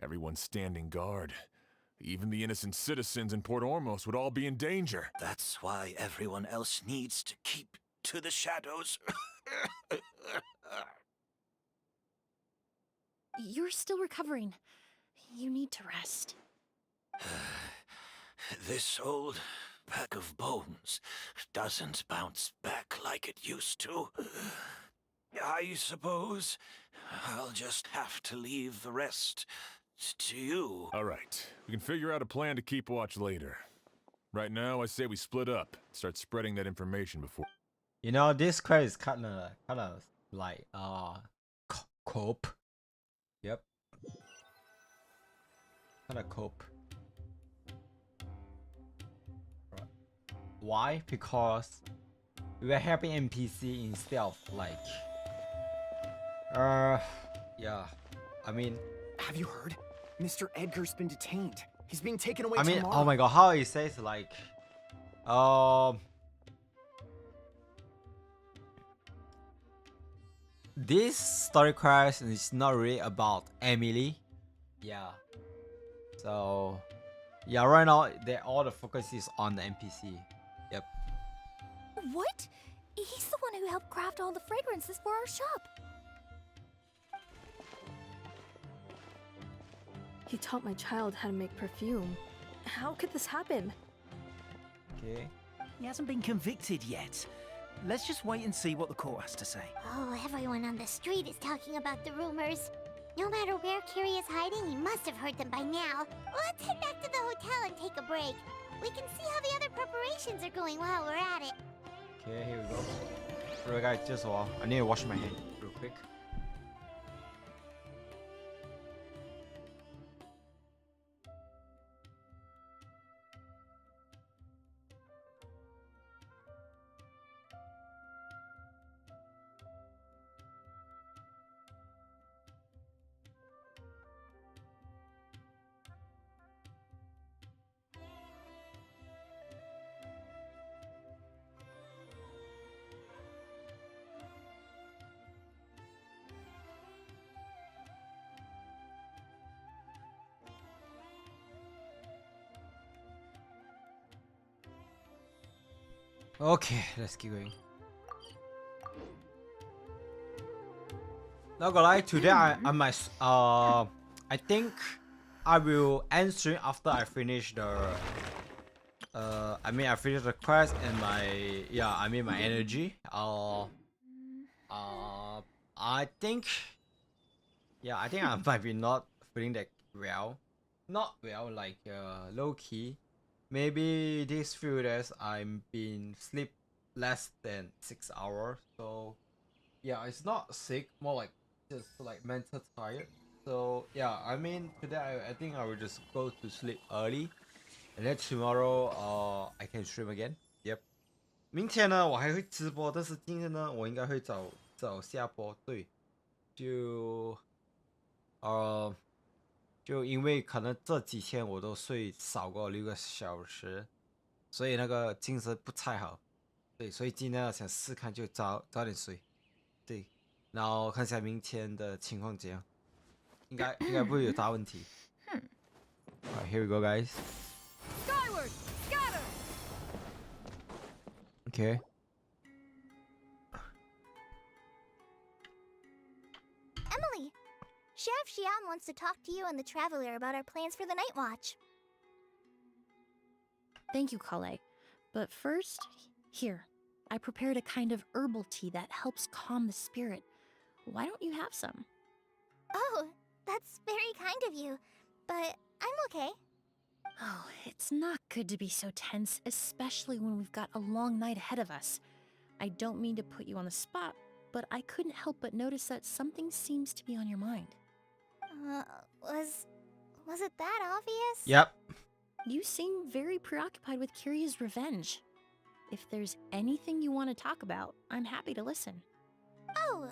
everyone standing guard, even the innocent citizens in Port Ormos would all be in danger. That's why everyone else needs to keep to the shadows. You're still recovering. You need to rest. This old bag of bones doesn't bounce back like it used to. I suppose I'll just have to leave the rest to you. All right, we can figure out a plan to keep watch later. Right now, I say we split up, start spreading that information before... You know, this quest is kind of like cope. Yep. Kind of cope. Right. Why? Because we were helping NPC instead of like yeah. I mean, Have you heard? Mr. Edgar's been detained. He's being taken away oh tomorrow. my god, how it says like this story quest is not really about Emilie. Yeah. So yeah, right now all the focus is on the NPC. Yep. What? He's the one who helped craft all the fragrances for our shop. He taught my child how to make perfume. How could this happen? Okay. He hasn't been convicted yet. Let's just wait and see what the court has to say. Oh, everyone on the street is talking about the rumors. No matter where Kiria is hiding, he must have heard them by now. Let's head back to the hotel and take a break. We can see how the other preparations are going while we're at it. Okay, here we go. Alright guys, just a while. I need to wash my hand real quick. Okay, let's keep going. Not gonna lie, today I might I think I will end stream after I finish the I finished the quest and my energy. I think I might be not feeling that well. Not well, like low key. Maybe these few days I'm been sleep less than 6 hours. So yeah, it's not sick, more like just like mental tired. So yeah, today I think I will just go to sleep early, and then tomorrow I can stream again. Yep. 明天呢我还会直播，但是今天呢我应该会早下播。对，就呃就因为可能这几天我都睡少过6个小时，所以那个精神不太好。对，所以今天想试看就早点睡。对，然后看一下明天的情况怎样，应该不会有大问题。Alright, here we go, guys. Skyward, scatter! Okay. Emilie, Chef Xian wants to talk to you and the Traveler about our plans for the Night Watch. Thank you, Kale. But first, here, I prepared a kind of herbal tea that helps calm the spirit. Why don't you have some? Oh, that's very kind of you, but I'm okay. Oh, it's not good to be so tense, especially when we've got a long night ahead of us. I don't mean to put you on the spot, but I couldn't help but notice that something seems to be on your mind. Was it that obvious? Yep. You seem very preoccupied with Kiria's revenge. If there's anything you want to talk about, I'm happy to listen. Oh,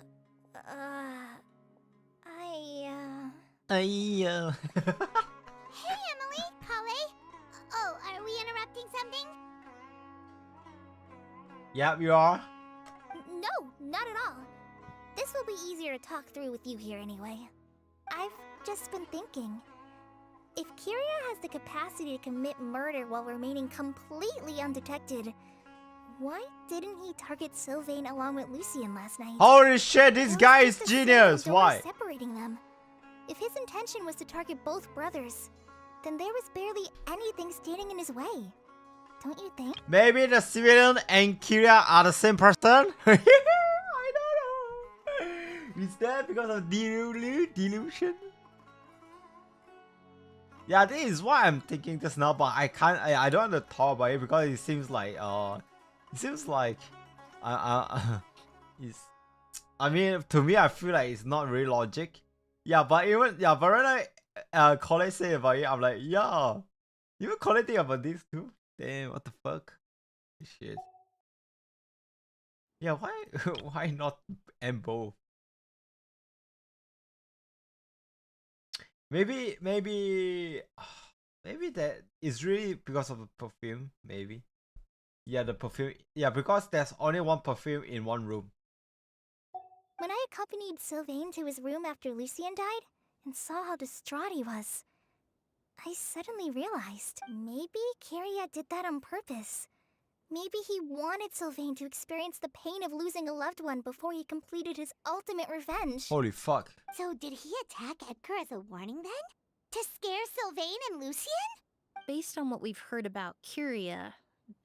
Hey, Hey, Emilie, Kale. Oh, are we interrupting something? Yep, you are. No, not at all. This will be easier to talk through with you here anyway. I've just been thinking. If Kiria has the capacity to commit murder while remaining completely undetected, why didn't he target Sylvain along with Lucien last night? Holy shit, this guy is Just a genius. door Why? separating them. If his intention was to target both brothers, then there was barely anything standing in his way. Don't you think? Maybe the civilian and Kiria are the same person? I don't know. Is that because of delusion? Yeah, this is what I'm thinking just now, but I don't want to talk about it because it seems like it's to me I feel like it's not really logic. Yeah, but when Colette say about it, I'm like, yeah. Even Colette think about this too? Damn, what the fuck? Shit. Yeah, why not and both? Maybe that is really because of the perfume, maybe. Yeah, the perfume. Yeah, because there's only one perfume in one room. When I accompanied Sylvain to his room after Lucien died and saw how distraught he was, I suddenly realized maybe Kiria did that on purpose. Maybe he wanted Sylvain to experience the pain of losing a loved one before he completed his ultimate revenge. Holy fuck. So did he attack Edgar as a warning then? To scare Sylvain and Lucien? Based on what we've heard about Kiria,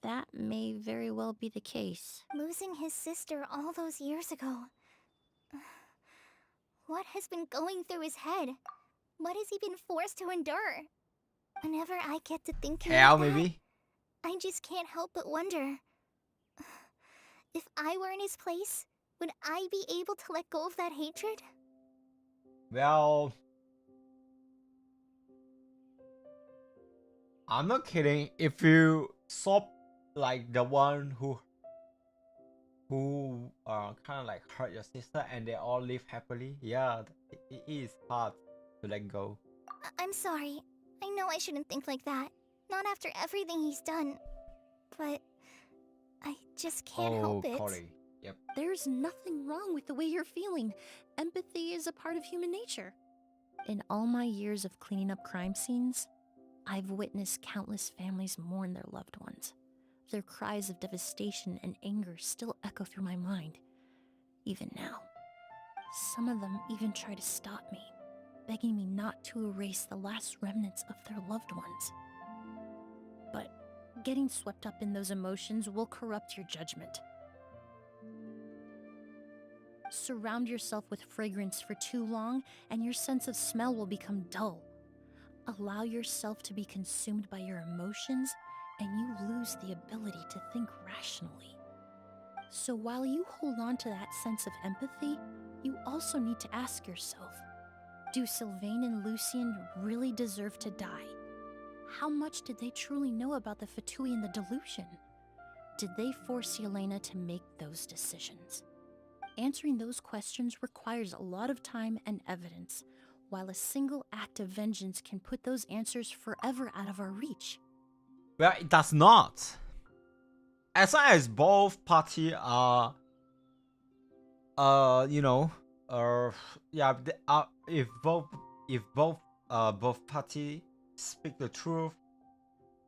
that may very well be the case. Losing his sister all those years ago. What has been going through his head? What has he been forced to endure? Whenever I get to thinking Hell, of that, maybe? I just can't help but wonder. If I were in his place, would I be able to let go of that hatred? Well, I'm not kidding. If you saw like the one who kind of like hurt your sister and they all live happily, yeah, it is hard to let go. I'm sorry. I know I shouldn't think like that. Not after everything he's done. But I just can't help it. Corey. Yep. There's nothing wrong with the way you're feeling. Empathy is a part of human nature. In all my years of cleaning up crime scenes, I've witnessed countless families mourn their loved ones. Their cries of devastation and anger still echo through my mind, even now. Some of them even try to stop me, begging me not to erase the last remnants of their loved ones. But getting swept up in those emotions will corrupt your judgment. Surround yourself with fragrance for too long, and your sense of smell will become dull. Allow yourself to be consumed by your emotions, and you lose the ability to think rationally. So while you hold on to that sense of empathy, you also need to ask yourself, do Sylvain and Lucien really deserve to die? How much did they truly know about the Fatui and the delusion? Did they force Yelena to make those decisions? Answering those questions requires a lot of time and evidence, while a single act of vengeance can put those answers forever out of our reach. Well, it does not. As long as both parties are, if both parties speak the truth,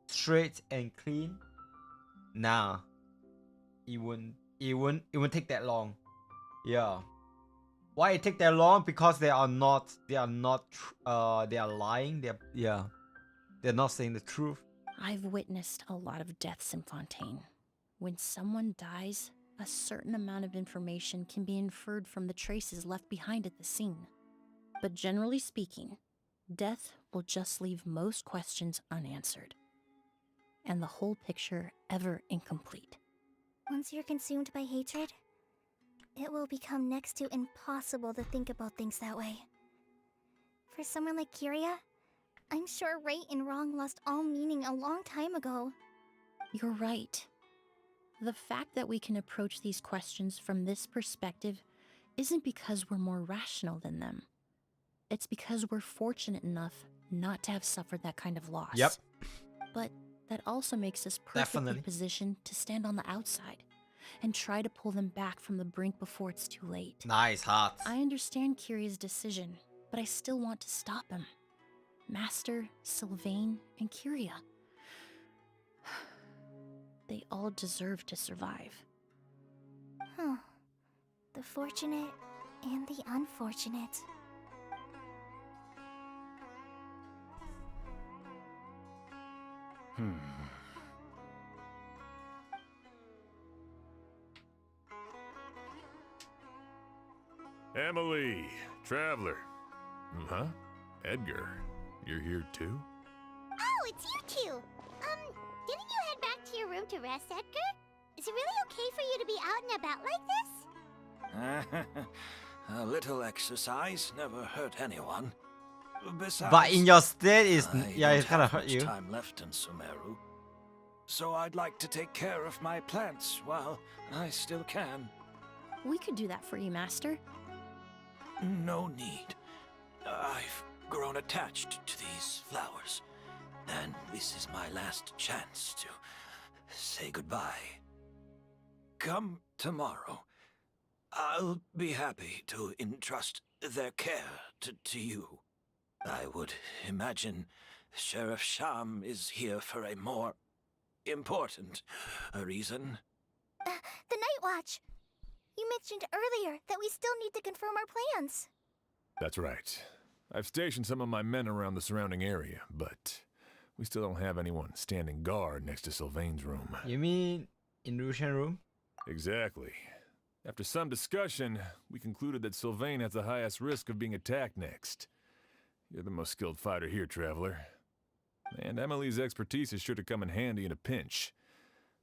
straight and clean, nah, it won't take that long. Yeah. Why it take that long? Because they are lying. They're not saying the truth. I've witnessed a lot of deaths in Fontaine. When someone dies, a certain amount of information can be inferred from the traces left behind at the scene. But generally speaking, death will just leave most questions unanswered, and the whole picture ever incomplete. Once you're consumed by hatred, it will become next to impossible to think about things that way. For someone like Kyria, I'm sure right and wrong lost all meaning a long time ago. You're right. The fact that we can approach these questions from this perspective isn't because we're more rational than them. It's because we're fortunate enough not to have suffered that kind of loss. Yep. But that also makes us perfectly Definitely. positioned to stand on the outside and try to pull them back from the brink before it's too late. Nice, hot. I understand Kyria's decision, but I still want to stop him. Master, Sylvain, and Kyria. They all deserve to survive. Huh. The fortunate and the unfortunate. Emilie, Traveler. Huh? Edgar, you're here too? Oh, it's you two! Didn't you head back to your room to rest, Edgar? Is it really okay for you to be out and about like this? A little exercise never hurt anyone. Besides, But in your state, it's I yeah, don't it's kind of have hurt much you. time left in Sumeru, so I'd like to take care of my plants while I still can. We could do that for you, Master. No need. I've grown attached to these flowers, and this is my last chance to say goodbye. Come tomorrow. I'll be happy to entrust their care to you. I would imagine Sheriff Sham is here for a more important reason. The Night Watch! You mentioned earlier that we still need to confirm our plans. That's right. I've stationed some of my men around the surrounding area, but we still don't have anyone standing guard next to Sylvain's room. You mean in Lucian's room? Exactly. After some discussion, we concluded that Sylvain has the highest risk of being attacked next. You're the most skilled fighter here, Traveler. And Emilie's expertise is sure to come in handy in a pinch.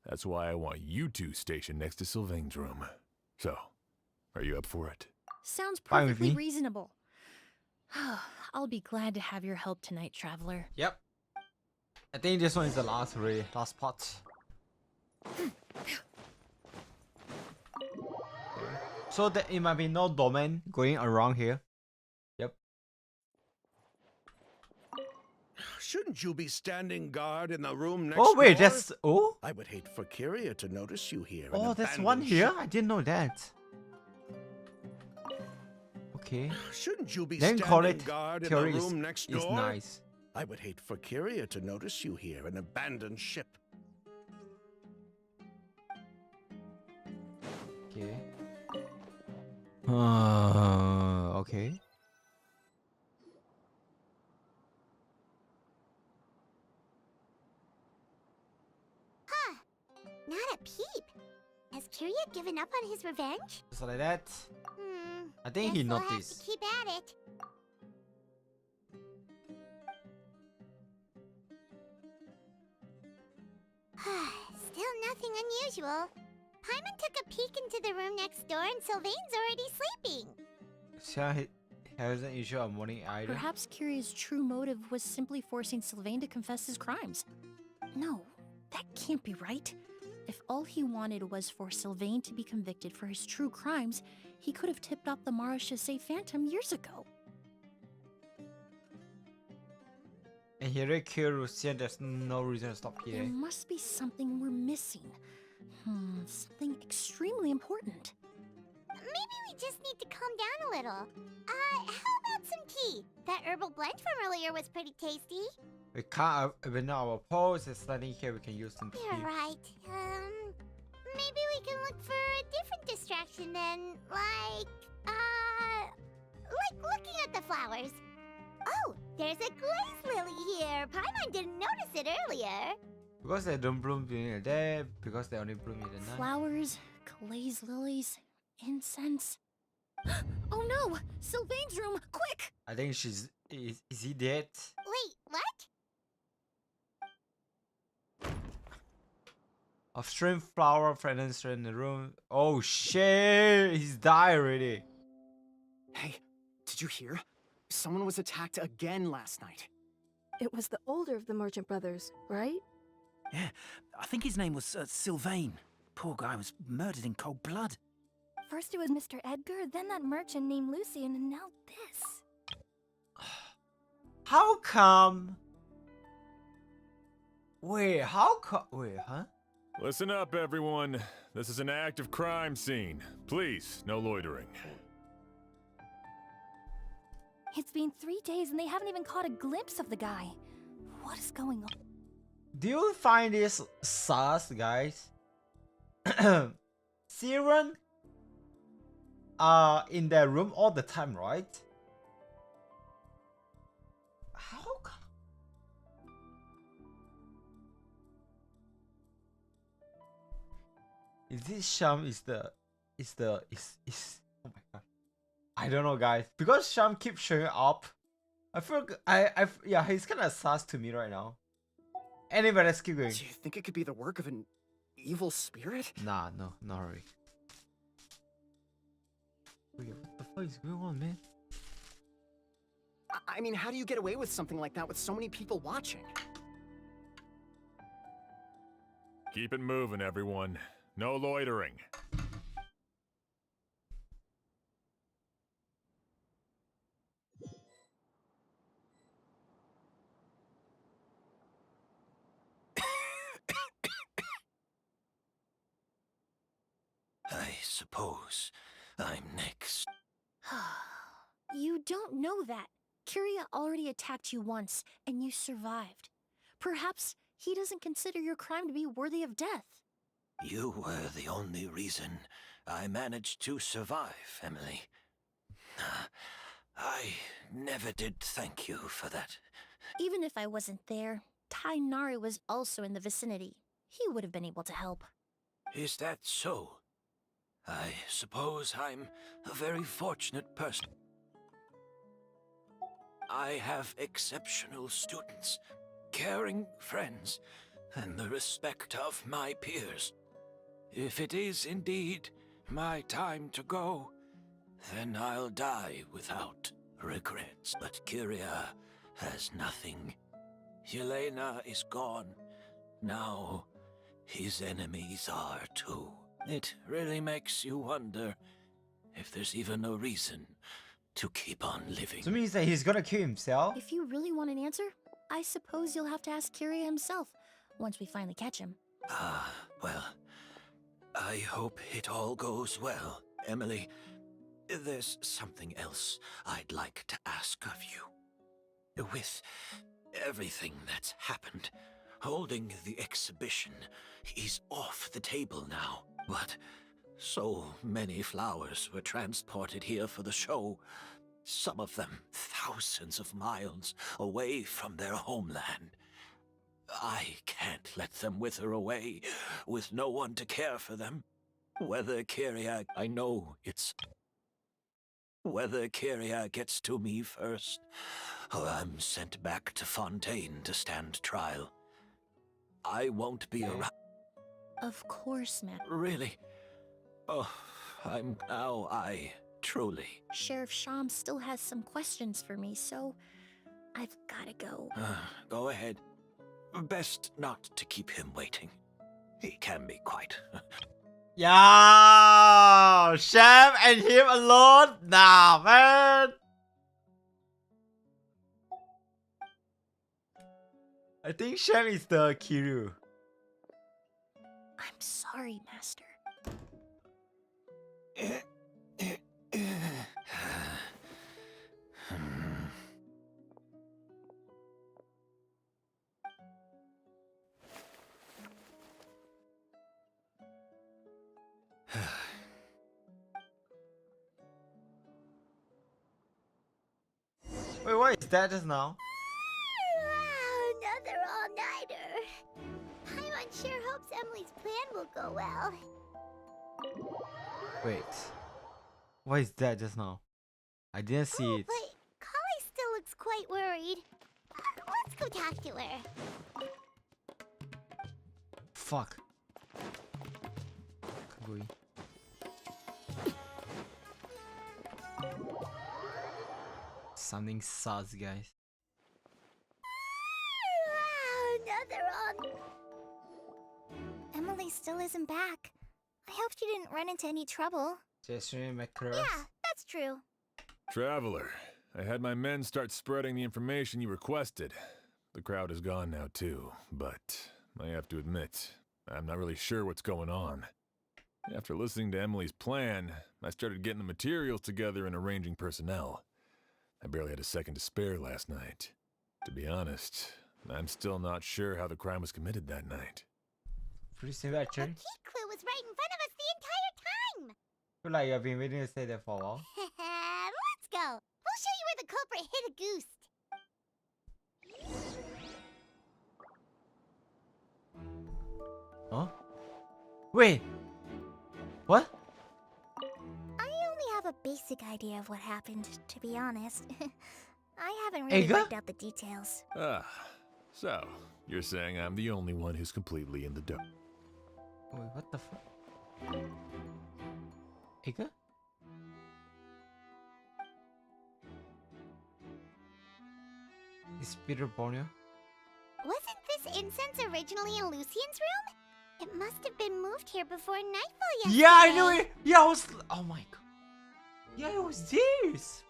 That's why I want you two stationed next to Sylvain's room. So, are you up for it? Sounds Fine with perfectly me. reasonable. I'll be glad to have your help tonight, Traveler. Yep. I think this one is the last part. So that it might be no domain going around here. Yep. Shouldn't you be standing guard in the room next Oh wait, door? that's I would hate for Kyria to notice you here. oh, that's one here. I didn't know that. Okay. Shouldn't you be Then standing call it guard in Kyria the is- room next is door? nice. I would hate for Kyria to notice you here, an abandoned ship. Okay. Okay. Huh. Not a peep. Has Kirya given up on his revenge? Just like that. I think Guess he we'll have noticed. to keep at it. Still nothing unusual. Paimon took a peek into the room next door and Sylvain's already sleeping. Xiang hasn't issued a warning either. Perhaps Kiria's true motive was simply forcing Sylvain to confess his crimes. No, that can't be right. If all he wanted was for Sylvain to be convicted for his true crimes, he could have tipped off the Marechaussee Phantom years ago. And he already killed Lucian, there's no reason to stop There here. must be something we're missing. Something extremely important. Maybe we just need to calm down a little. How about some tea? That herbal blend from earlier was pretty tasty. We can't even know our pose is standing here, we can use some tea. You're right. Maybe we can look for a different distraction then, like looking at the flowers. Oh, there's a glaze lily here. Paimon didn't notice it earlier. Because they don't bloom during the day, because they only bloom in the night. Flowers, glaze lilies, incense. Oh no! Sylvain's room! Quick! I think she's... Is he dead? Wait, what? A strange flower fragrance in the room. Oh shit! He's died already. Hey, did you hear? Someone was attacked again last night. It was the older of the merchant brothers, right? Yeah, I think his name was Sylvain. Poor guy was murdered in cold blood. First it was Mr. Edgar, then that merchant named Lucian, and now this. How come? Wait, how come? Wait, huh? Listen up, everyone. This is an active crime scene. Please, no loitering. It's been 3 days and they haven't even caught a glimpse of the guy. What is going on? Do you find this sus, guys? Siren in their room all the time, right? How come? Is this Sham oh my god. I don't know, guys. Because Sham keeps showing up, I feel yeah, he's kind of sus to me right now. Anyway, let's keep going. Do you think it could be the work of an evil spirit? Nah, no, not really. Wait, what the fuck is going on, man? I mean, how do you get away with something like that with so many people watching? Keep it moving, everyone. No loitering. I suppose I'm next. You don't know that. Kiria already attacked you once, and you survived. Perhaps he doesn't consider your crime to be worthy of death. You were the only reason I managed to survive, Emilie. I never did thank you for that. Even if I wasn't there, Tainari was also in the vicinity. He would have been able to help. Is that so? I suppose I'm a very fortunate person. I have exceptional students, caring friends, and the respect of my peers. If it is indeed my time to go, then I'll die without regrets. But Kiria has nothing. Yelena is gone. Now his enemies are too. It really makes you wonder if there's even a reason to keep on living. So it means that he's gonna kill himself? If you really want an answer, I suppose you'll have to ask Kiria himself, once we finally catch him. Well, I hope it all goes well, Emilie. There's something else I'd like to ask of you. With everything that's happened, holding the exhibition is off the table now. But So many flowers were transported here for the show. Some of them thousands of miles away from their homeland. I can't let them wither away with no one to care for them. Whether Kyria, I know it's... Whether Kyria gets to me first, or I'm sent back to Fontaine to stand trial. I won't be around. Of course, Matt. Really? Oh, truly... Sheriff Sham still has some questions for me, so I've gotta go. Go ahead. Best not to keep him waiting. He can be quite... Yeah, Sham and him alone? Nah, man. I think Sham is the Kiryu. I'm sorry, Master. Wait, what is that just now? Another all-nighter. Paimon sure hopes Emily's plan will go well. Wait. What is that just now? I didn't see it. But Kali still looks quite worried. Let's go talk to her. Fuck. Kagui. Something sus, guys. Another on. Emily still isn't back. I hope she didn't run into any trouble. Yeah, that's true. Traveler, I had my men start spreading the information you requested. The crowd is gone now too, but I have to admit, I'm not really sure what's going on. After listening to Emily's plan, I started getting the materials together and arranging personnel. I barely had a second to spare last night. To be honest, I'm still not sure how the crime was committed that night. Pretty simple, The actually. key clue was right in front of us the entire time. Feel like I've been waiting to say that for a while. Let's go. We'll show you where the culprit hid a goose. Huh? Wait. What? I only have a basic idea of what happened, to be honest. I haven't really Ega? worked out the details. Ah, so you're saying I'm the only one who's completely in the dark. Wait, what the fuck? Ega? Is Peter Borneo? Wasn't this incense originally in Lucian's room? It must have been moved here before nightfall yesterday. Yeah, I knew it. Yeah, I was. Oh my god. Yeah, it was this.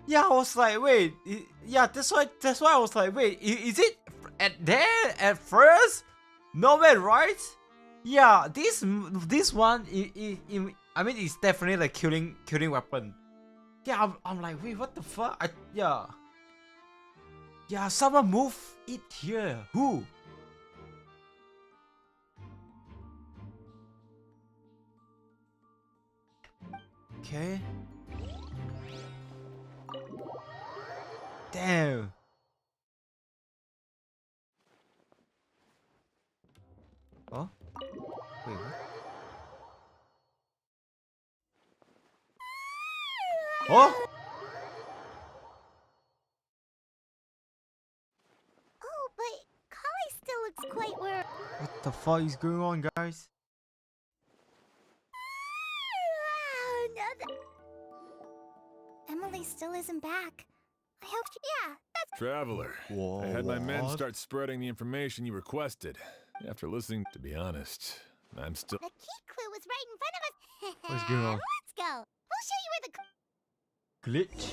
Yeah, I was like, wait. Yeah, that's why I was like, wait. Is it at there at first? No way, right? Yeah, this one. I mean, it's definitely like killing weapon. Yeah, I'm like, wait, what the fuck? Yeah. Yeah, someone move it here. Who? Okay. Damn. Oh? Wait, what? Oh? Oh, but Kali still looks quite worried. What the fuck is going on, guys? Emily still isn't back. I hope she... Yeah, that's... Traveler, Whoa, I had my men what? start spreading the information you requested. After listening, to be honest, I'm still... The key clue was right in front of us. What's going on? Let's go. We'll show you where the... Glitch.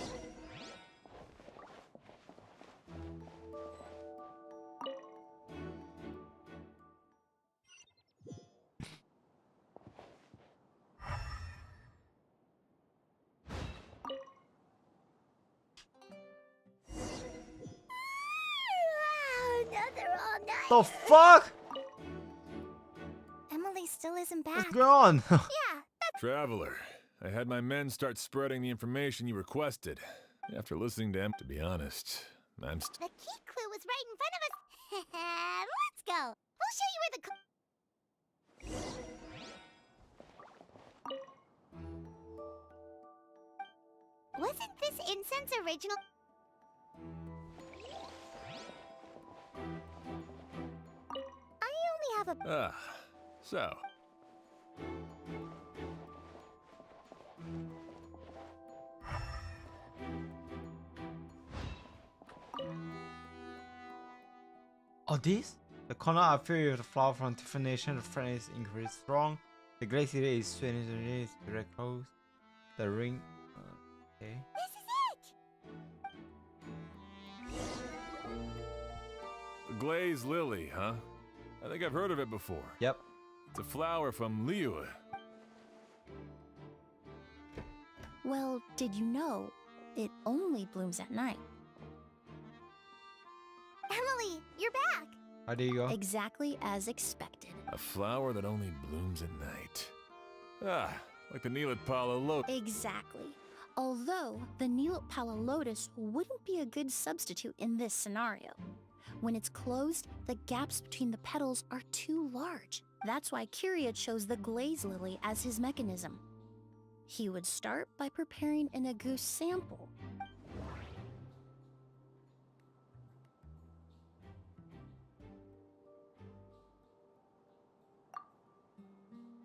Another all-nighter. The fuck? Emily still isn't back. What's going on? Yeah, Traveler, I had my men start spreading the information you requested. After listening to him, to be honest, I'm the key clue was right in front of us. Let's go. We'll show you where the Wasn't this incense original? I only have a... so. Oh, this? The corner are filled with flower from different nations. The friend is increased strong. The glacier is 20 degrees very close. The ring. Okay. This is it! The glazed lily, huh? I think I've heard of it before. Yep. It's a flower from Liyue. Well, did you know it only blooms at night? Emilie, you're back! How do you go? Exactly as expected. A flower that only blooms at night. Like the Neelit Pala Lotus. Exactly. Although the Neelit Pala Lotus wouldn't be a good substitute in this scenario. When it's closed, the gaps between the petals are too large. That's why Kyria chose the glaze lily as his mechanism. He would start by preparing an Agus sample.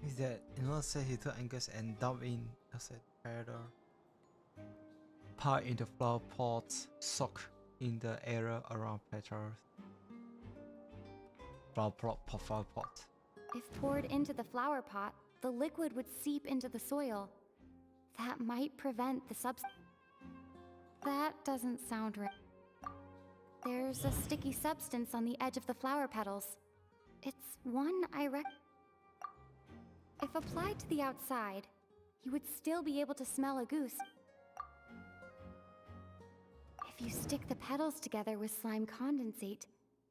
Is that innocent he took Angus and dump in acid powder, pour into flower pots, soak in the area around petals. Flower pot. If poured into the flower pot, the liquid would seep into the soil. That might prevent the That doesn't sound right. There's a sticky substance on the edge of the flower petals. It's one If applied to the outside, you would still be able to smell a goose. If you stick the petals together with slime condensate,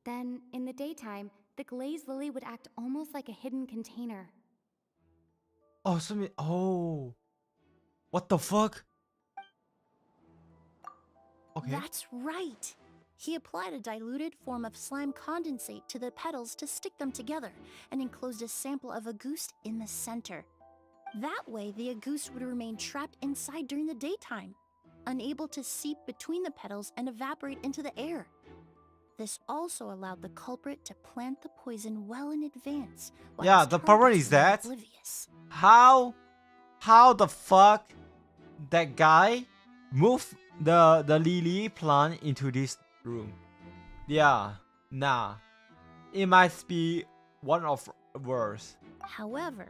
then in the daytime, the glazed lily would act almost like a hidden container. Oh, oh. What the fuck? Okay. That's right. He applied a diluted form of slime condensate to the petals to stick them together and enclosed a sample of Agoost in the center. That way, the Agoost would remain trapped inside during the daytime, unable to seep between the petals and evaporate into the air. This also allowed the culprit to plant the poison well in advance. Yeah, the problem is that oblivious. how the fuck that guy moved the lily plant into this room? Yeah, nah. It must be one of worse. However,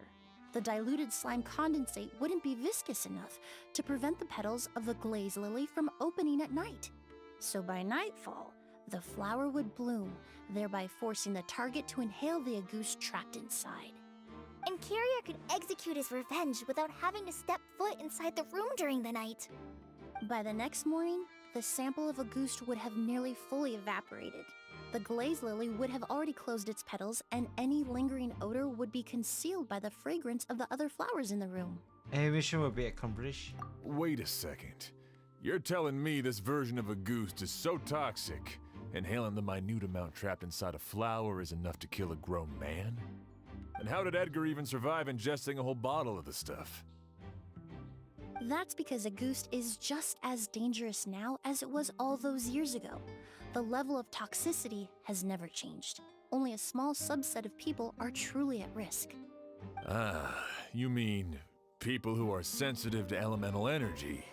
the diluted slime condensate wouldn't be viscous enough to prevent the petals of the glaze lily from opening at night. So by nightfall, the flower would bloom, thereby forcing the target to inhale the Agoost trapped inside. And Kyria could execute his revenge without having to step foot inside the room during the night. By the next morning, the sample of Agoost would have nearly fully evaporated. The glaze lily would have already closed its petals, and any lingering odor would be concealed by the fragrance of the other flowers in the room. A mission will be accomplished. Wait a second. You're telling me this version of Agoost is so toxic, inhaling the minute amount trapped inside a flower is enough to kill a grown man? And how did Edgar even survive ingesting a whole bottle of the stuff? That's because Agoost is just as dangerous now as it was all those years ago. The level of toxicity has never changed. Only a small subset of people are truly at risk. You mean people who are sensitive to elemental energy.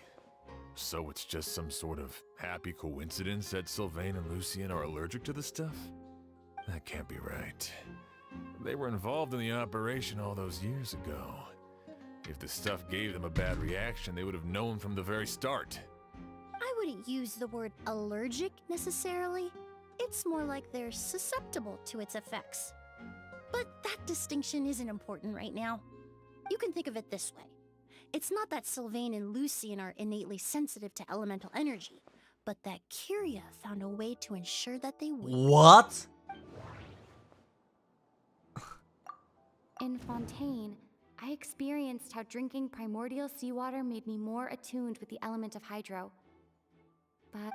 So it's just some sort of happy coincidence that Sylvain and Lucien are allergic to the stuff? That can't be right. They were involved in the operation all those years ago. If the stuff gave them a bad reaction, they would have known from the very start. I wouldn't use the word allergic necessarily. It's more like they're susceptible to its effects. But that distinction isn't important right now. You can think of it this way. It's not that Sylvain and Lucien are innately sensitive to elemental energy, but that Kyria found a way to ensure that they would. What? In Fontaine, I experienced how drinking primordial seawater made me more attuned with the element of hydro. But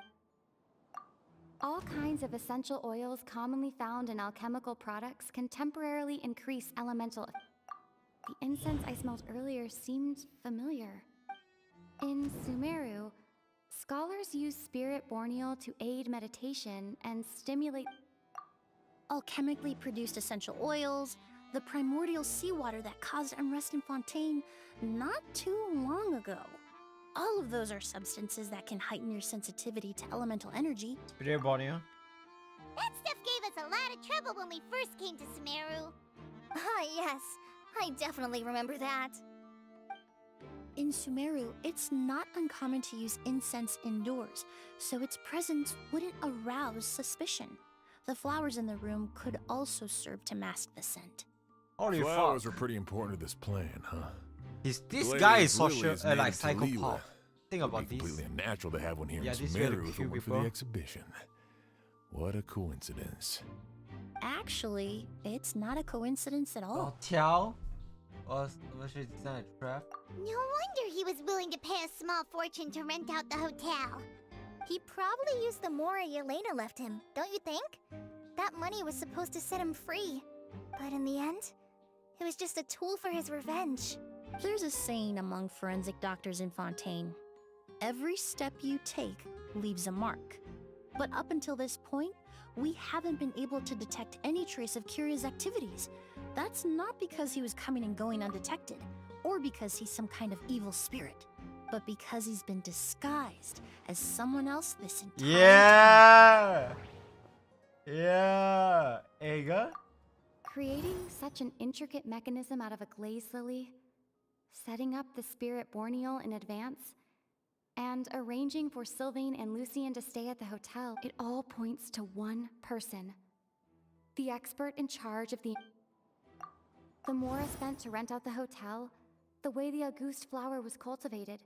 all kinds of essential oils commonly found in alchemical products can temporarily increase elemental. The incense I smelled earlier seemed familiar. In Sumeru, scholars use spirit borneal to aid meditation and stimulate Alchemically produced essential oils, the primordial seawater that caused unrest in Fontaine not too long ago. All of those are substances that can heighten your sensitivity to elemental energy. Spirit Borneo. That stuff gave us a lot of trouble when we first came to Sumeru. Ah, yes. I definitely remember that. In Sumeru, it's not uncommon to use incense indoors, so its presence wouldn't arouse suspicion. The flowers in the room could also serve to mask the scent. Holy Flowers fuck. were pretty important to this plan, huh? This Lily guy is Lily social, is native like to Liyue. psychopath. Think It'd about be this. completely unnatural to have one here Yeah, in this is really Sumeru if it cute, weren't for bro. the exhibition. What a coincidence. Actually, it's not a coincidence at all. Tiao was she design a trap? No wonder he was willing to pay a small fortune to rent out the hotel. He probably used the Mora Yelena left him, don't you think? That money was supposed to set him free. But in the end, it was just a tool for his revenge. There's a saying among forensic doctors in Fontaine. Every step you take leaves a mark. But up until this point, we haven't been able to detect any trace of Kiria's activities. That's not because he was coming and going undetected, or because he's some kind of evil spirit, but because he's been disguised as someone else this entire time. Yeah! Yeah! Ega? creating such an intricate mechanism out of a glaze lily, setting up the spirit borneal in advance, and arranging for Sylvain and Lucien to stay at the hotel, it all points to one person. The expert in charge of the Mora spent to rent out the hotel, the way the Auguste flower was cultivated,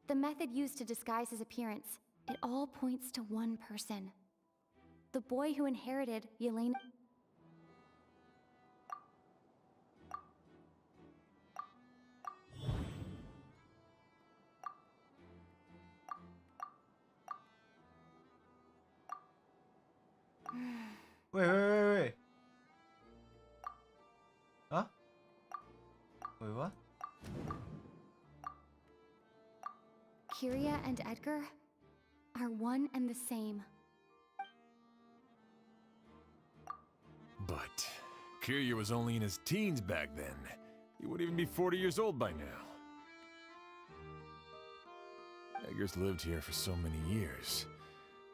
the method used to disguise his appearance, it all points to one person. The boy who inherited Yelena. Wait. Huh? Wait, what? Kyria and Edgar are one and the same. But Kyria was only in his teens back then. He wouldn't even be 40 years old by now. Edgar's lived here for so many years.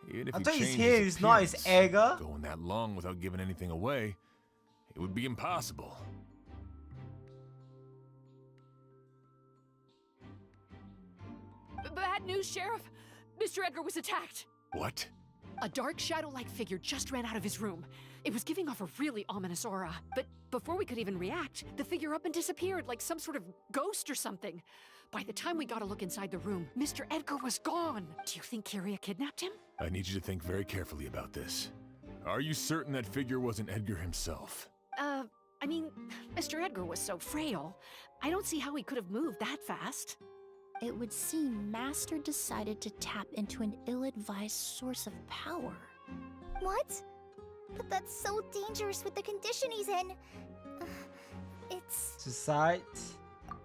Even if I he thought his changed hair his is not his appearance, Edgar. going that long without giving anything away, it would be impossible. Bad news, Sheriff! Mr. Edgar was attacked! What? A dark shadow-like figure just ran out of his room. It was giving off a really ominous aura. But before we could even react, the figure up and disappeared like some sort of ghost or something. By the time we got a look inside the room, Mr. Edgar was gone. Do you think Kyria kidnapped him? I need you to think very carefully about this. Are you certain that figure wasn't Edgar himself? I mean, Mr. Edgar was so frail. I don't see how he could have moved that fast. It would seem Master decided to tap into an ill-advised source of power. What? But that's so dangerous with the condition he's in. It's... Suicide?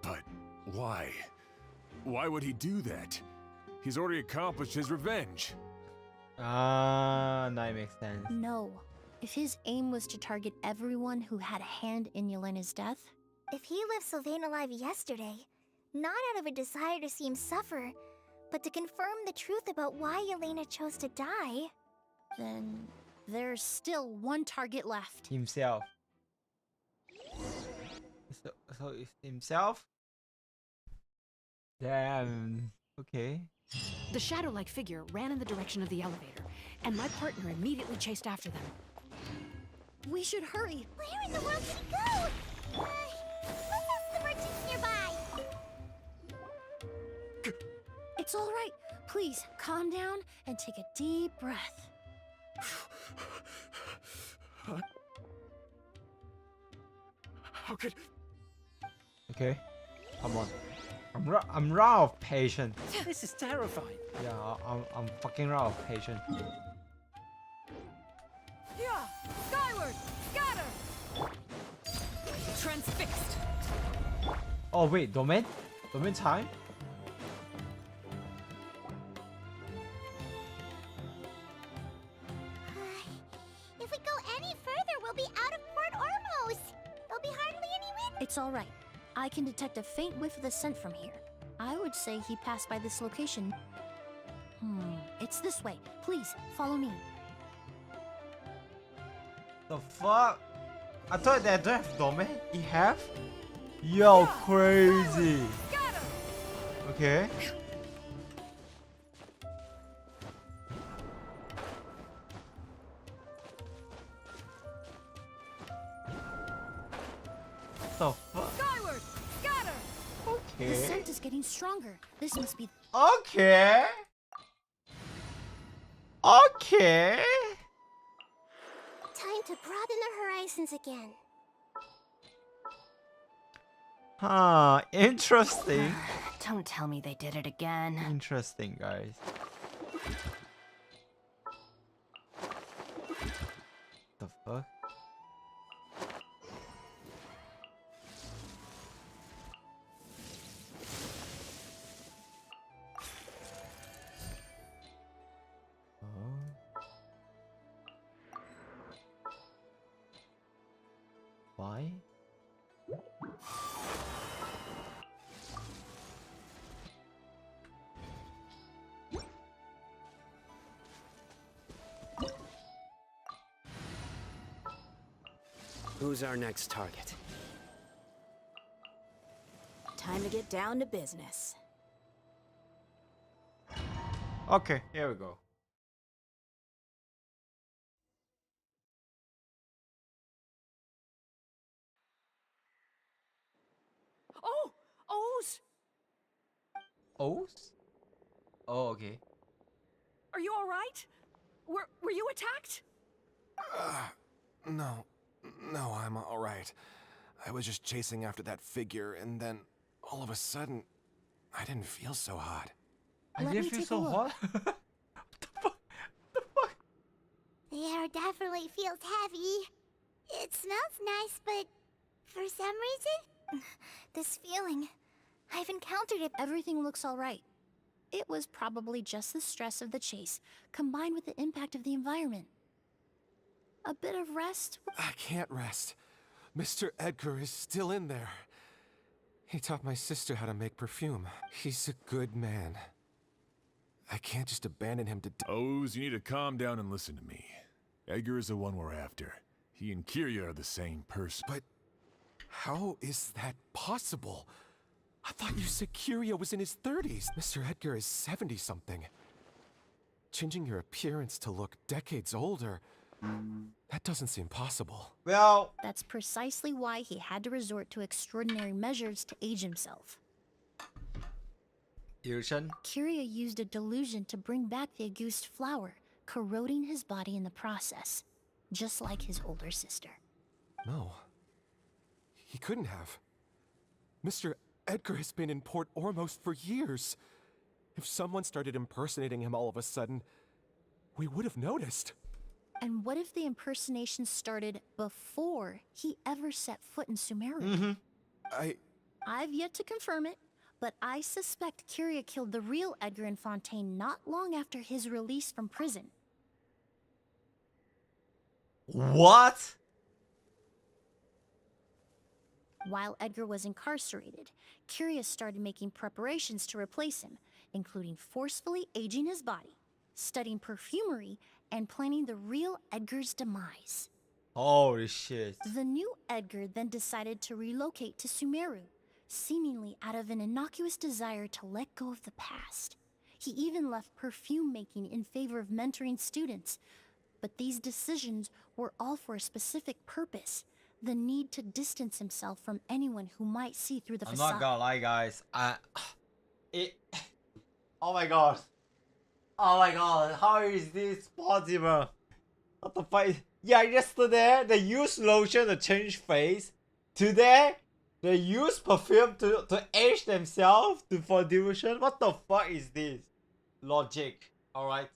But why? Why would he do that? He's already accomplished his revenge. Now it makes sense. No. If his aim was to target everyone who had a hand in Yelena's death... If he left Sylvain alive yesterday, not out of a desire to see him suffer, but to confirm the truth about why Yelena chose to die... Then there's still one target left. Himself. So it's himself? Damn. Okay. The shadow-like figure ran in the direction of the elevator, and my partner immediately chased after them. We should hurry. Where in the world did he go? Let's ask the merchants nearby. It's all right. Please, calm down and take a deep breath. How could Okay, come on. I'm out of patience. This is terrifying. Yeah, I'm fucking out of patience. Yeah! Skyward! Scatter! Transfixed! Oh wait, domain time. If we go any further, we'll be out of Port Ormos. There'll be hardly any wind. It's all right. I can detect a faint whiff of the scent from here. I would say he passed by this location. It's this way. Please, follow me. The fuck? I thought they don't have domain. You have? Yo, crazy. Okay. The fuck? Skyward! Scatter! The Okay. scent is getting stronger. This must be... Okay. Okay. Time to broaden the horizons again. Huh, interesting. Don't tell me they did it again. Interesting, guys. The fuck? Why? Who's our next target? Time to get down to business. Okay, here we go. Oh! O's! O's? Oh, okay. Are you alright? Were you attacked? No, I'm all right. I was just chasing after that figure, and then all of a sudden, I didn't feel so hot. I Let didn't me feel take a so look. hot. The air definitely feels heavy. It smells nice, but for some reason, This feeling. I've encountered it. Everything looks all right. It was probably just the stress of the chase, combined with the impact of the environment. A bit of rest. I can't rest. Mr. Edgar is still in there. He taught my sister how to make perfume. He's a good man. I can't just abandon him to O's, you need to calm down and listen to me. Edgar is the one we're after. He and Kirya are the same person. But how is that possible? I thought you said Kirya was in his 30s. Mr. Edgar is 70-something. Changing your appearance to look decades older, that doesn't seem possible. Well, That's precisely why he had to resort to extraordinary measures to age himself. illusion. Kirya used a delusion to bring back the Auguste flower, corroding his body in the process, just like his older sister. No. He couldn't have. Mr. Edgar has been in Port Ormos for years. If someone started impersonating him all of a sudden, we would have noticed. And what if the impersonation started before he ever set foot in Sumeru? I've yet to confirm it, but I suspect Kirya killed the real Edgar in Fontaine not long after his release from prison. What? While Edgar was incarcerated, Kirya started making preparations to replace him, including forcefully aging his body, studying perfumery, and planning the real Edgar's demise. Holy shit. The new Edgar then decided to relocate to Sumeru, seemingly out of an innocuous desire to let go of the past. He even left perfume making in favor of mentoring students. But these decisions were all for a specific purpose: the need to distance himself from anyone who might see through the I'm facade. not gonna lie, guys. Oh my god. Oh my god. How is this possible? What the fuck? Yeah, yesterday they used lotion to change face. Today, They use perfume to age themselves for delusion. What the fuck is this logic? All right.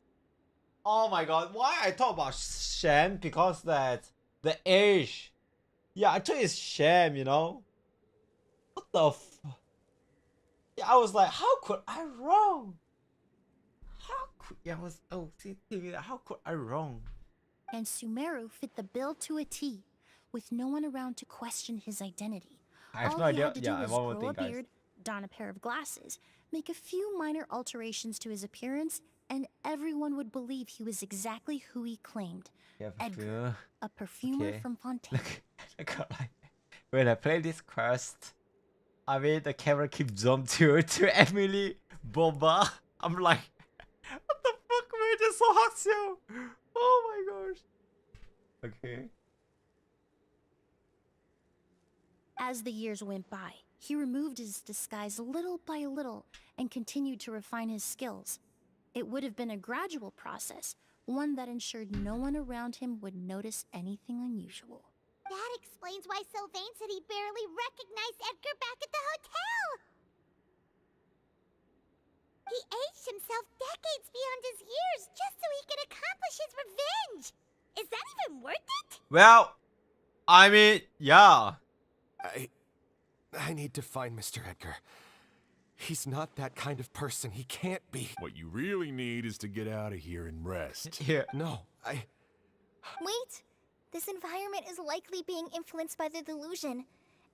Oh my god. Why I talk about sham? Because that the age. Yeah, I thought it's sham. You know. What the fuck? Yeah, I was like, how could I wrong? How could I was how could I wrong? And Sumeru fit the bill to a T, with no one around to question his identity. I have All no he idea. had to do Yeah, was one more grow thing, a guys. beard, don a pair of glasses, make a few minor alterations to his appearance, and everyone would believe he was exactly who he claimed. Yeah, Edgar, a perfumer Okay. from Fontaine. Look, like, when I play this quest, I mean the camera keeps jump to Emilie Boba. I'm like, what the fuck, man? That's so hot, yo. Oh my gosh. Okay. As the years went by, he removed his disguise little by little and continued to refine his skills. It would have been a gradual process, one that ensured no one around him would notice anything unusual. That explains why Sylvain said he barely recognized Edgar back at the hotel. He aged himself decades beyond his years just so he could accomplish his revenge. Is that even worth it? Well, I mean, yeah. I need to find Mr. Edgar. He's not that kind of person. He can't be. What you really need is to get out of here and rest. Yeah. No, Wait! This environment is likely being influenced by the delusion.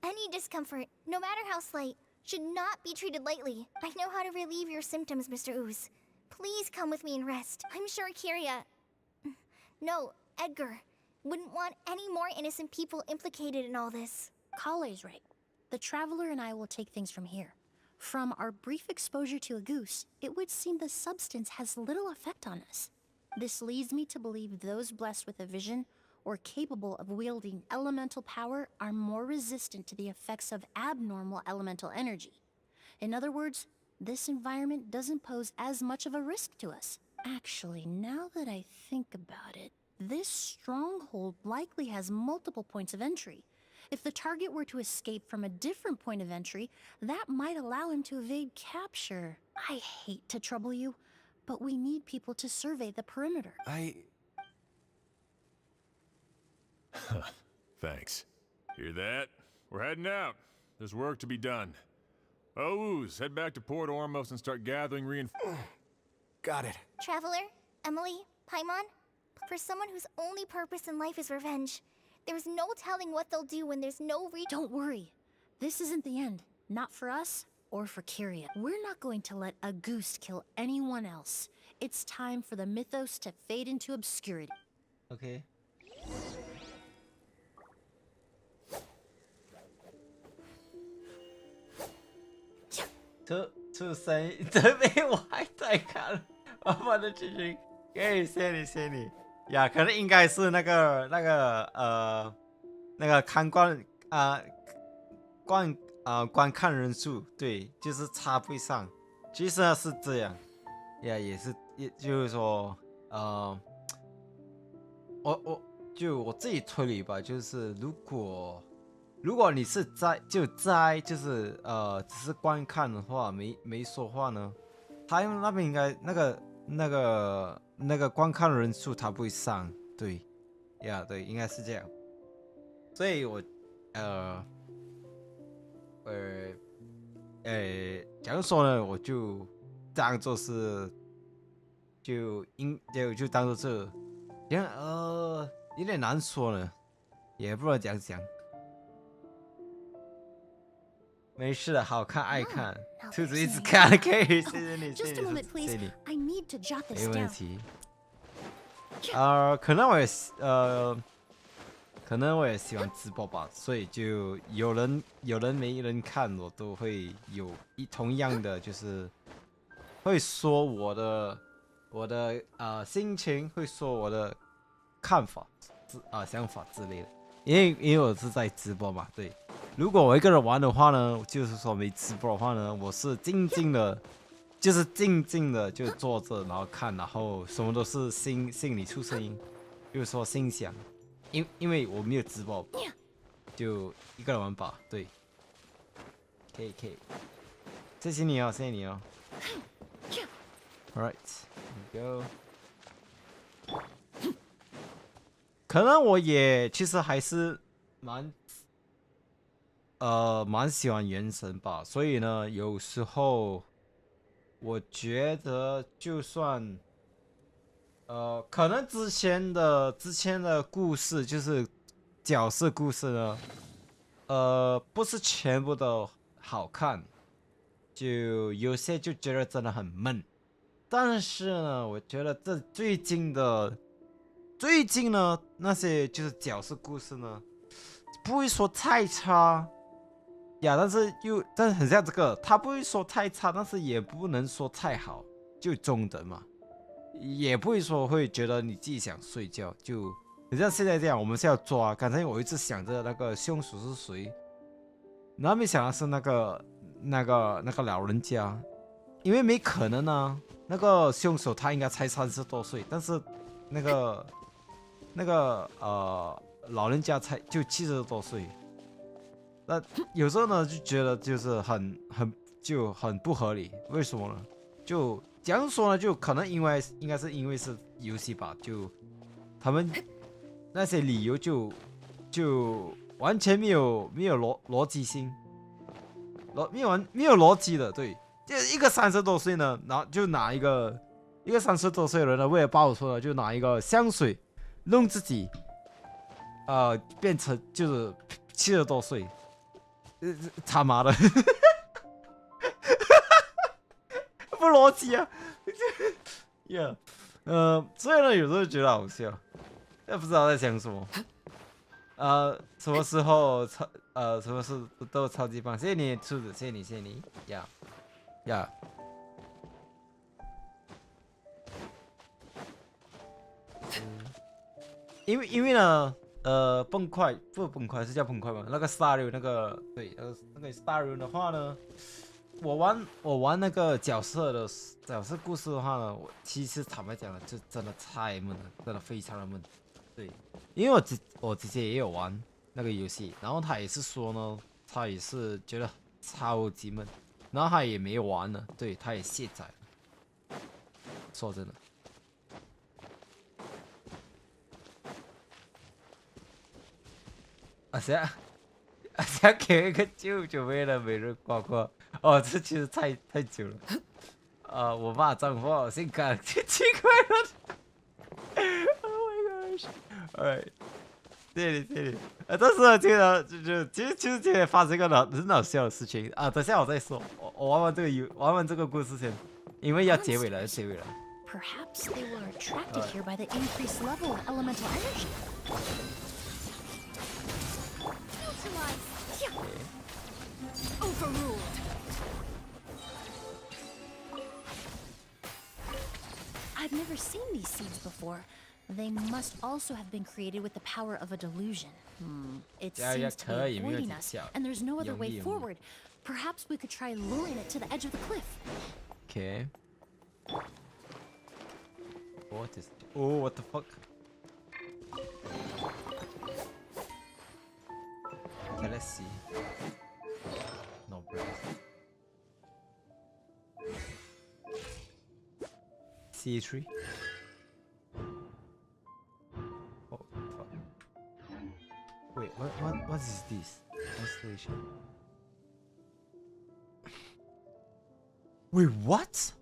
Any discomfort, no matter how slight, should not be treated lightly. I know how to relieve your symptoms, Mr. Ooze. Please come with me and rest. I'm sure Kyria... No, Edgar wouldn't want any more innocent people implicated in all this. Kale's right. The Traveler and I will take things from here. From our brief exposure to a goose, it would seem the substance has little effect on us. This leads me to believe those blessed with a vision or capable of wielding elemental power are more resistant to the effects of abnormal elemental energy. In other words, this environment doesn't pose as much of a risk to us. Actually, now that I think about it, this stronghold likely has multiple points of entry. If the target were to escape from a different point of entry, that might allow him to evade capture. I hate to trouble you, but we need people to survey the perimeter. Thanks. Hear that? We're heading out. There's work to be done. Ooze, head back to Port Ormos and start gathering Got it. Traveler, Emilie, Paimon, for someone whose only purpose in life is revenge, there's no telling what they'll do when there's no Don't worry. This isn't the end. Not for us or for Kyria. We're not going to let a goose kill anyone else. It's time for the mythos to fade into obscurity. Okay.这声音这边我还在看，慢慢的进行。谢谢你。呀，可能应该是那个看观看人数，对，就是插不上。其实是这样，也就是说，我自己推理吧，就是如果你是就是只是观看的话，没说话呢，他那边应该那个观看人数他不会上，对，对，应该是这样。所以我假如说呢，我就当做是就当做这，有点难说呢，也不知道怎样讲。没事的，好看爱看，兔子一直看，可以，谢谢你，谢谢你，谢谢你。I need to jot this 没 down. 问题。可能我也喜欢直播吧，所以就有人没人看，我都会有同样的，就是会说我的心情，会说我的看法想法之类的，因为我是在直播嘛，对。如果我一个人玩的话呢，就是说没直播的话呢，我是静静的就坐着，然后看，然后什么都是心里出声音，比如说心想，因为我没有直播，就一个人玩吧，对。可以，谢谢你哦，谢谢你哦。Alright, here we go. 可能我也其实还是蛮喜欢原神吧，所以呢，有时候我觉得就算可能之前的故事就是角色故事呢，不是全部都好看，就有些就觉得真的很闷。但是呢，我觉得这最近呢那些就是角色故事呢，不会说太差呀，但是很像这个，他不会说太差，但是也不能说太好，就中等嘛，也不会说会觉得你自己想睡觉，就很像现在这样，我们是要抓。刚才我一直想着那个凶手是谁，然后没想到是那个老人家，因为没可能啊。那个凶手他应该才30多岁，但是那个老人家就70多岁。那有时候呢就觉得就是很不合理，为什么呢？就这样说呢，就可能应该是因为是游戏吧，就他们那些理由就完全没有逻辑性，没有逻辑的，对。就一个30多岁呢，然后就拿一个30多岁的人呢，为了报仇呢，就拿一个香水弄自己，变成就是70多岁，他妈的，不逻辑啊，yeah，所以呢，有时候觉得好笑，也不知道在想什么，什么时候什么事都超级棒，谢谢你兔子，谢谢你呀。呀，因为呢，崩块不是崩块是叫崩块吗？那个 Star 那个对，那个 Star 的话呢，我玩那个角色故事的话呢，我其实坦白讲了，就真的太闷了，真的非常的闷。对，因为我姐姐也有玩那个游戏，然后她也是说呢，她也是觉得超级闷。然后他也没玩了，对，他也卸载了。说真的，谁给一个舅舅为了每日呱呱？哦，这其实太久了。我骂脏话，我性感，奇怪了。Oh my gosh！Alright， 谢谢你。但是呢，这个其实今天发生一个很好笑的事情啊，等下我再说。我玩完这个故事先，因为要结尾了。Perhaps they were attracted here by the increased level of elemental energy. Overruled. I've never seen these seeds before. They must also have been created with the power of a delusion. It seems to be avoiding us, and there's no other way forward. Perhaps we could try luring it to the edge of the cliff. Okay. What is... Oh, what the fuck? Okay, let's see. No breath. C3. Oh, fuck. Wait, what is this? Constellation. Wait, what?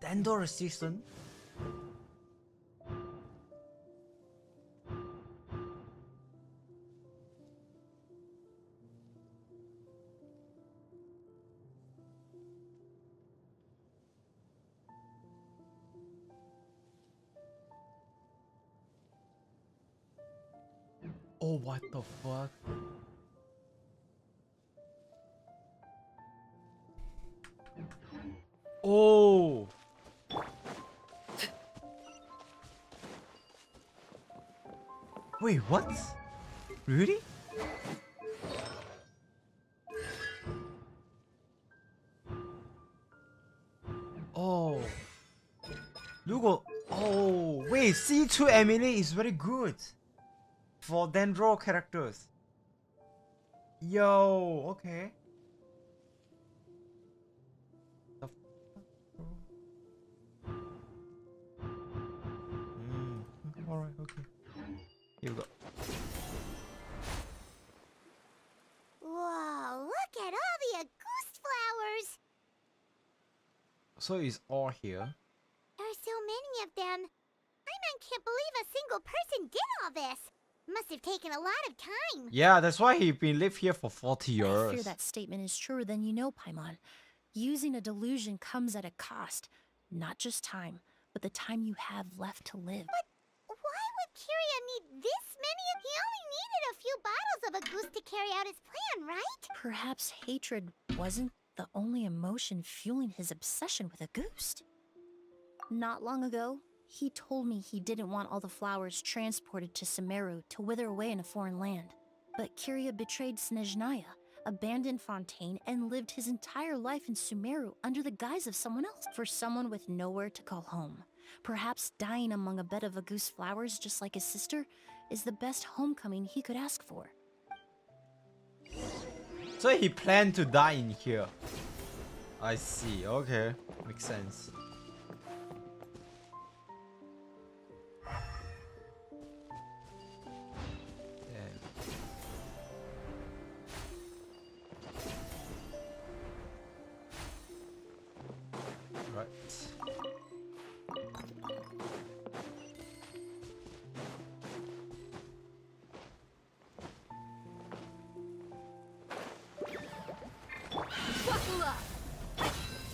Dandor season? Oh, what the fuck? Oh! Wait, what? Really? Oh. 如果 Oh Hey, C2 Emilie is very good for Dendro characters. Yo, okay. Alright, okay. Here we go. Whoa, look at all the Auguste flowers! So it's all here. There are so many of them. I can't believe a single person did all this. Must have taken a lot of time. Yeah, that's why he been live here for 40 I years. fear that statement is truer than you know, Paimon. Using a delusion comes at a cost. Not just time, but the time you have left to live. But why would Kiria need this many? He only needed a few bottles of Auguste to carry out his plan, right? Perhaps hatred wasn't the only emotion fueling his obsession with Auguste. Not long ago, he told me he didn't want all the flowers transported to Sumeru to wither away in a foreign land. But Kiria betrayed Snezhnaya, abandoned Fontaine, and lived his entire life in Sumeru under the guise of someone else. For someone with nowhere to call home, perhaps dying among a bed of Auguste flowers just like his sister is the best homecoming he could ask for. So he planned to die in here. I see, okay. Makes sense. Buckle up!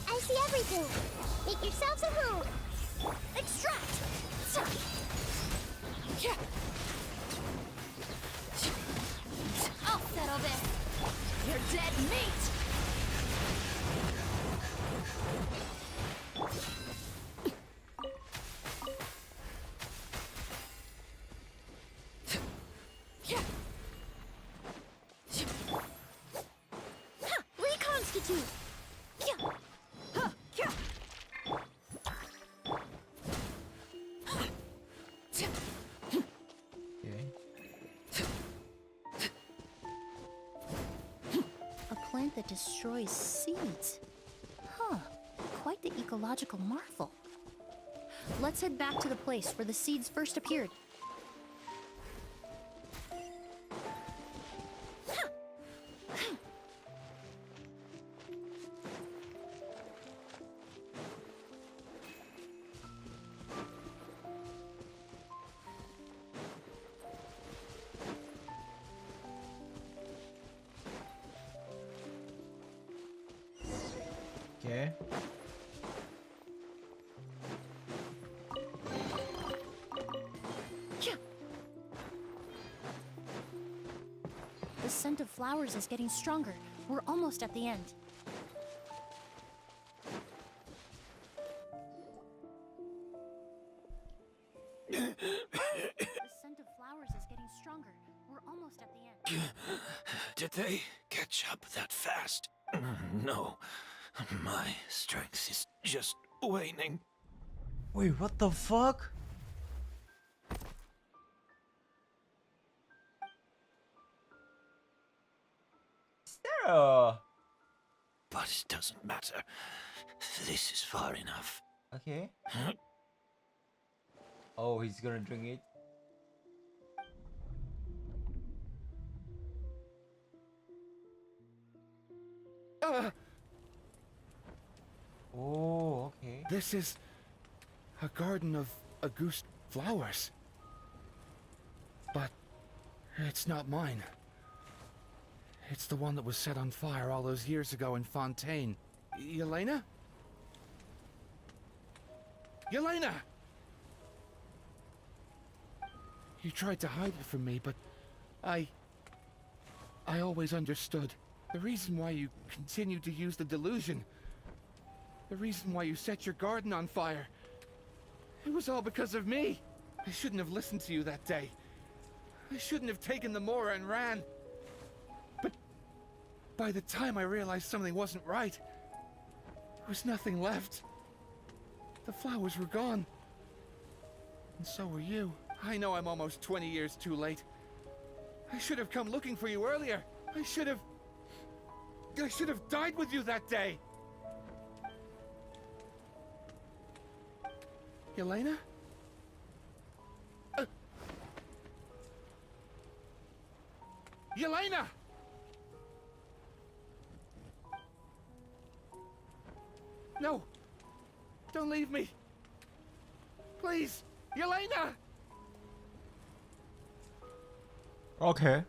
I see everything. Make yourselves at home. Extract! I'll settle this. You're dead meat! Reconstitute! A plant that destroys seeds. Huh, quite the ecological marvel. Let's head back to the place where the seeds first appeared. Okay. The scent of flowers is getting stronger. We're almost at the end. The scent of flowers is getting stronger. We're almost at the end. Did they catch up that fast? No. My strength is just waning. Wait, what the fuck? Is there a... But it doesn't matter. This is far enough. Okay. Oh, he's gonna drink it. Oh, okay. This is a garden of Auguste flowers. But it's not mine. It's the one that was set on fire all those years ago in Fontaine. Yelena? Yelena! You tried to hide it from me, but I always understood. The reason why you continued to use the delusion, the reason why you set your garden on fire, it was all because of me. I shouldn't have listened to you that day. I shouldn't have taken the Mora and ran. But by the time I realized something wasn't right, there was nothing left. The flowers were gone. And so were you. I know I'm almost 20 years too late. I should have come looking for you earlier. I should have died with you that day. Yelena? Yelena! No! Don't leave me! Please! Yelena! Okay.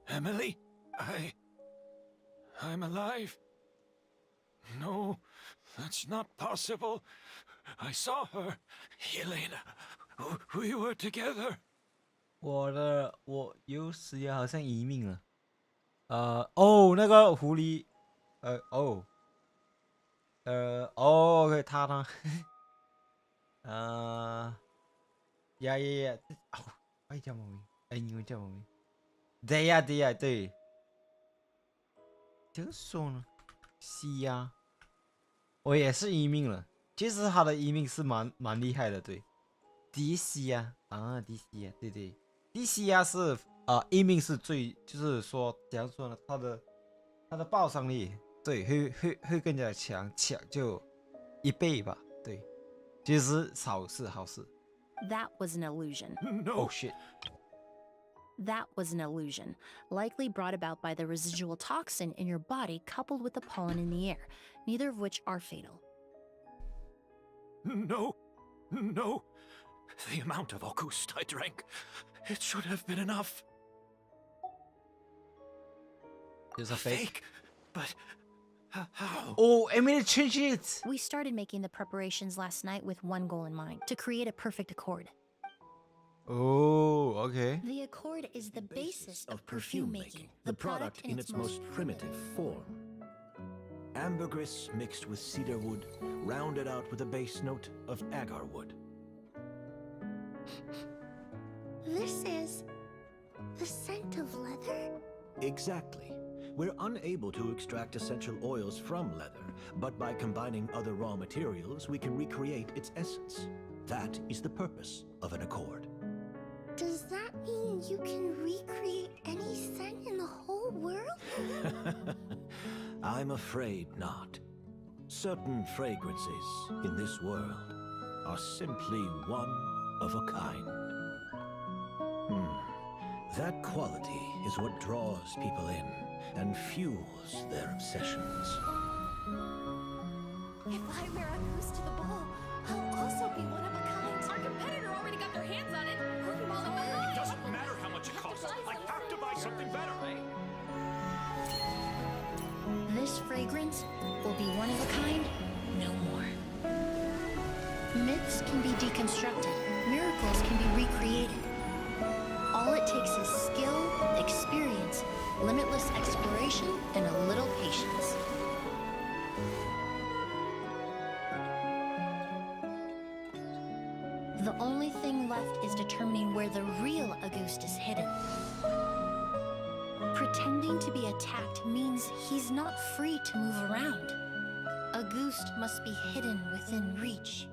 Emilie, I'm alive. No, that's not possible. I saw her, Yelena. We were together. 我有时间好像移民了。哦，那个狐狸，OK，他，呀，哦，哎叫什么名？哎，英文叫什么名？对呀，对。怎么说呢？是呀，我也是移民了。其实他的移民是蛮厉害的，对。DC 呀，DC 呀，对。DC 呀是移民是最，就是说怎样说呢？他的爆伤力，对，会更加强就1倍吧，对。其实好事。That was an illusion. No. Oh shit. That was an illusion, likely brought about by the residual toxin in your body coupled with the pollen in the air, neither of which are fatal. No. The amount of August I drank, it should have been enough. It's a fake. But how? Oh, Emilie changed it. We started making the preparations last night with one goal in mind, to create a perfect accord. Oh, okay. The accord is the basis of perfume making, the product in its most primitive form. Ambergris mixed with cedar wood, rounded out with a base note of agar wood. This is the scent of leather? Exactly. We're unable to extract essential oils from leather, but by combining other raw materials, we can recreate its essence. That is the purpose of an accord. Does that mean you can recreate any scent in the whole world? I'm afraid not. Certain fragrances in this world are simply one of a kind. That quality is what draws people in and fuels their obsessions. If I wear a goose to the ball, I'll also be one of a kind. Our competitor already got their hands on it. It doesn't matter how much it costs. I have to buy something better. This fragrance will be one of a kind, no more. Myths can be deconstructed, miracles can be recreated. All it takes is skill, experience, limitless exploration, and a little patience. The only thing left is determining where the real Auguste is hidden. Pretending to be attacked means he's not free to move around. Auguste must be hidden within reach.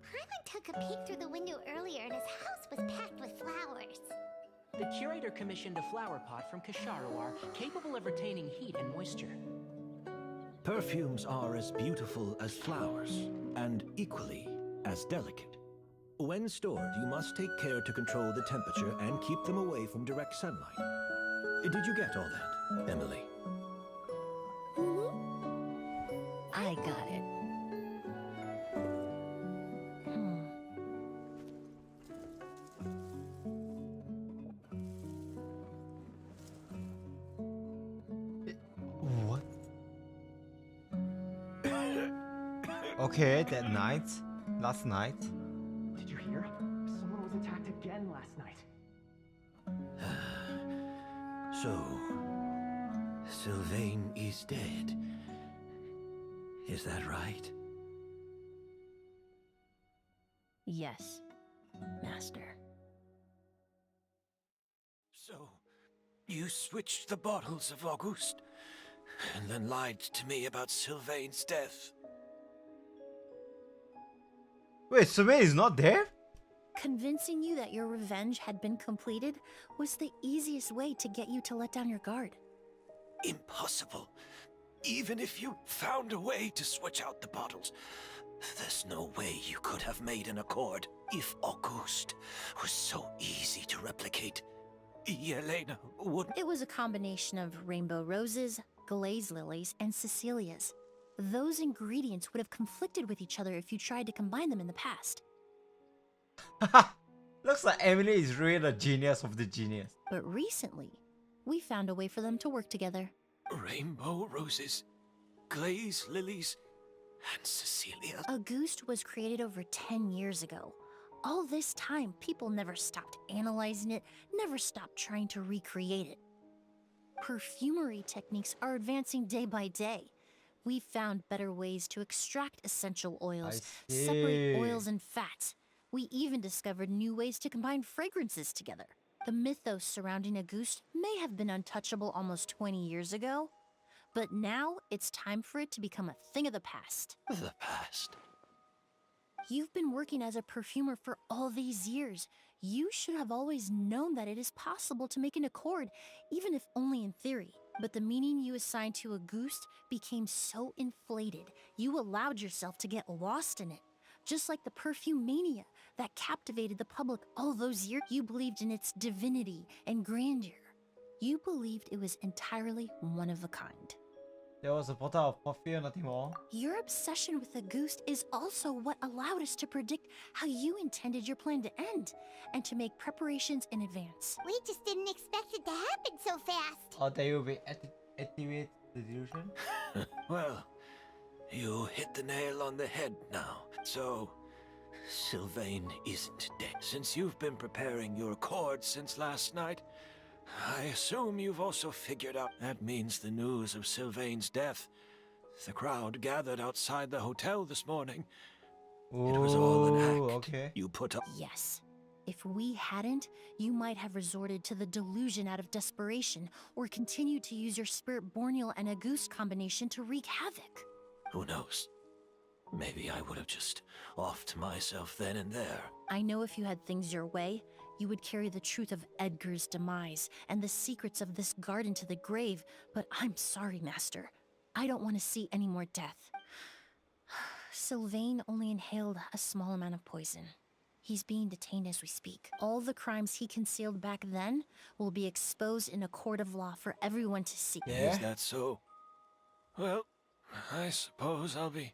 Paimon took a peek through the window earlier and his house was packed with flowers. The curator commissioned a flower pot from Kasharawar, capable of retaining heat and moisture. Perfumes are as beautiful as flowers, and equally as delicate. When stored, you must take care to control the temperature and keep them away from direct sunlight. Did you get all that, Emilie? I got it. What? Okay, last night. Did you hear? Someone was attacked again last night. So, Sylvain is dead. Is that right? Yes, Master. So, you switched the bottles of Auguste. and then lied to me about Sylvain's death. Wait, Sylvain is not there? Convincing you that your revenge had been completed was the easiest way to get you to let down your guard. Impossible. Even if you found a way to switch out the bottles, there's no way you could have made an accord. If Auguste was so easy to replicate, Yelena wouldn't. It was a combination of rainbow roses, glaze lilies, and Cecilias. Those ingredients would have conflicted with each other if you tried to combine them in the past. Looks like Emilie is really the genius of the genius. But recently, we found a way for them to work together. Rainbow roses, glaze lilies, and Cecilia. Auguste was created over 10 years ago. All this time, people never stopped analyzing it, never stopped trying to recreate it. Perfumery techniques are advancing day by day. We found better ways to extract essential oils, separate oils and fats. We even discovered new ways to combine fragrances together. The mythos surrounding Auguste may have been untouchable almost 20 years ago, but now it's time for it to become a thing of the past. The past? You've been working as a perfumer for all these years. You should have always known that it is possible to make an accord, even if only in theory. But the meaning you assigned to Auguste became so inflated, you allowed yourself to get lost in it. Just like the perfume mania that captivated the public all those years, you believed in its divinity and grandeur. You believed it was entirely one of a kind. There was a bottle of perfume, nothing more. Your obsession with Auguste is also what allowed us to predict how you intended your plan to end, and to make preparations in advance. We just didn't expect it to happen so fast. Oh, they will be activate the delusion? Well, you hit the nail on the head now. So, Sylvain isn't dead. Since you've been preparing your accord since last night, I assume you've also figured out that means the news of Sylvain's death. The crowd gathered outside the hotel this morning. It was all an act. Okay. You put up. Yes. If we hadn't, you might have resorted to the delusion out of desperation, or continued to use your Spirit Borneal and Auguste combination to wreak havoc. Who knows? Maybe I would have just offed myself then and there. I know if you had things your way, you would carry the truth of Edgar's demise and the secrets of this garden to the grave, but I'm sorry, Master. I don't want to see any more death. Sylvain only inhaled a small amount of poison. He's being detained as we speak. All the crimes he concealed back then will be exposed in a court of law for everyone to see. Is that so? Well, I suppose I'll be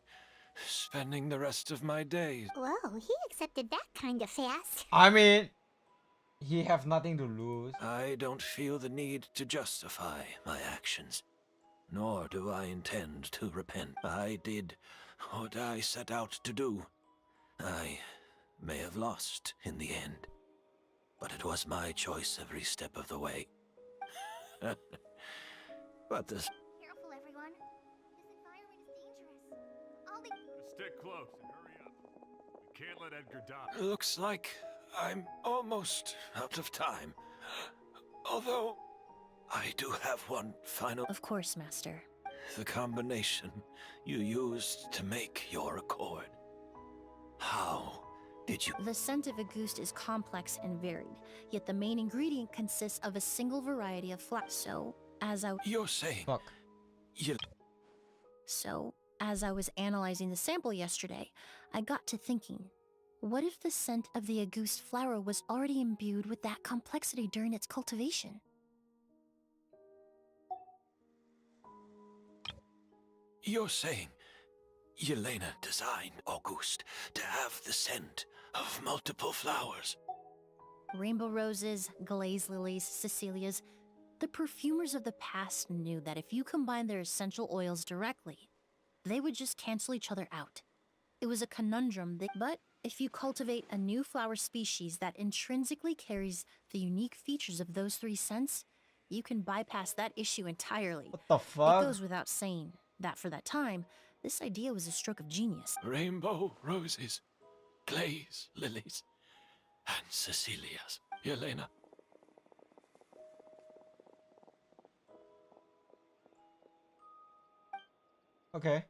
spending the rest of my days. Whoa, he accepted that kind of fast. I mean, he have nothing to lose. I don't feel the need to justify my actions, nor do I intend to repent. I did what I set out to do. I may have lost in the end, but it was my choice every step of the way. But this... Careful, everyone. This environment is dangerous. All the... Stick close and hurry up. We can't let Edgar die. Looks like I'm almost out of time. Although, I do have one final... Of course, Master. The combination you used to make your accord. How did you... The scent of Auguste is complex and varied, yet the main ingredient consists of a single variety of flowers. So, as I... You're saying... Fuck. So, as I was analyzing the sample yesterday, I got to thinking, what if the scent of the Auguste flower was already imbued with that complexity during its cultivation? You're saying Yelena designed Auguste to have the scent of multiple flowers. Rainbow roses, glaze lilies, Cecilias. The perfumers of the past knew that if you combined their essential oils directly, they would just cancel each other out. It was a conundrum, but if you cultivate a new flower species that intrinsically carries the unique features of those three scents, you can bypass that issue entirely. What the fuck? It goes without saying that for that time, this idea was a stroke of genius. Rainbow roses, glaze lilies, and Cecilias. Yelena. OK。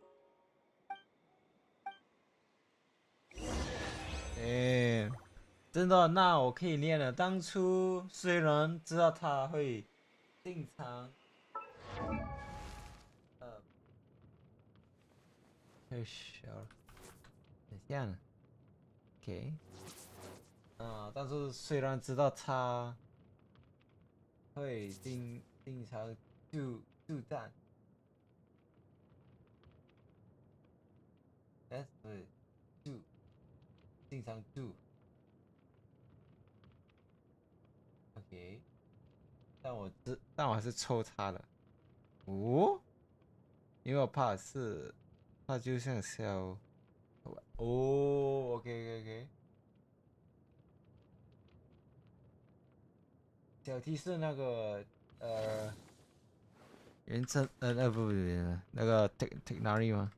哎，真的，那我可以练了。当初虽然知道他会经常，太小了，很像。OK。但是虽然知道他会经常助战，哎，对，经常助。OK。但我还是抽他了。哦，因为我怕是，他就像小，哦，OK。小 T 是那个原真不那个 technary 吗？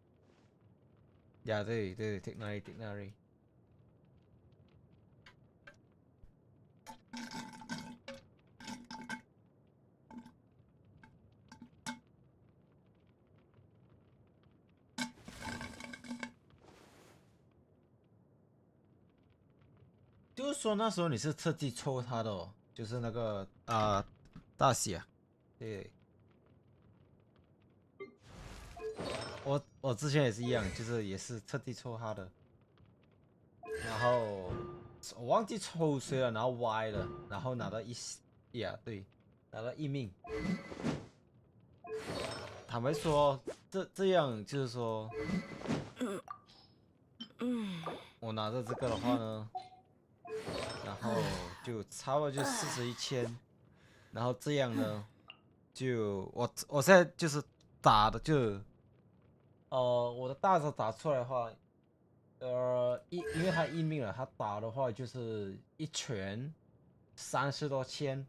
呀，对 technary。就是说那时候你是特地抽他的哦，就是那个大喜啊，对。我之前也是一样，就是也是特地抽他的，然后我忘记抽谁了，然后歪了，然后拿到对，拿到一命。坦白说，这样就是说，我拿着这个的话呢，然后就差不多就41,000，然后这样呢，就我现在就是打的就，我的大招打出来的话，因为他一命了，他打的话就是一拳30多千，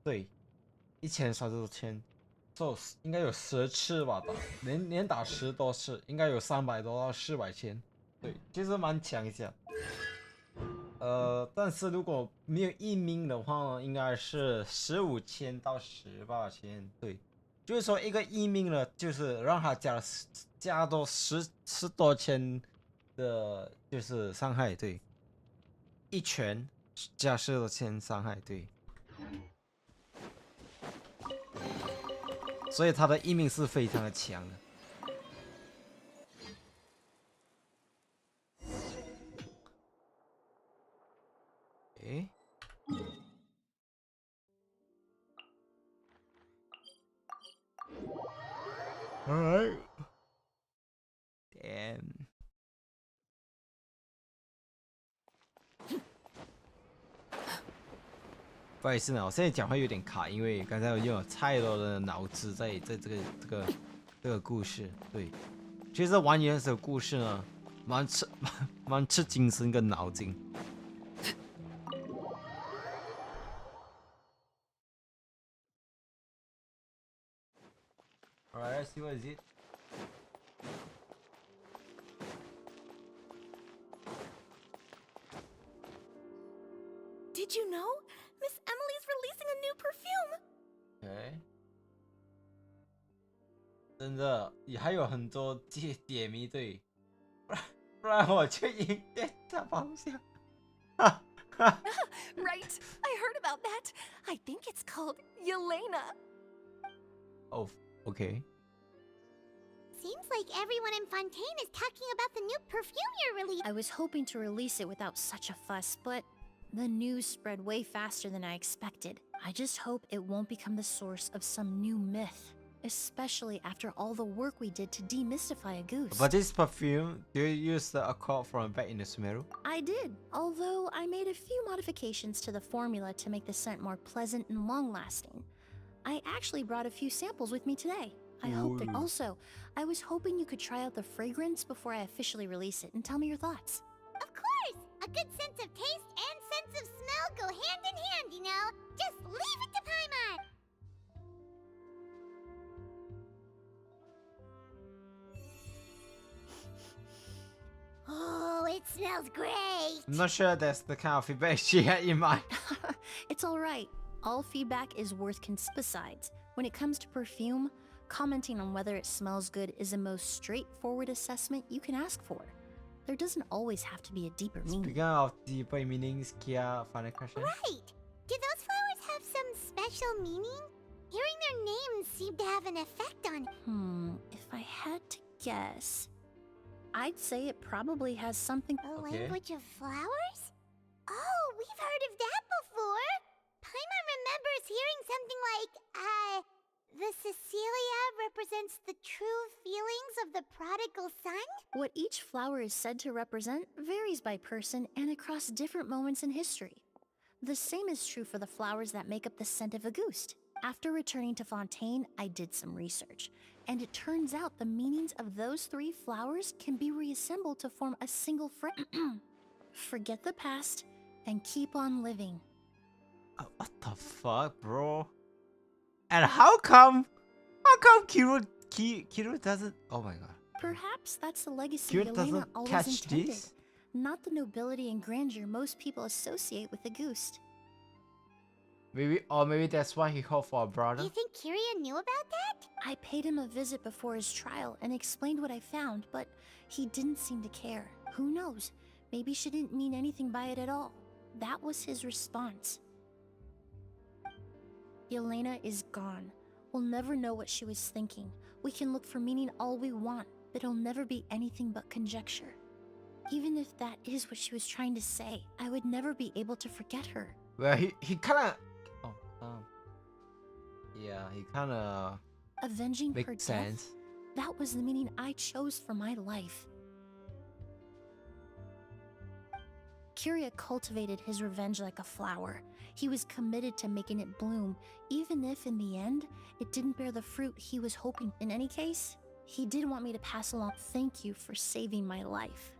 对，1030多千，应该有10次吧，连打10多次，应该有300多到400千，对，其实蛮强一下。但是如果没有一命的话呢，应该是15,000到18,000，对，就是说一个一命了，就是让他加多十多千的，就是伤害，对，一拳加10多千伤害，对，所以他的一命是非常的强的。诶。Alright. Damn. 不好意思呢，我现在讲话有点卡，因为刚才我用了太多的脑子在这个故事。对，其实玩原始故事呢，蛮吃精神跟脑筋。Alright, let's see what is it. Did you know? Miss Emily's releasing a new perfume! Okay. 真的，也还有很多解谜，对，不然我就赢点大方向。Right, I heard about that. I think it's called Yelena. Oh, okay. Seems like everyone in Fontaine is talking about the new perfume you're releasing. I was hoping to release it without such a fuss, but the news spread way faster than I expected. I just hope it won't become the source of some new myth, especially after all the work we did to demystify a goose. But this perfume, do you use the accord from back in the Sumeru? I did, although I made a few modifications to the formula to make the scent more pleasant and long-lasting. I actually brought a few samples with me today. I hope that also, I was hoping you could try out the fragrance before I officially release it and tell me your thoughts. Of course! A good sense of taste and sense of smell go hand in hand, you know? Just leave it to Paimon! Oh, it smells great! I'm not sure that's the kind of feedback she had in mind. It's alright. All feedback is worth besides, when it comes to perfume, Commenting on whether it smells good is the most straightforward assessment you can ask for. There doesn't always have to be a deeper meaning. Speaking of deeper meanings, Kia, final question. Right! Do those flowers have some special meaning? Hearing their names seemed to have an effect on... If I had to guess, I'd say it probably has something... A language of flowers? Oh, we've heard of that before! Paimon remembers hearing something like, the Cecilia represents the true feelings of the prodigal son? What each flower is said to represent varies by person and across different moments in history. The same is true for the flowers that make up the scent of a ghost. After returning to Fontaine, I did some research, and it turns out the meanings of those 3 flowers can be reassembled to form a single phrase. Forget the past and keep on living. What the fuck, bro? And how come Kiru doesn't? Oh my god. Perhaps that's the legacy Kiru Yelena doesn't always catch intended. this? Not the nobility and grandeur most people associate with a ghost. Maybe that's why he called for a brother. You think Kiria knew about that? I paid him a visit before his trial and explained what I found, but he didn't seem to care. Who knows? Maybe she didn't mean anything by it at all. That was his response. Yelena is gone. We'll never know what she was thinking. We can look for meaning all we want, but it'll never be anything but conjecture. Even if that is what she was trying to say, I would never be able to forget her. Well, he kind of. Yeah, he kind of. Avenging her makes death? sense. That was the meaning I chose for my life. Kiria cultivated his revenge like a flower. He was committed to making it bloom, even if in the end, it didn't bear the fruit he was hoping. In any case, he did want me to pass along thank you for saving my life,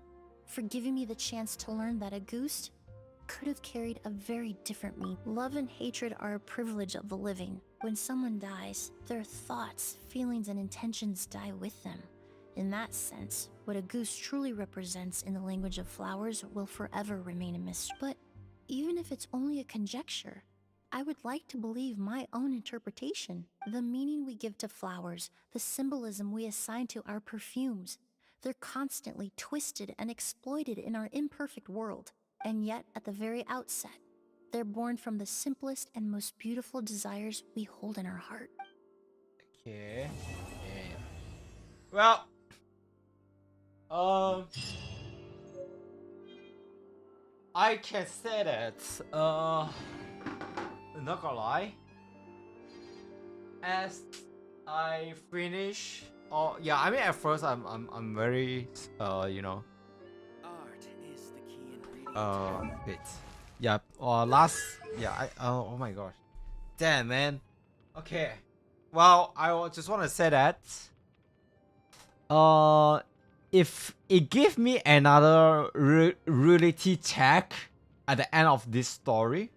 for giving me the chance to learn that a ghost could have carried a very different meaning. Love and hatred are a privilege of the living. When someone dies, their thoughts, feelings, and intentions die with them. In that sense, what a goose truly represents in the language of flowers will forever remain a mystery. But even if it's only a conjecture, I would like to believe my own interpretation. The meaning we give to flowers, the symbolism we assign to our perfumes, they're constantly twisted and exploited in our imperfect world. And yet, at the very outset, they're born from the simplest and most beautiful desires we hold in our heart. Okay. Well, I can say that, not gonna lie, as I finish, yeah, I mean at first I'm very, you know, wait, yeah, oh my gosh, damn man, okay, well, just want to say that, if it gave me another reality check at the end of this story,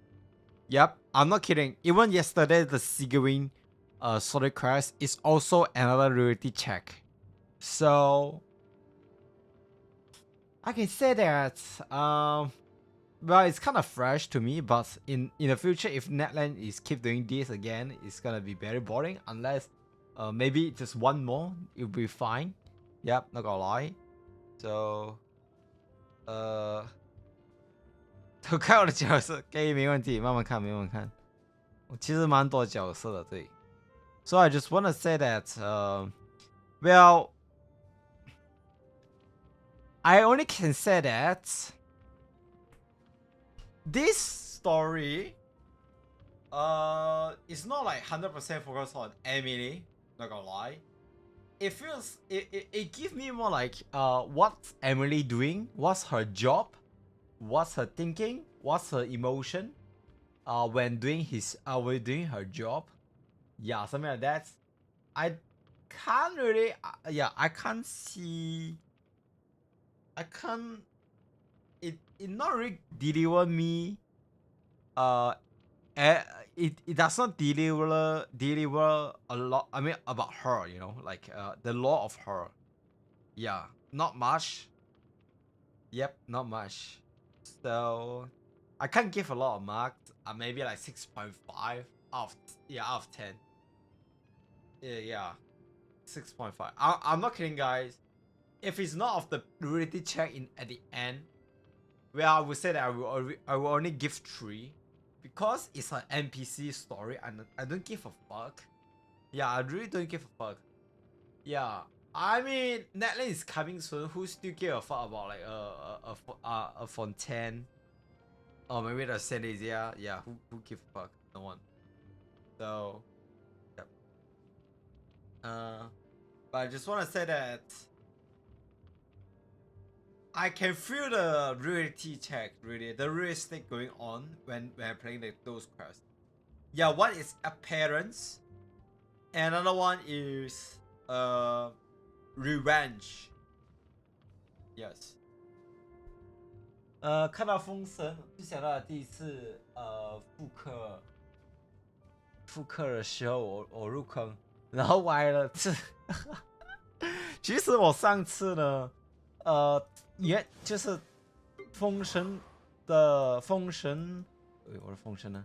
yep, I'm not kidding. Even yesterday, the Sigurine Solid Quest is also another reality check. So I can say that well, it's kind of fresh to me, but in the future, if Netland is keep doing this again, it's gonna be very boring. Unless maybe just one more, it'll be fine. Yep, not gonna lie. So都看我的角色可以没问题，慢慢看，慢慢看。我其实蛮多角色的，对。So I just want to say that, well, I only can say that this story, is not like 100% focused on Emilie. Not gonna lie. It feels it gives me more like what's Emilie doing? What's her job? What's her thinking? What's her emotion? When doing her job? Yeah, something like that. I can't really. I can't see. It not really deliver me. It does not deliver a lot. I mean about her, you know, like the law of her. Yeah, not much. Yep, not much. So I can't give a lot of marks. Maybe like 6.5 out of 10. Yeah. 6.5. I'm not kidding, guys. If it's not of the reality check in at the end, well, I would say that I will only give 3 because it's an NPC story and I don't give a fuck. Yeah, I really don't give a fuck. Yeah, I mean, Netland is coming soon. Who still give a fuck about like a Fontaine? Or maybe the Sandies, yeah. Who give a fuck? No one. So, yep. But I just want to say that I can feel the reality check, really, the realistic going on when I'm playing those quests. Yeah, one is appearance, and another one is revenge. Yes. 看到风声就想到第一次复刻的时候我入坑，然后歪了。其实我上次呢，也就是风声的风声，我的风声呢？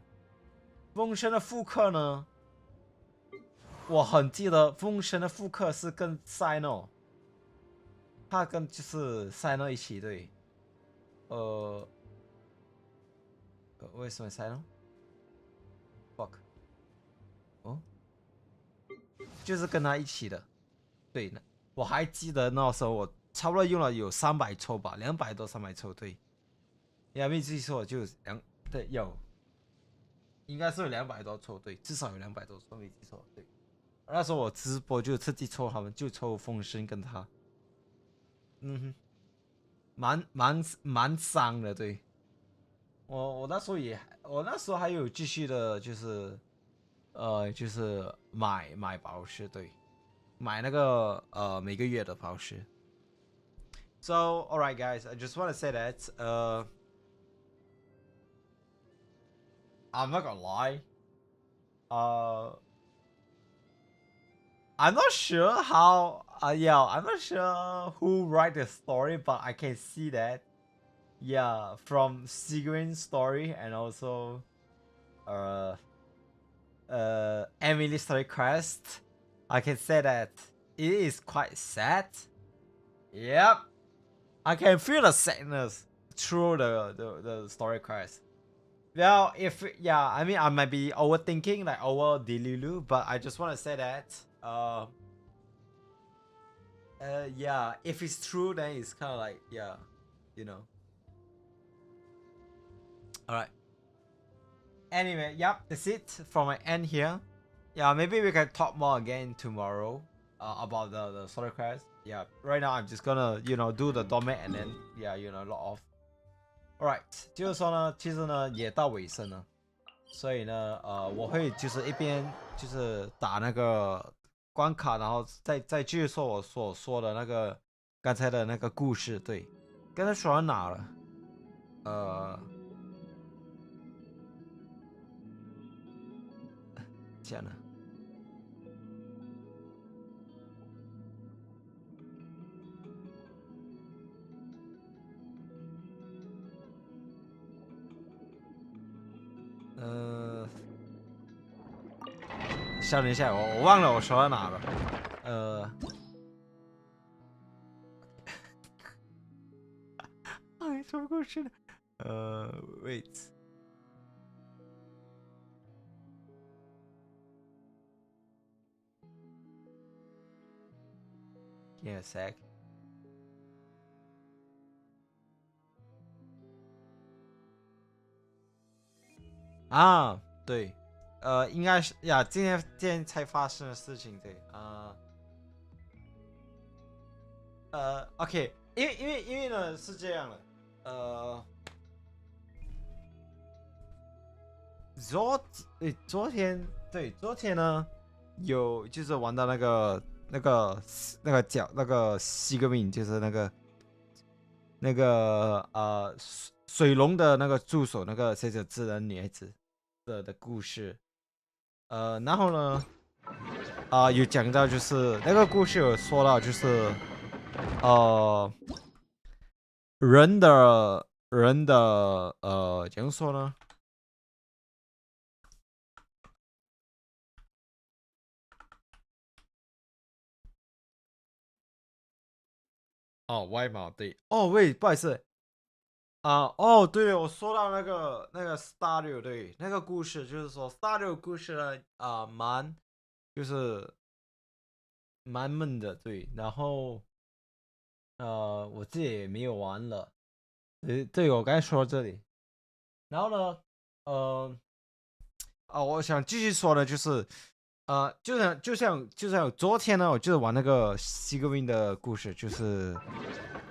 风声的复刻呢？我很记得风声的复刻是跟塞诺，他跟就是塞诺一起对。为什么塞诺 ？fuck， 哦，就是跟他一起的，对呢。我还记得那时候我差不多用了有300抽吧，200多300抽，对。也没记错，就对有，应该是有200多抽，对，至少有200多抽，没记错，对。那时候我直播就特地抽他们，就抽风声跟他，嗯哼，蛮伤的，对。我那时候还有继续的，就是就是买宝石，对，买那个每个月的宝石。So alright, guys, I just want to say that I'm not gonna lie, I'm not sure how I'm not sure who write the story, but I can see that. Yeah, from Sigrid's story and also Emilie's story quest, I can say that it is quite sad. Yep, I can feel the sadness through the story quest. Well, I mean, I might be overthinking, like over delulu, but I just want to say that yeah, if it's true, then it's kind of like, yeah, you know. Alright. Anyway, yep, that's it from my end here. Yeah, maybe we can talk more again tomorrow about the story quest. Yeah, right now I'm just gonna, do the domain and then, log off. Alright, 就是说呢，其实呢也到尾声了，所以呢，我会就是一边就是打那个关卡，然后再继续说我所说的那个刚才的那个故事。对，刚才说到哪了？讲了。稍等一下，我忘了我说到哪了。哎，说不过去了。wait， give me a sec。啊，对。应该是呀，今天才发生的事情，对，OK， 因为呢是这样的，昨天呢有就是玩到那个西格敏，就是那个水龙的那个助手，那个谁者智能女孩子的故事。然后呢，有讲到就是那个故事有说到就是，人的怎样说呢？哦，外貌对。哦，喂，不好意思。哦，对，我说到那个 Stadio 对那个故事，就是说 Stadio 故事呢，就是蛮闷的，对。然后我自己也没有玩了。对，我刚才说到这里。然后呢，我想继续说的就是，就像昨天呢，我就是玩那个西格 win 的故事，就是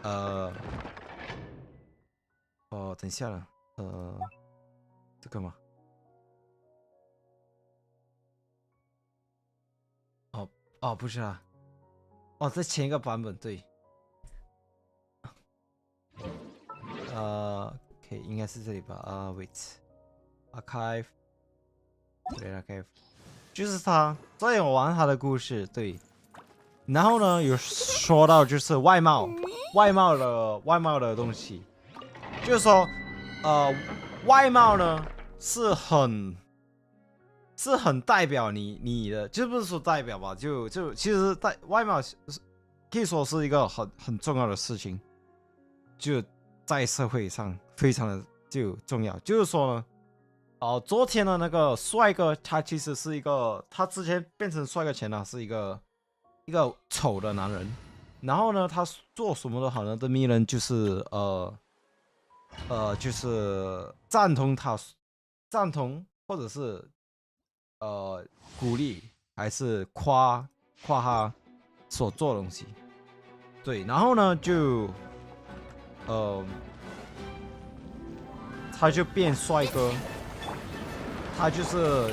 呃等一下了，这个吗？不是啊，在前一个版本对，OK 应该是这里吧？wait，archive， 对 archive， 就是他，所以我玩他的故事对，然后呢有说到就是外貌的东西，就是说外貌呢是很代表你的，就不是说代表吧，就其实外貌可以说是一个很重要的事情，就在社会上非常的就重要。就是说呢，昨天的那个帅哥，他其实是他之前变成帅哥前呢是一个丑的男人，然后呢，他做什么都好呢，的迷人就是就是赞同或者是鼓励还是夸他所做的东西，对，然后呢就他就变帅哥，他就是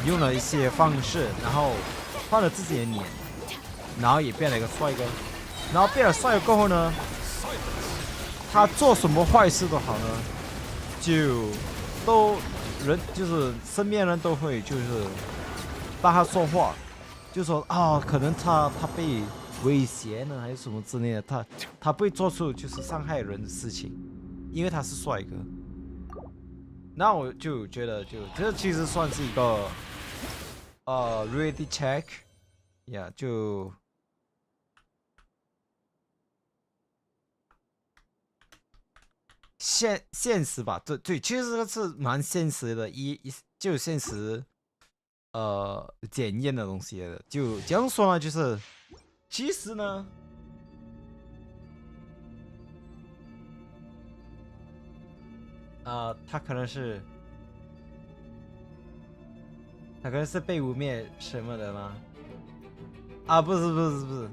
用了一些方式，然后换了自己的脸，然后也变了一个帅哥，然后变了帅哥过后呢，他做什么坏事都好呢，就是身边人都会就是帮他说话，就说可能他被威胁呢，还是什么之类的，他不会做出就是伤害人的事情，因为他是帅哥。那我就觉得这其实算是一个reality check， 呀，就现实吧，对，其实这个是蛮现实的，就现实检验的东西的，就这样说呢，就是其实呢，他可能是被污蔑什么的吗？不是，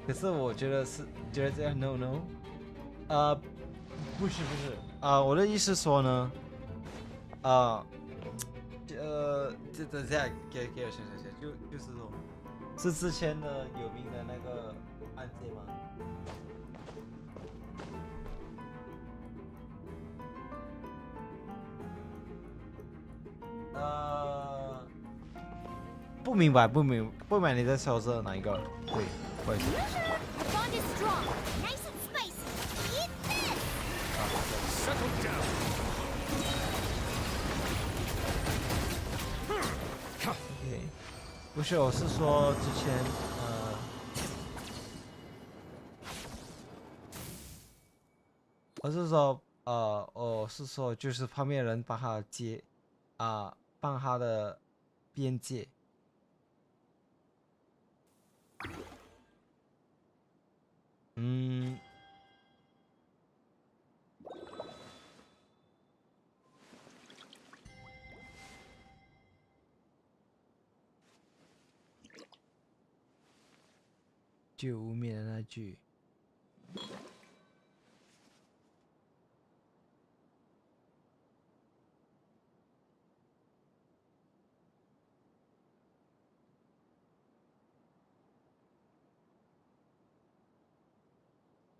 可是我觉得这样 no， 不是，我的意思说呢，这样给我想，就是说，是之前的有名的那个案件吗？不明白你在说是哪一个？对，不好意思。Bond is strong, nice and spicy. Eat this. Settle down. OK， 不是，我是说之前我是说就是旁边人帮他帮他的边界。就污蔑的那句。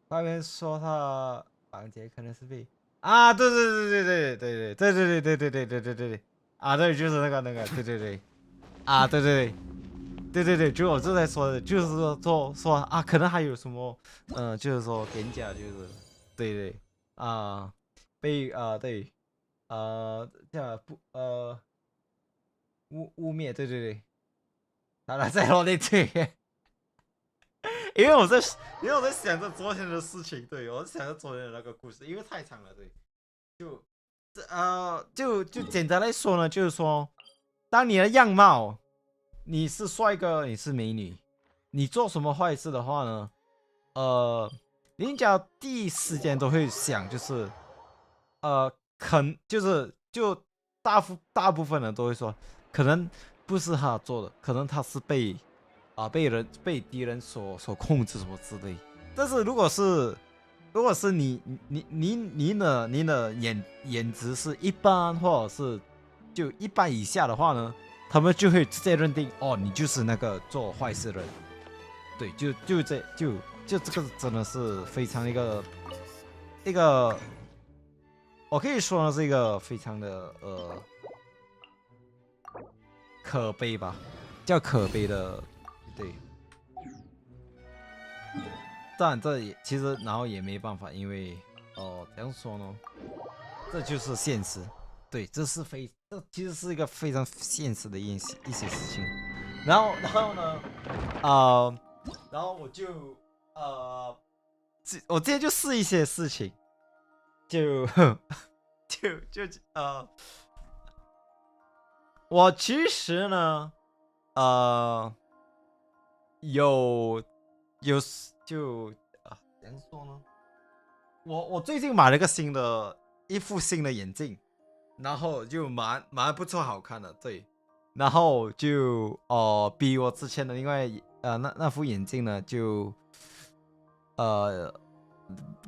外面说他房间可能是被对，对，就是那个，对，对，就我正在说的，就是说可能还有什么，就是说点假，就是对，被对，这样不污蔑，对，好了，再说那句，因为我在想着昨天的事情，对我想着昨天的那个故事，因为太长了，对，就简单来说呢，就是说，当你的样貌，你是帅哥，你是美女，你做什么坏事的话呢，人家第一时间都会想，就是就大部分人都会说，可能不是他做的，可能他是被敌人所控制什么之类。但是如果是你的颜值是一般或者是就一般以下的话呢，他们就会直接认定哦，你就是那个做坏事的人。对，就这个真的是非常一个，我可以说呢是一个非常的可悲吧，叫可悲的，对。但这也其实然后也没办法，因为怎样说呢，这就是现实，对，这其实是一个非常现实的一些事情。然后呢，然后我就我今天就试一些事情，我其实呢，怎样说呢？我最近买了一副新的眼镜，然后就蛮不错，好看的，对。然后就比我之前的另外那副眼镜呢，就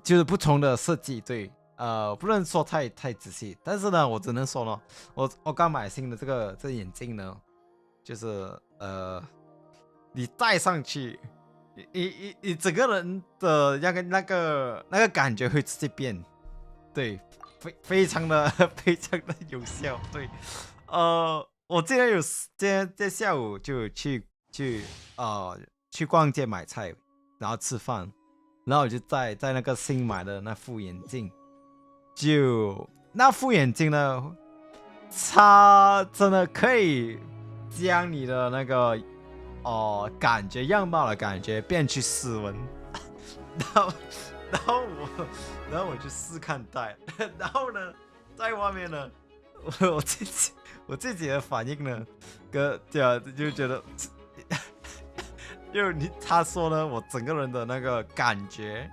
是不同的设计，对，不能说太仔细，但是呢，我只能说呢，我刚买新的这眼镜呢，就是你戴上去，你整个人的那个感觉会直接变，对，非常的有效，对，我今天下午就去逛街买菜，然后吃饭，然后我就在那个新买的那副眼镜，就那副眼镜呢，它真的可以将你的那个感觉样貌的感觉变去斯文，然后我就试看戴，然后呢，在外面呢，我自己的反应呢，就觉得，他说呢，我整个人的那个感觉，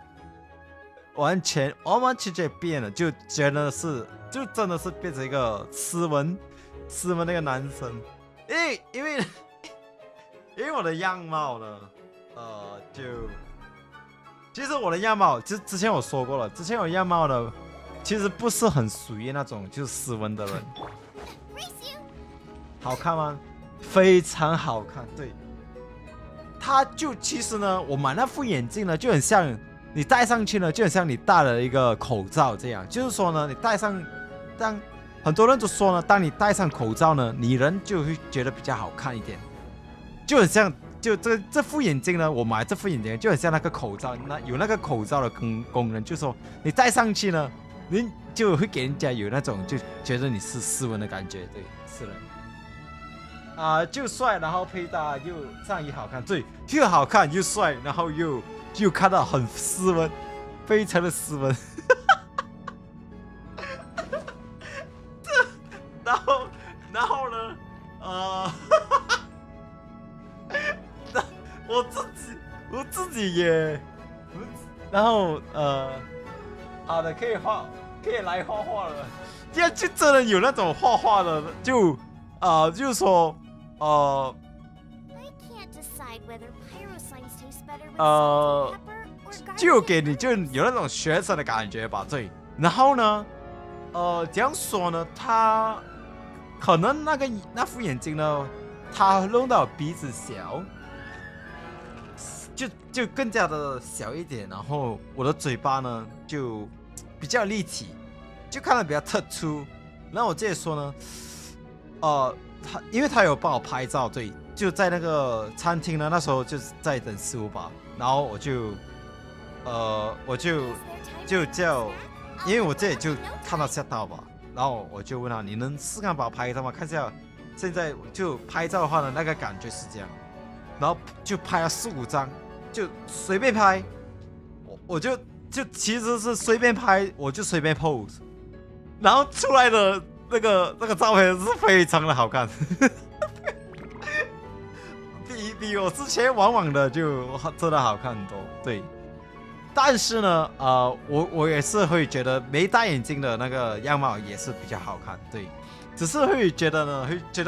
完全变了，就觉得就真的是变成一个斯文那个男生，因为我的样貌呢，其实我的样貌，之前我说过了，之前我样貌呢，其实不是很属于那种就是斯文的人。好看吗？非常好看，对。其实呢，我买那副眼镜呢，就很像你戴上去呢，就很像你戴了一个口罩这样。就是说呢，你戴上，很多人都说呢，当你戴上口罩呢，你人就会觉得比较好看一点，就很像，就这副眼镜呢，我买这副眼镜就很像那个口罩，有那个口罩的功能，就是说你戴上去呢，你就会给人家有那种就觉得你是斯文的感觉，对，是的。就帅，然后配搭又上衣好看，对，又好看又帅，然后又看到很斯文，非常的斯文。然后呢，我自己也，然后好的，可以来画画了，这样就真的有那种画画的，就是说。就给你就有那种学生的感觉吧，对。然后呢，怎样说呢？他可能那副眼镜呢，他弄到鼻子小，就更加的小一点。然后我的嘴巴呢，就比较立体，就看得比较突出。然后我这里说呢，因为他有帮我拍照，对，就在那个餐厅呢，那时候就是在等师傅吧，然后我就叫，因为我这里就看到吓到吧，然后我就问他，你能试看把我拍一张吗？看一下，现在就拍照的话呢，那个感觉是这样，然后就拍了4-5张，就随便拍，我就其实是随便拍，我就随便 pose， 然后出来的那个照片是非常的好看，比我之前往的就真的好看很多，对。但是呢，我也是会觉得没戴眼镜的那个样貌也是比较好看，对。只是会觉得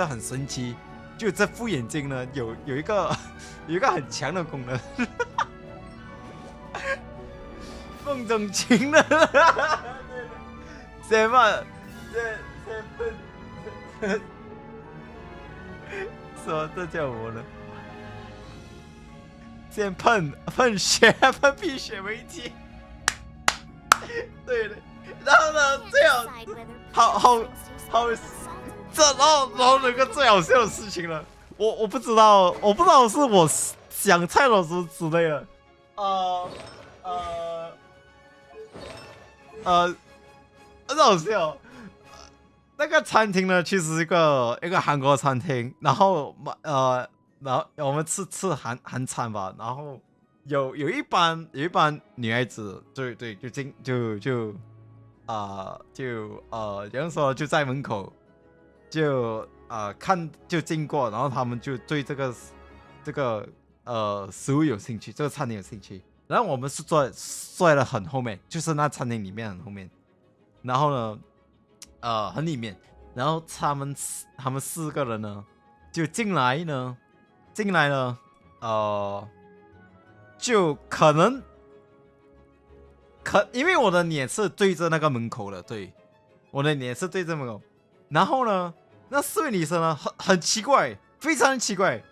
很神奇，就这副眼镜呢有一个很强的功能，梦中情人，什么？说这叫我呢？先喷血，喷屁血为题。对的，然后呢，最好然后那个最好笑的事情了，我不知道是我想太了什么之类的，很好笑。那个餐厅呢，其实是一个韩国餐厅，然后我们吃韩餐吧，然后有一班女孩子，对，怎样说，就在门口，就经过，然后他们就对这个食物有兴趣，这个餐厅有兴趣，然后我们是坐在了很后面，就是那餐厅里面很后面，然后呢，很里面，然后他们4个人呢就进来呢，就因为我的脸是对着那个门口的，对，我的脸是对着门口，然后呢，那4位女生呢很奇怪，非常奇怪，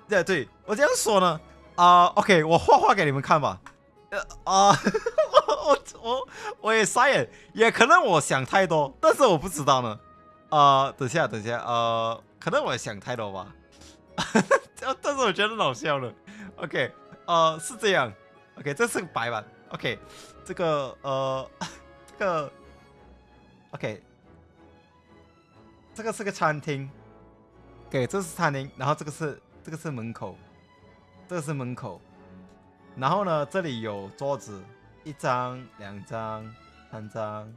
对我这样说呢，OK， 我画给你们看吧，我也傻眼，也可能我想太多，但是我不知道呢，等下，可能我想太多吧。但是我觉得老笑了 ，OK， 是这样 ，OK， 这是个白板 ，OK， 这个，OK， 这个是个餐厅 ，OK， 这是餐厅，然后这个是门口，然后呢，这里有桌子，1张、2张、3张，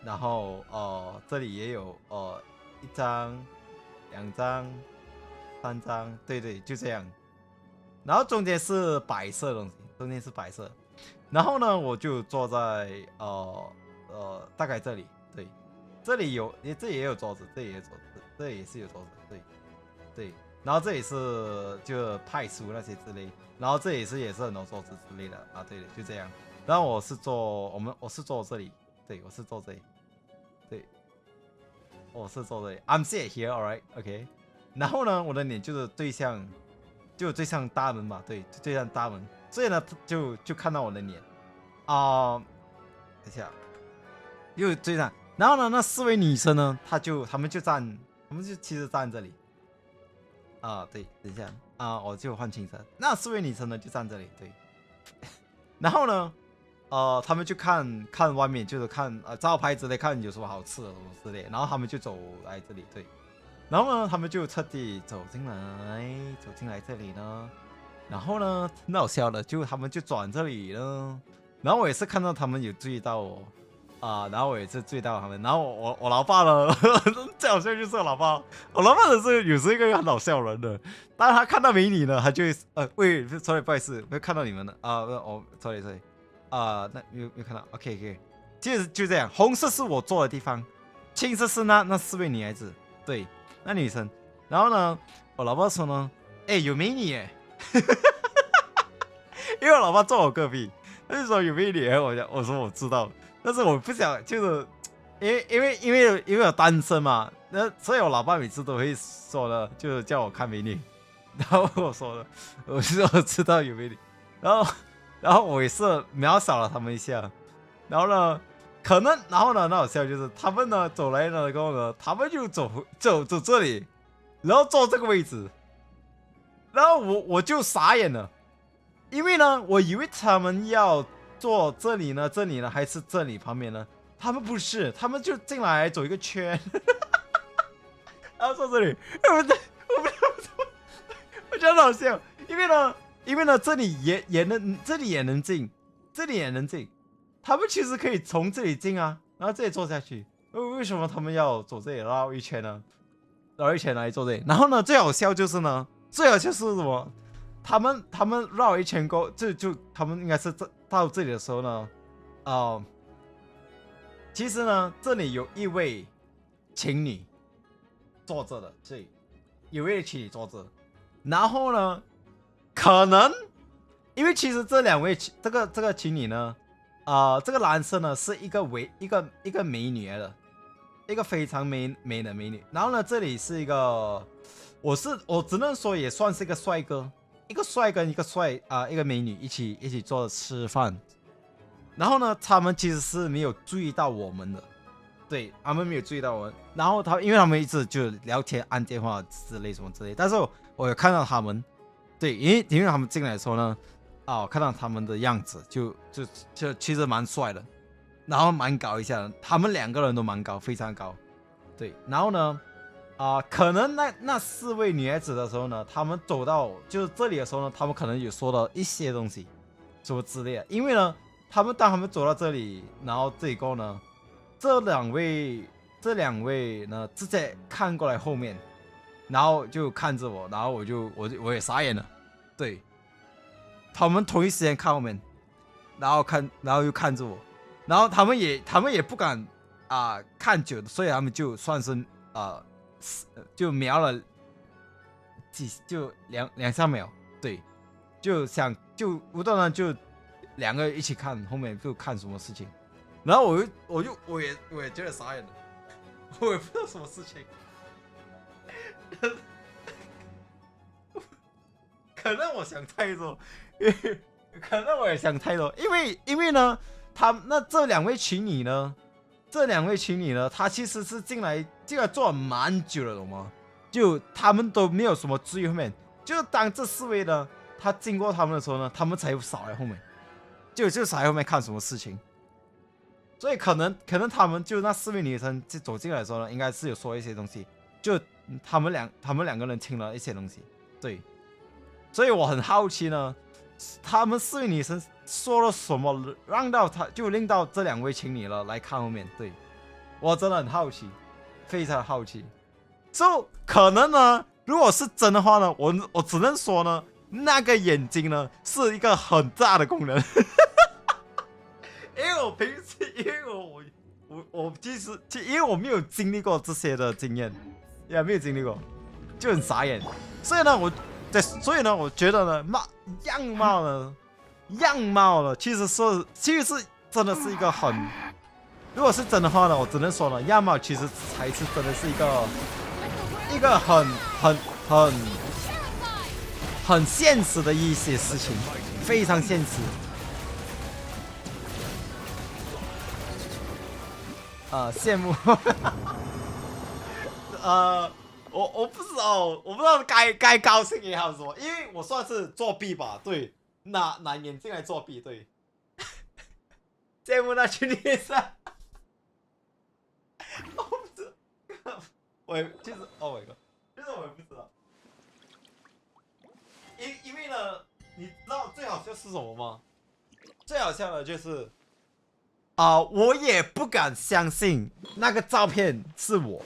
然后这里也有1张、2张。3张，对，就这样。然后中间是白色的东西，然后呢，我就坐在大概这里，对，这里也有桌子，这里也是有桌子，对。然后这里是就派书那些之类，然后这里也是很多桌子之类的啊，对，就这样。然后我是坐这里，对，我是坐这里，对，我是坐这里 ，I'm sit here, alright, OK。然后呢，我的脸就是对向大门嘛，对，就对向大门，所以呢，就看到我的脸，等一下，又对上，然后呢，那4位女生呢，她们就其实站这里，对，等一下，我就换青色，那4位女生呢就站这里，对，然后呢，她们就看外面，就是看招牌之类，看有什么好吃的什么之类，然后她们就走来这里，对。然后呢，他们就彻底走进来这里呢。然后呢，很好笑的，他们就转这里呢。然后我也是看到他们有注意到我，然后我也是注意到他们。然后我老爸呢，最好笑就是我老爸的是有时候一个很好笑人的，但是他看到美女呢，他就喂 ，sorry， 不好意思，没有看到你们的sorry， 那没有看到 ，OK， 其实就这样，红色是我坐的地方，青色是那4位女孩子，对。那女生，然后呢，我老爸说呢，有美女耶，因为我老爸坐我隔壁，他就说有美女，我说我知道，但是我不想，就是因为我单身嘛，那所以我老爸每次都会说的，就是叫我看美女，然后我说了，我知道有美女，然后我也是秒扫了他们一下，然后呢。然后呢，那好笑就是他们呢走来了之后呢，他们就走这里，然后坐这个位置，然后我就傻眼了，因为呢，我以为他们要坐这里呢，还是这里旁边呢？他们不是，他们就进来走一个圈，然后坐这里，我觉得好笑，因为呢，因为呢这里也能进，他们其实可以从这里进啊，然后这里坐下去。为什么他们要走这里绕一圈呢？绕一圈来坐这里。然后呢，最好笑就是什么？他们绕一圈过，就他们应该是到这里的时候呢，其实呢，这里有一位情侣坐着的，这里有一位情侣坐着。然后呢，可能因为其实这两位这个情侣呢，这个男生呢是一个美女来的，一个非常美的美女。然后呢，这里是一个，我只能说也算是一个帅哥，一个帅跟一个美女一起坐着吃饭。然后呢，他们其实是没有注意到我们的，对，他们没有注意到我们。然后因为他们一直就聊天、按电话之类什么之类，但是我有看到他们，对，因为他们进来的时候呢，我看到他们的样子，就其实蛮帅的，然后蛮高一下的，他们两个人都蛮高，非常高，对。然后呢，可能那4位女孩子的时候呢，他们走到就是这里的时候呢，他们可能有说到一些东西，什么之类的。因为呢，当他们走到这里，然后这里过后呢，这两位呢直接看过来后面，然后就看着我，然后我也傻眼了，对，他们同一时间看后面，然后又看着我，然后他们也不敢看久的，所以他们就算是就瞄了就两三秒，对，就无断的就两个一起看后面就看什么事情，然后我也觉得傻眼了，我也不知道什么事情。可能我想太多，可能我也想太多，因为呢，这两位情侣呢，他其实是进来坐了蛮久了，懂吗？就他们都没有什么注意后面，就当这4位呢，他经过他们的时候呢，他们才扫在后面，就扫在后面看什么事情。所以可能他们就那4位女生走进来的时候呢，应该是有说一些东西，就他们两个人听了一些东西，对。所以我很好奇呢，他们4位女生说了什么，令到这2位情侣了来看后面，对，我真的很好奇，非常好奇。So 可能呢，如果是真的话呢，我只能说呢，那个眼睛呢是一个很大的功能。因为我平时，因为我其实因为我没有经历过这些的经验，也没有经历过，就很傻眼。所以呢，我觉得呢，样貌呢，其实真的是一个很，如果是真的话呢，我只能说呢，样貌其实才是真的是一个很现实的一些事情，非常现实。羡慕。我不知道该高兴也好什么，因为我算是作弊吧，对，拿眼镜来作弊，对。羡慕那群女生。我不知道，其实 ，Oh my god， 其实我也不知道。因为呢，你知道最好笑是什么吗？最好笑的就是，我也不敢相信那个照片是我。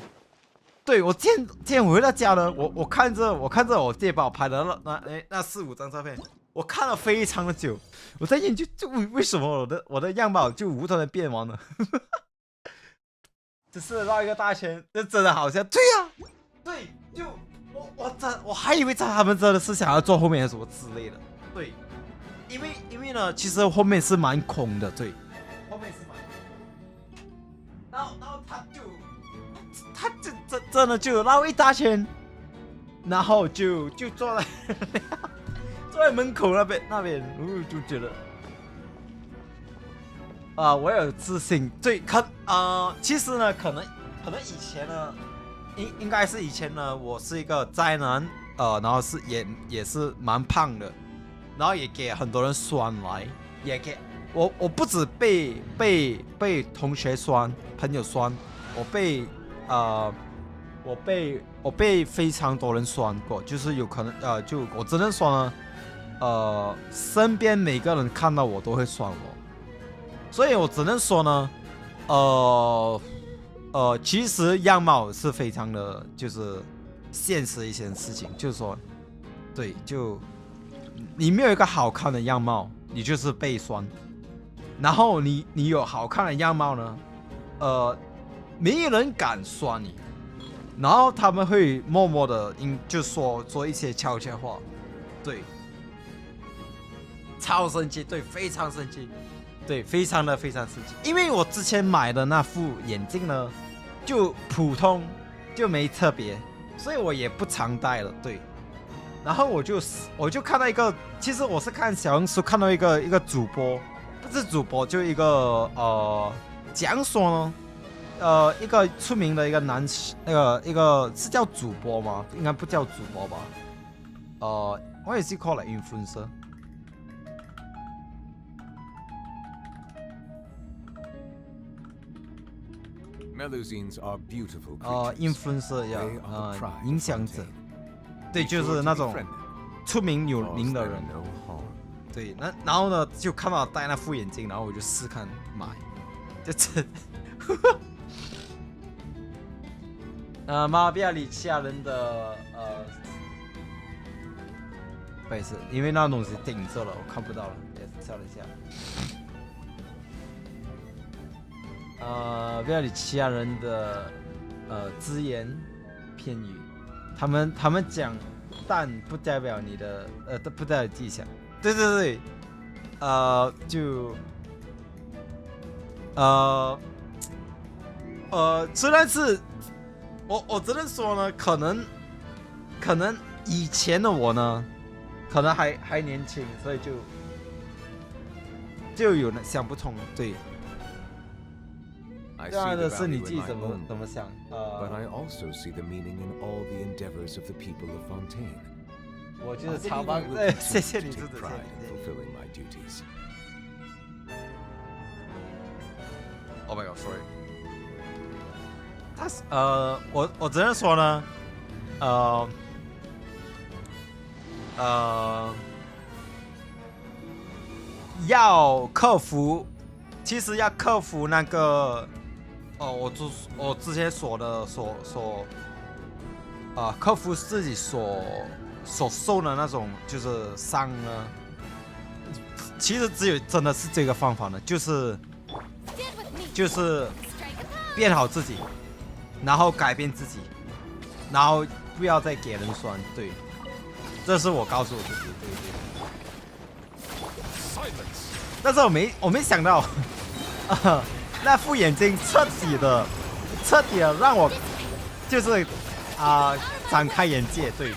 对，我今天我回到家呢，我看着我爹帮我拍的那4、5张照片，我看了非常的久，我在研究为什么我的样貌就无端的变完了。只是绕一个大圈，这真的好像对呀、对，就我还以为他们真的是想要坐后面什么之类的，对，因为呢，其实后面是蛮空的，对，后面是蛮空，然后他真的就绕一大圈，然后就坐在门口那边，我就觉得。我有自信，对，其实呢，可能以前呢，应该是以前呢，我是一个宅男，然后也是蛮胖的，然后也给很多人酸来，也给我不止被同学酸，朋友酸，我被非常多人酸过，就是有可能就我只能说呢，身边每个人看到我都会酸我，所以我只能说呢，其实样貌是非常的，就是现实一些事情，就是说，对，就你没有一个好看的样貌，你就是被酸，然后你有好看的样貌呢，没有人敢酸你，然后他们会默默的就说一些悄悄话，对。超生气，对，非常生气，对，非常生气。因为我之前买的那副眼镜呢，就普通，就没特别，所以我也不常戴了，对。然后我就看到一个，其实我是看小红书看到一个主播，不是主播，就一个讲说呢，一个出名的一个一个是叫主播吗？应该不叫主播吧？what is it called influencer？influencer 影响者，对，就是那种出名有名的人，对，然后呢，就看到戴那副眼镜，然后我就试看买，就真，妈不要理其他人的不好意思，因为那东西顶着了，我看不到了，也跳了一下。不要理其他人的只言片语，他们讲，但不代表你的不代表自己想，对，就虽然是我只能说呢，可能以前的我呢，可能还年轻，所以就有想不通，对。这样的是你自己怎么想？But I also see the meaning in all the endeavors of the people of Fontaine. 我就是超棒，对，谢谢你，谢谢。Fulfilling my duties. Oh my god, sorry. 他是我只能说呢，要克服，其实要克服那个。我之前说的克服自己所受的那种就是伤呢，其实只有真的是这个方法呢，就是变好自己，然后改变自己，然后不要再给人酸，对，这是我告诉我自己，对。但是我没想到。那副眼镜彻底的让我就是展开眼界，对，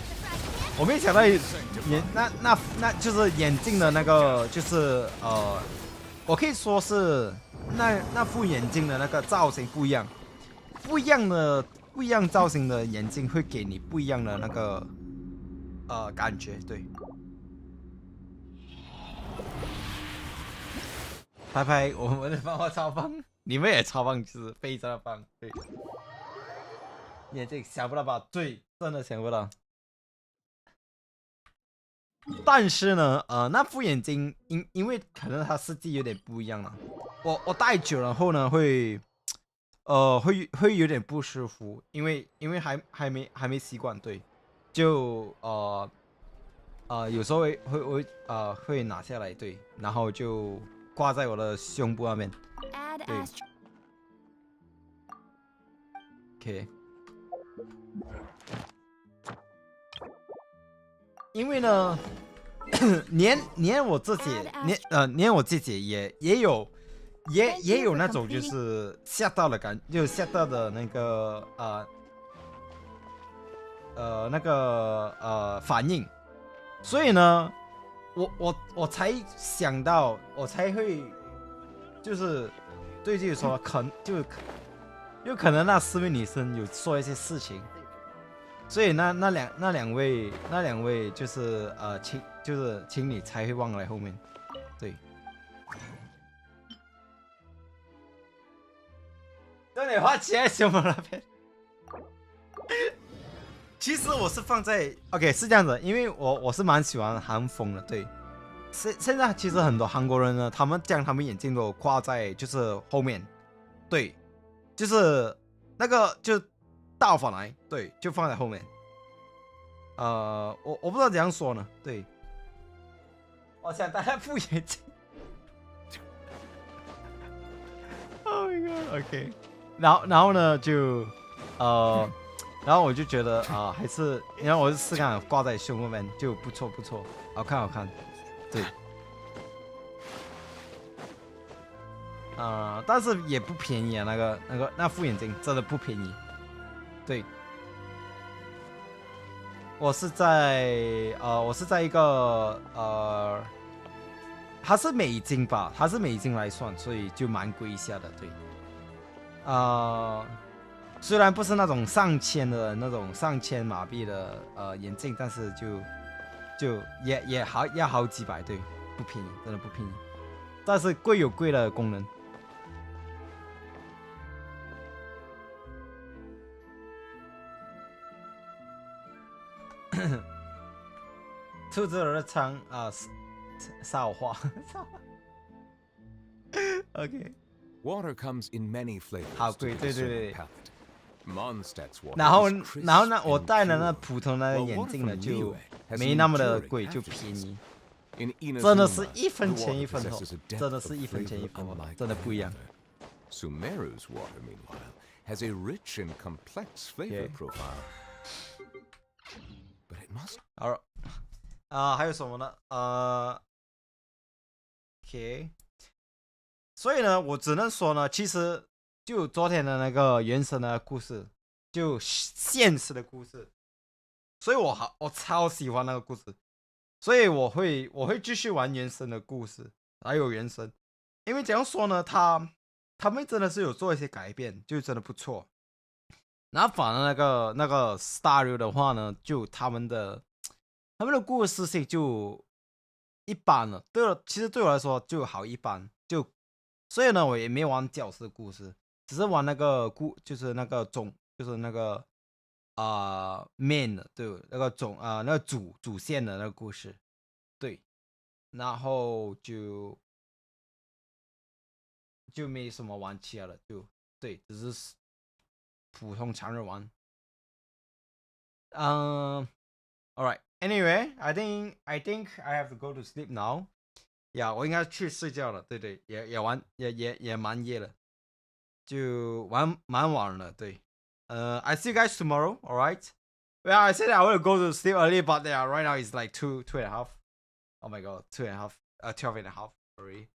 我没想到那就是眼镜的那个就是我可以说是那副眼镜的那个造型不一样造型的眼镜会给你不一样的那个感觉，对。拍拍我们的漫画超棒。你们也超棒，就是非常的棒，对。眼镜想不到吧？对，真的想不到。但是呢，那副眼镜因为可能它设计有点不一样了，我戴久了后呢，会有点不舒服，因为还没习惯，对，就有时候会拿下来，对，然后就挂在我的胸部那边。对 ，OK， 因为呢，连我自己，连我自己也有那种就是吓到的感，就吓到的那个反应，所以呢，我才想到，我才会就是对自己说，有可能那4位女生有说一些事情，所以那两位就是情侣才会忘来后面，对。这里画起来什么那边？其实我是放在 OK 是这样子，因为我是蛮喜欢韩风的，对。现在其实很多韩国人呢，他们将他们眼镜都挂在就是后面，对，就是那个就倒反来，对，就放在后面。我不知道怎样说呢，对。我想戴那副眼镜。Oh my god，OK，然后呢就然后我就觉得还是，然后我就试看挂在胸后面就不错，好看，对。但是也不便宜啊，那副眼镜真的不便宜，对。我是在一个它是美金吧，它是美金来算，所以就蛮贵一下的，对。虽然不是那种上千马币的眼镜，但是就也要好几百，对，不便宜，真的不便宜。但是贵有贵的功能。兔子耳长少话。OK。Water comes in many flavors. 好贵，对。Mondstadt's water 然后 is crisp 呢，我 and 戴的那 pure, 普通的 while 眼 water 镜呢 from 就 Liyue has 没 an 那么的 enduring 贵，就 aftertaste. 便宜。 In Inazuma, 真的是一 the 分钱 water 一分货， possesses a depth 真的 of 是一分钱一 flavor 分货， unlike 真的不一样。 any other. Sumeru's water, meanwhile, has a rich and complex flavor profile. But it must. 好，还有什么呢？OK， 所以呢，我只能说呢，其实就昨天的那个原神的故事，就现实的故事，所以我超喜欢那个故事，所以我会继续玩原神的故事，还有原神，因为怎样说呢，他们真的是有做一些改变，就真的不错。然后反而那个 Staryu 的话呢，就他们的故事性就一般了。其实对我来说就好一般，所以呢，我也没玩角色故事，只是玩那个就是那个main 的，对，那个那个主线的那个故事，对，然后就没什么玩起来了，对，只是普通常人玩。Alright. Anyway, I think I have to go to sleep now. Yeah, 我应该去睡觉了。对，也蛮夜了，就蛮晚了。对，I see you guys tomorrow. Alright. Well, I said I want to go to sleep early, but yeah, right now it's like 2:30. Oh my god, 2:30. 12:30. Sorry.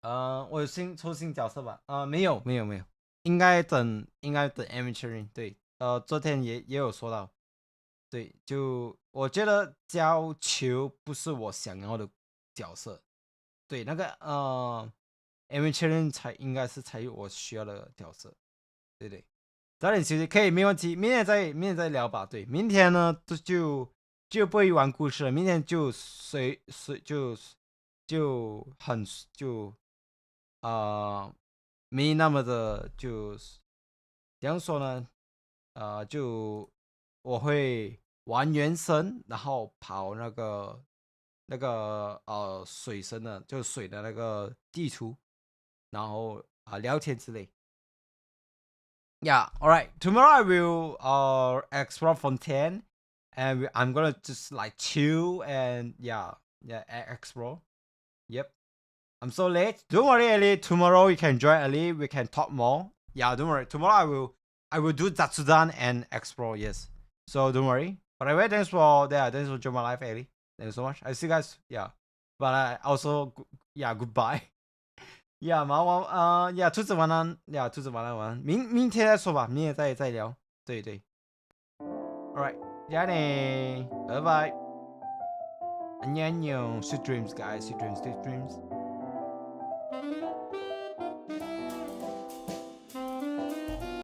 我抽新角色吧？没有，应该等 Emilie。对，昨天也有说到。对，就我觉得教球不是我想要的角色，对，那个Emilie 应该是我需要的角色，对，早点休息可以没问题，明天再聊吧。对，明天呢就不会玩故事了，明天就没那么的怎样说呢？就我会玩原神，然后跑那个水神的，就水的那个地图，然后聊天之类。Yeah, alright. Tomorrow I will explore Fontaine, and I'm gonna just like chill and explore. Yep. I'm so late. Don't worry, Ellie. Tomorrow you can join Ellie. We can talk more. Yeah, don't worry. Tomorrow I will do Zatsudan and explore. Yes. So don't worry. But anyway, thanks for joining my life, Ellie. Thank you so much. I see you guys. Yeah. But also goodbye. Yeah, 兔子晚安。兔子晚安。明天再说吧，明天再聊。对。Alright. 再见。拜拜。안녕. Sweet dreams, guys. Sweet dreams.